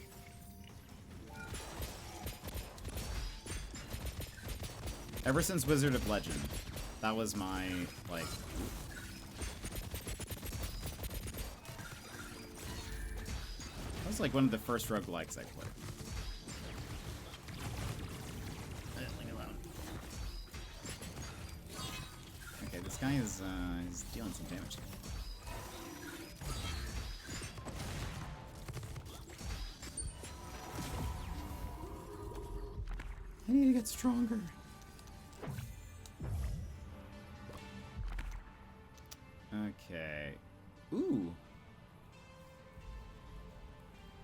Ever since Wizard of Legend, that was my, like... That was like one of the first roguelikes I played. Leave me alone. Okay, this guy is he's dealing some damage. I need to get stronger. Okay. Ooh.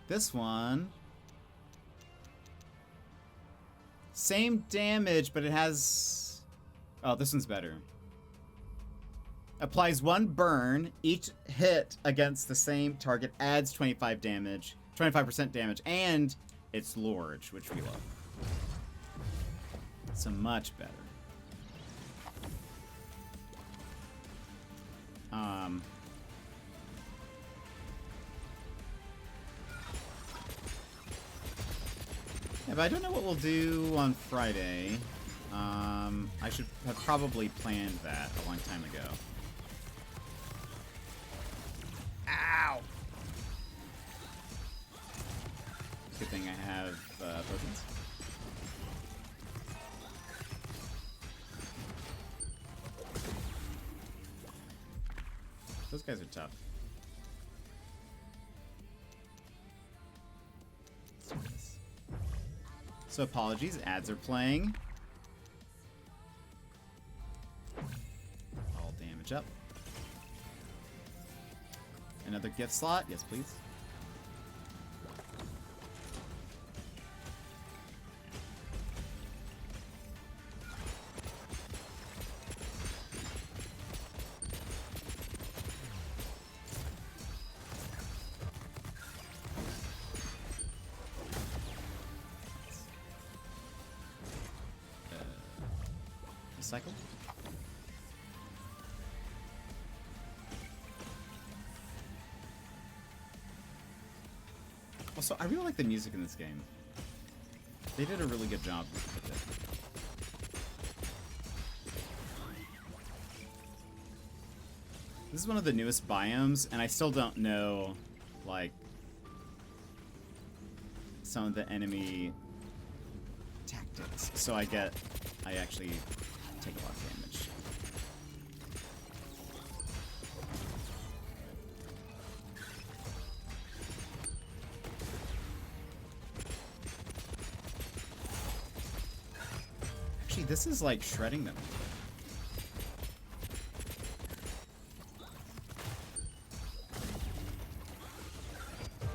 This one. Same damage, but it has... Oh, this one's better. Applies 1 burn. Each hit against the same target adds 25% damage, and it's Lorge, which we love. So much better. Yeah, but I don't know what we'll do on Friday. I should have probably planned that a long time ago. Ow! Good thing I have potions. Those guys are tough. So apologies, ads are playing. All damage up. Another gift slot? Yes, please. Cycle. Also, I really like the music in this game. They did a really good job with it. This is one of the newest biomes, and I still don't know, like, some of the enemy tactics. So I actually take a lot of damage. Actually, this is like shredding them.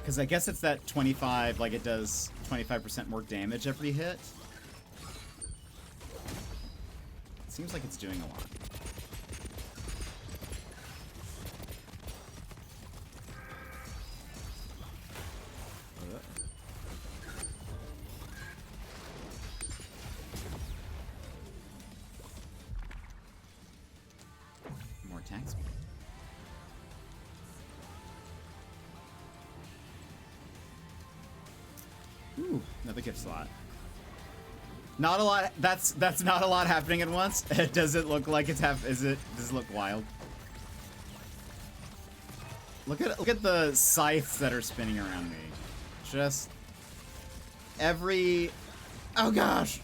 Because I guess it's that 25, like it does 25% more damage every hit. Seems like it's doing a lot. More attack speed. Ooh, another gift slot. Not a lot. That's not a lot happening at once. Does it look like it's does it look wild? Look at the scythes that are spinning around me. Just every, oh gosh,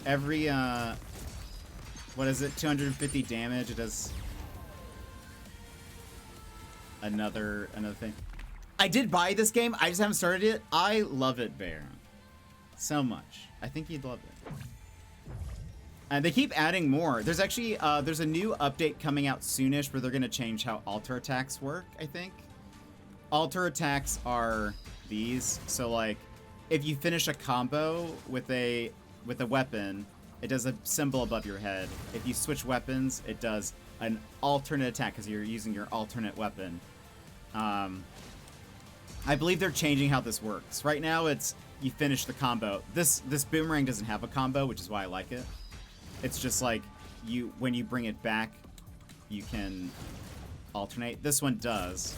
every what is it? 250 damage. It does another thing. I did buy this game. I just haven't started it. I love it, Bear, so much. I think you'd love it. And they keep adding more. There's actually, there's a new update coming out soonish where they're going to change how altar attacks work, I think. Altar attacks are these. So, like, if you finish a combo with a weapon, it does a symbol above your head. If you switch weapons, it does an alternate attack because you're using your alternate weapon. I believe they're changing how this works. Right now, it's you finish the combo. This boomerang doesn't have a combo, which is why I like it. It's just like when you bring it back, you can alternate. This one does.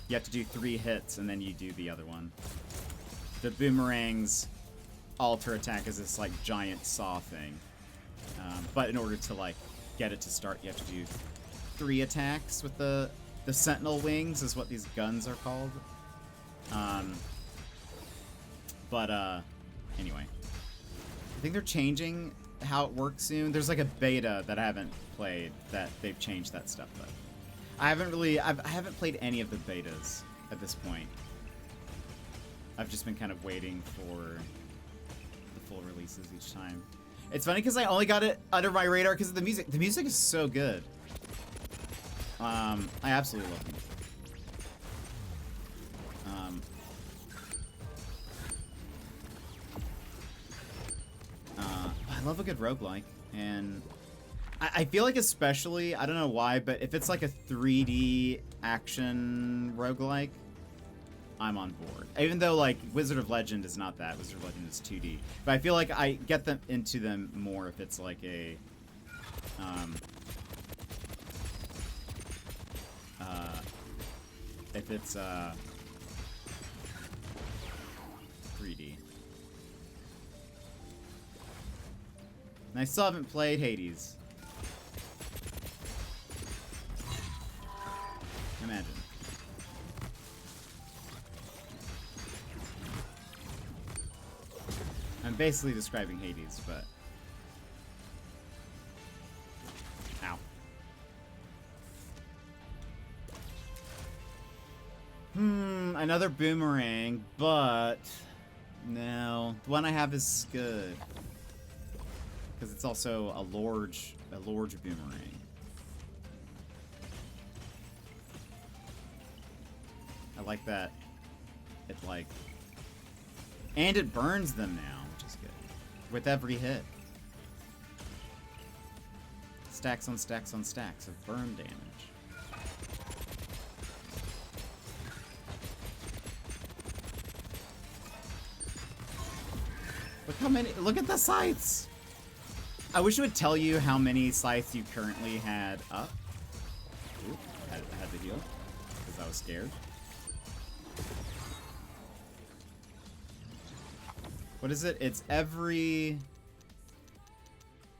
You have to do 3 hits and then you do the other one. The boomerang's alter attack is this like giant saw thing. But in order to like get it to start, you have to do 3 attacks with the sentinel wings is what these guns are called. Anyway, I think they're changing how it works soon. There's like a beta that I haven't played that they've changed that stuff, but I haven't played any of the betas at this point. I've just been kind of waiting for the full releases each time. It's funny because I only got it under my radar because of the music. The music is so good. I absolutely love the music. I love a good roguelike, and I feel like especially, I don't know why, but if it's like a 3D action roguelike, I'm on board. Even though like Wizard of Legend is not that. Wizard of Legend is 2D. But I feel like I get them into them more if it's like a if it's 3D. And I still haven't played Hades. Imagine. I'm basically describing Hades, but... Ow. another boomerang, but no, the one I have is good because it's also a large boomerang. I like that. It like, and it burns them now, which is good with every hit. Stacks on stacks on stacks of burn damage. Look how many, look at the scythes! I wish it would tell you how many scythes you currently had up. Ooh, I had to heal, because I was scared. What is it? It's every...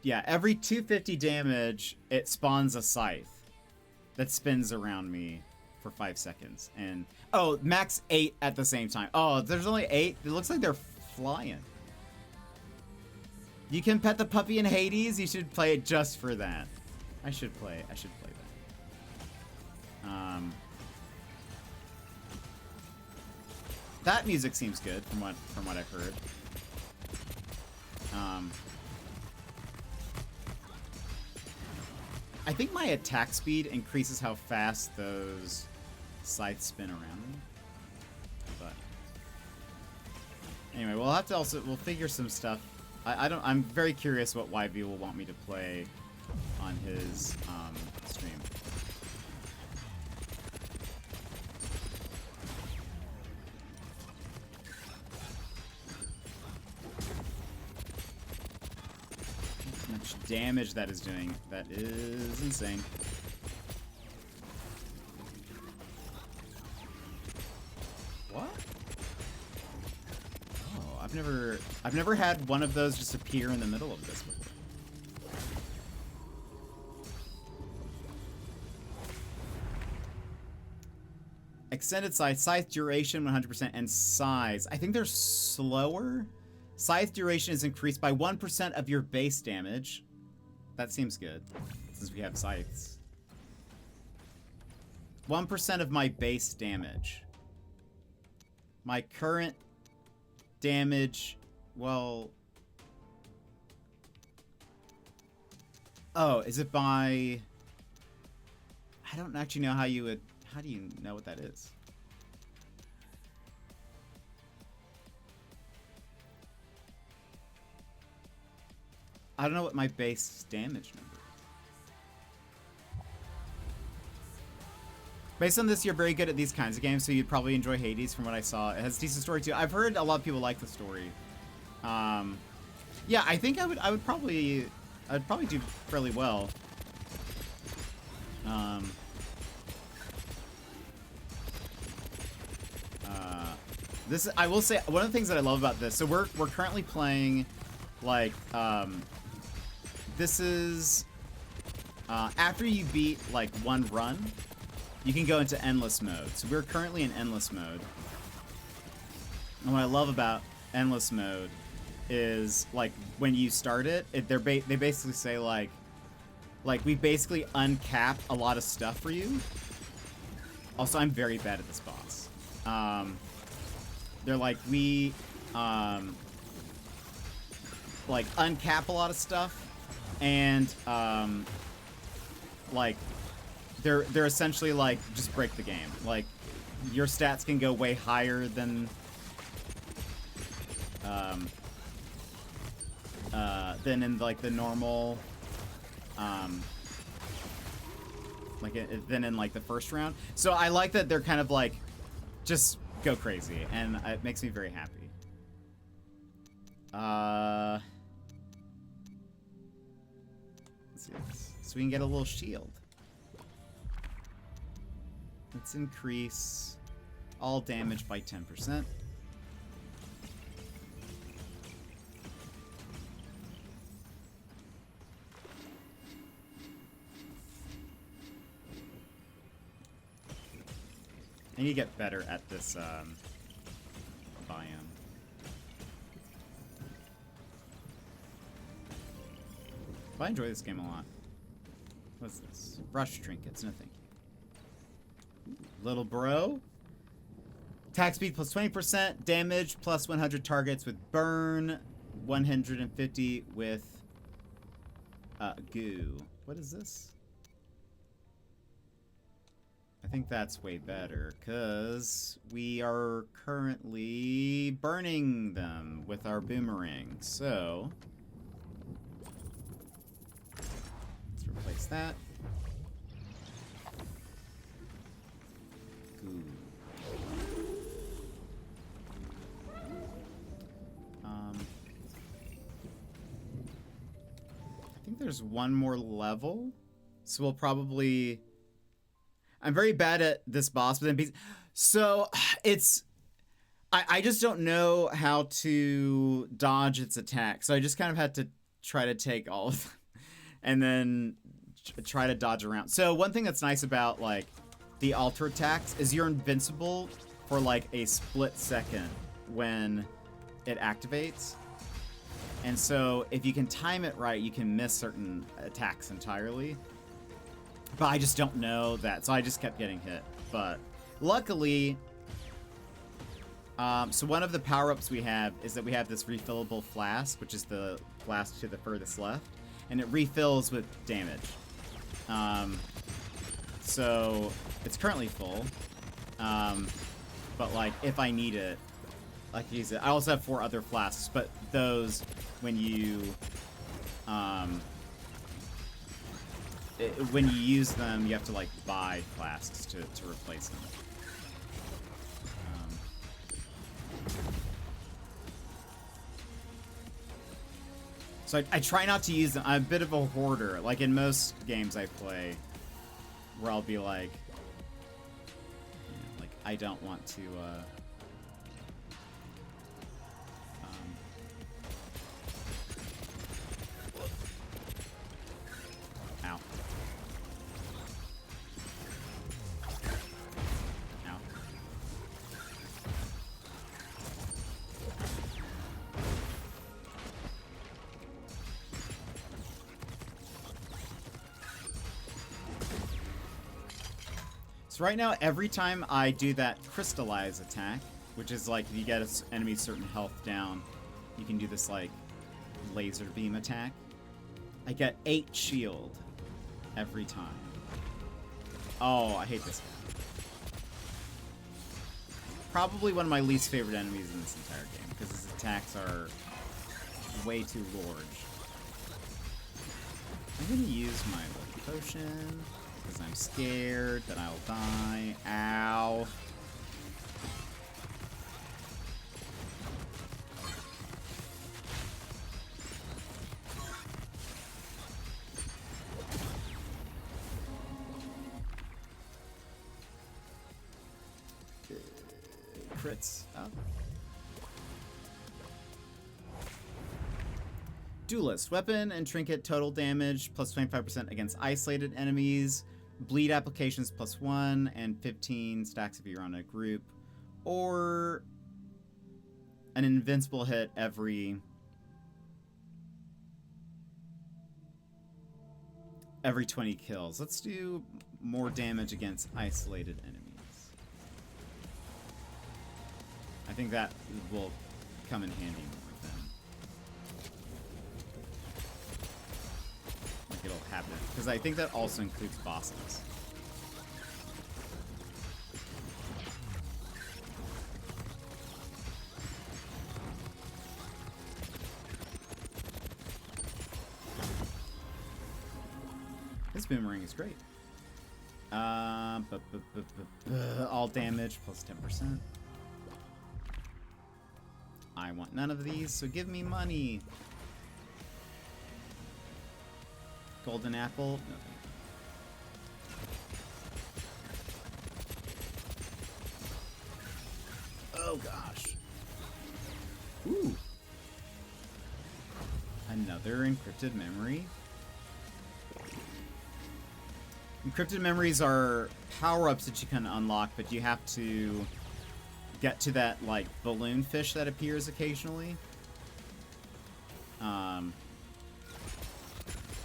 Yeah, every 250 damage, it spawns a scythe that spins around me for 5 seconds. And, oh, max 8 at the same time. Oh, there's only 8? It looks like they're flying. You can pet the puppy in Hades. You should play it just for that. I should play that. That music seems good from what I've heard. I think my attack speed increases how fast those scythes spin around me. But anyway, we'll have to we'll figure some stuff. I'm very curious what YV will want me to play on his stream. How much damage that is doing. That is insane. What? I've never had one of those just appear in the middle of this before. Extended scythe duration 100% and size. I think they're slower. Scythe duration is increased by 1% of your base damage. That seems good since we have scythes. 1% of my base damage. My current damage, well... Oh, is it by... I don't actually know how you would... How do you know what that is? I don't know what my base damage number is. Based on this, you're very good at these kinds of games, so you'd probably enjoy Hades from what I saw. It has a decent story too. I've heard a lot of people like the story. Yeah, I think I would probably do fairly well. This, I will say, one of the things that I love about this, so we're currently playing, like, this is, after you beat, like, one run, you can go into endless mode. So we're currently in endless mode. And what I love about endless mode is, like, when you start it, they basically say, like, we basically uncap a lot of stuff for you. Also, I'm very bad at this boss. They're like, we, like, uncap a lot of stuff, and, like, they're essentially, like, just break the game. Like, your stats can go way higher than in, like, the normal, than in, like, the first round. So I like that they're kind of, like, just go crazy, and it makes me very happy. Let's see this. So we can get a little shield. Let's increase all damage by 10%. I need to get better at this biome. But I enjoy this game a lot. What's this? Brush trinkets, no thank you. Little bro. Attack speed plus 20%, damage plus 100 targets with burn, 150 with goo. What is this? I think that's way better, because we are currently burning them with our boomerang. So, let's replace that. Goo. I think there's one more level, so we'll probably... I'm very bad at this boss, but then so it's I just don't know how to dodge its attack, so I just kind of had to try to take all of them and then try to dodge around. So one thing that's nice about like the alter attacks is you're invincible for like a split second when it activates, and so if you can time it right, you can miss certain attacks entirely. But I just don't know that, so I just kept getting hit. But luckily, so one of the power-ups we have is that we have this refillable flask, which is the flask to the furthest left, and it refills with damage. So it's currently full, but like if I need it, I can use it. I also have 4 other flasks, but those, when you use them, you have to like buy flasks to replace them. So I try not to use them. I'm a bit of a hoarder. Like in most games I play, where I'll be like, like I don't want to. Ow. Ow. So right now, every time I do that crystallize attack, which is like if you get an enemy's certain health down, you can do this like laser beam attack. I get 8 shield every time. Oh, I hate this guy. Probably one of my least favorite enemies in this entire game, because his attacks are way too large. I'm gonna use my lucky potion, because I'm scared that I'll die. Ow. Crits up. Duelist. Weapon and trinket total damage plus 25% against isolated enemies. Bleed applications plus 1 and 15 stacks if you're on a group. Or an invincible hit every 20 kills. Let's do more damage against isolated enemies. I think that will come in handy more with them. Like it'll happen. Because I think that also includes bosses. This boomerang is great. All damage plus 10%. I want none of these, so give me money. Golden apple? No, thank you. Oh gosh. Ooh. Another encrypted memory. Encrypted memories are power-ups that you can unlock, but you have to get to that, like, balloon fish that appears occasionally.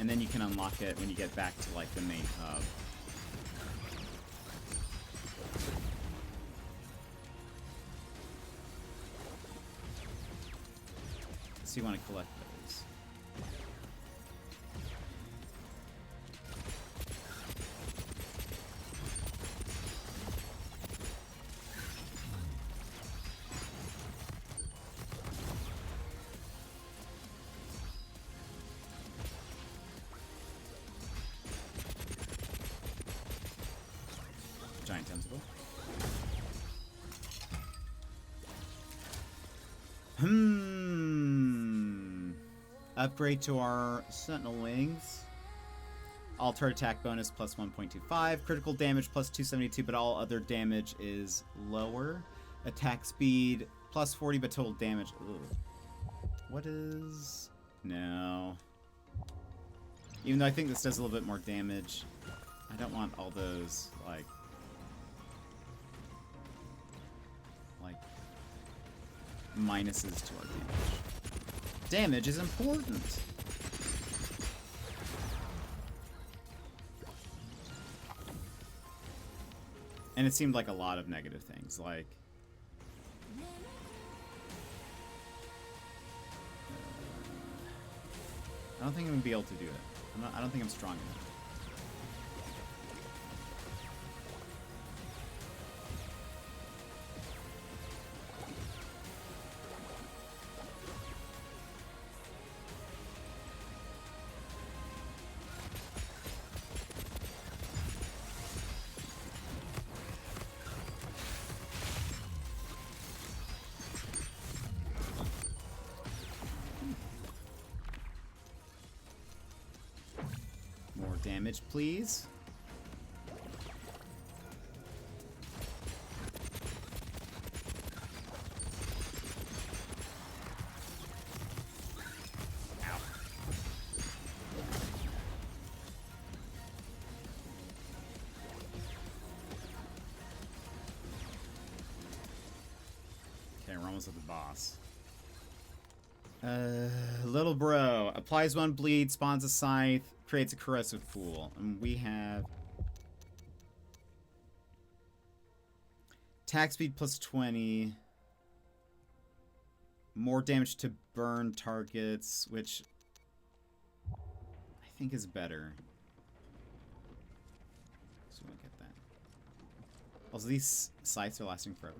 And then you can unlock it when you get back to, like, the main hub. So you want to collect those. Giant tentacle. Upgrade to our Sentinel Wings. Alter attack bonus plus 1.25. Critical damage plus 272, but all other damage is lower. Attack speed plus 40, but total damage. Ugh. What is... No. Even though I think this does a little bit more damage. I don't want all those, like minuses to our damage. Damage is important. And it seemed like a lot of negative things, like I don't think I'm gonna be able to do it. I don't think I'm strong enough. Damage, please. Ow. Okay, we're almost at the boss. Little bro applies 1 bleed, spawns a scythe, creates a corrosive pool, and we have attack speed plus 20, more damage to burn targets, which I think is better. So we'll get that. Also, these scythes are lasting forever.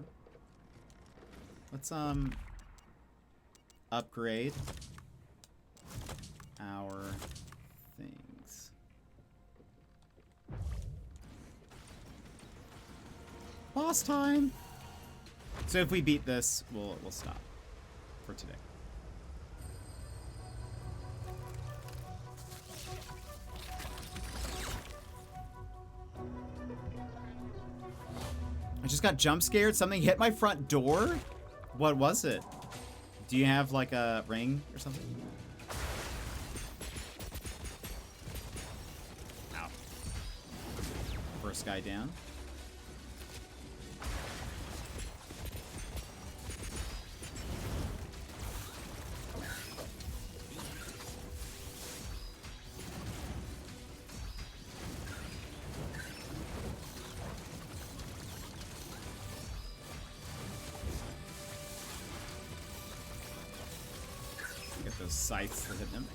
Let's upgrade our things. Boss time. So if we beat this, we'll stop for today. I just got jump scared. Something hit my front door. What was it? Do you have like a ring or something? Ow. First guy down. Scythes that hit them.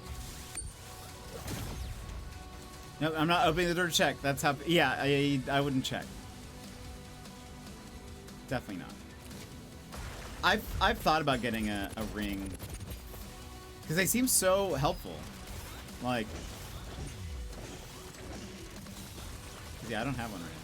No, I'm not opening the door to check. That's how. Yeah, I wouldn't check. Definitely not. I've thought about getting a ring because they seem so helpful. Like, yeah, I don't have one right now.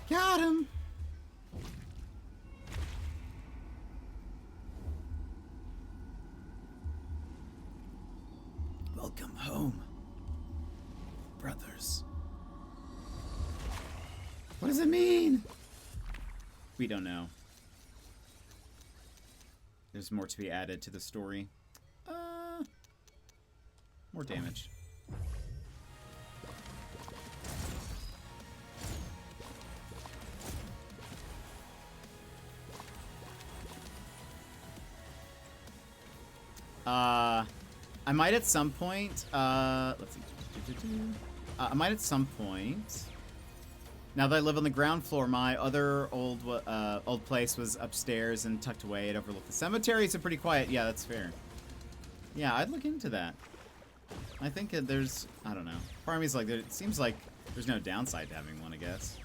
Got him! Welcome home, brothers. What does it mean? We don't know. there's more to be added to the story. More damage. I might at some point, let's see. I might at some point, now that I live on the ground floor, my other old place was upstairs and tucked away. It overlooked the cemetery. It's pretty quiet. Yeah, that's fair. Yeah, I'd look into that. I think there's, I don't know. Part of me is like, it seems like there's no downside to having one, I guess.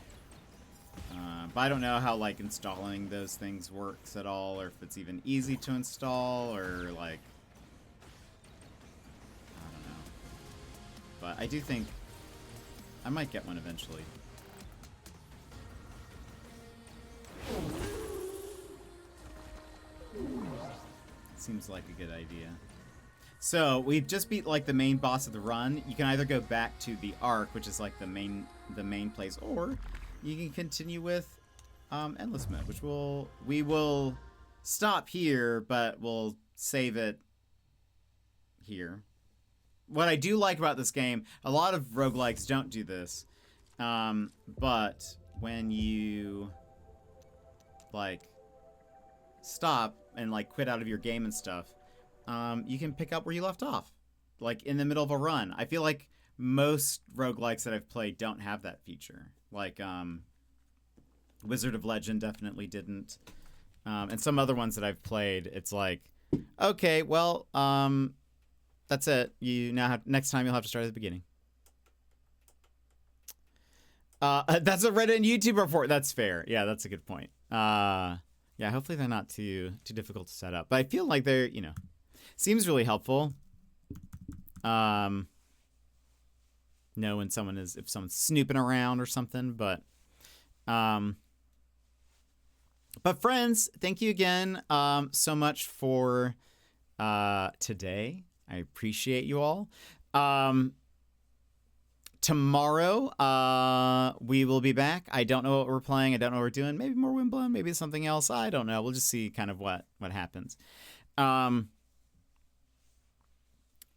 But I don't know how, like, installing those things works at all, or if it's even easy to install, or, like, I don't know. But I do think I might get one eventually. Seems like a good idea. So we've just beat like the main boss of the run. You can either go back to the Ark, which is like the main place, or you can continue with endless mode, which we will stop here, but we'll save it here. What I do like about this game, a lot of roguelikes don't do this, but when you like stop and like quit out of your game and stuff, you can pick up where you left off, like in the middle of a run. I feel like most roguelikes that I've played don't have that feature. Like Wizard of Legend definitely didn't, and some other ones that I've played, it's like, okay, well, that's it. You now have, next time you'll have to start at the beginning. That's a Reddit and YouTube report. That's fair. Yeah, that's a good point. Yeah, hopefully they're not too difficult to set up. But I feel like they're, you know, seems really helpful. Know when someone is, if someone's snooping around or something. But friends, thank you again so much for today. I appreciate you all. Tomorrow, we will be back. I don't know what we're playing. I don't know what we're doing. Maybe more Windblown. Maybe something else. I don't know. We'll just see kind of what happens. And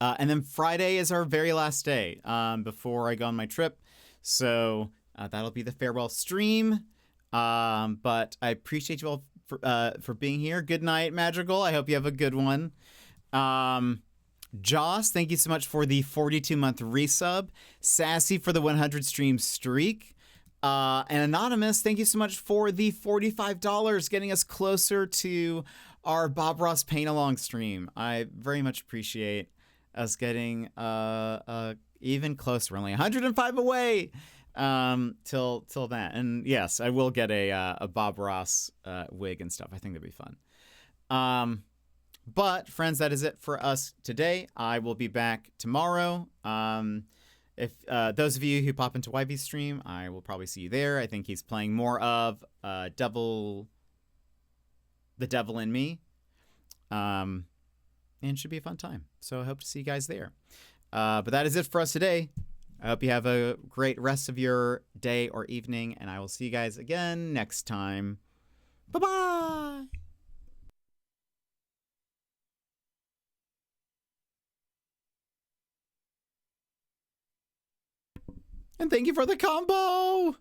then Friday is our very last day before I go on my trip. So that'll be the farewell stream. But I appreciate you all for being here. Good night, Madrigal. I hope you have a good one. Joss, thank you so much for the 42-month resub. Sassy for the 100 stream streak. And Anonymous, thank you so much for the $45, getting us closer to our Bob Ross Paint Along stream. I very much appreciate us getting even closer. We're only 105 away till that. And yes, I will get a Bob Ross wig and stuff. I think that'd be fun. But, friends, that is it for us today. I will be back tomorrow. If those of you who pop into YV's stream, I will probably see you there. I think he's playing more of The Devil in Me. And it should be a fun time. So I hope to see you guys there. But that is it for us today. I hope you have a great rest of your day or evening. And I will see you guys again next time. Bye-bye! And thank you for the combo!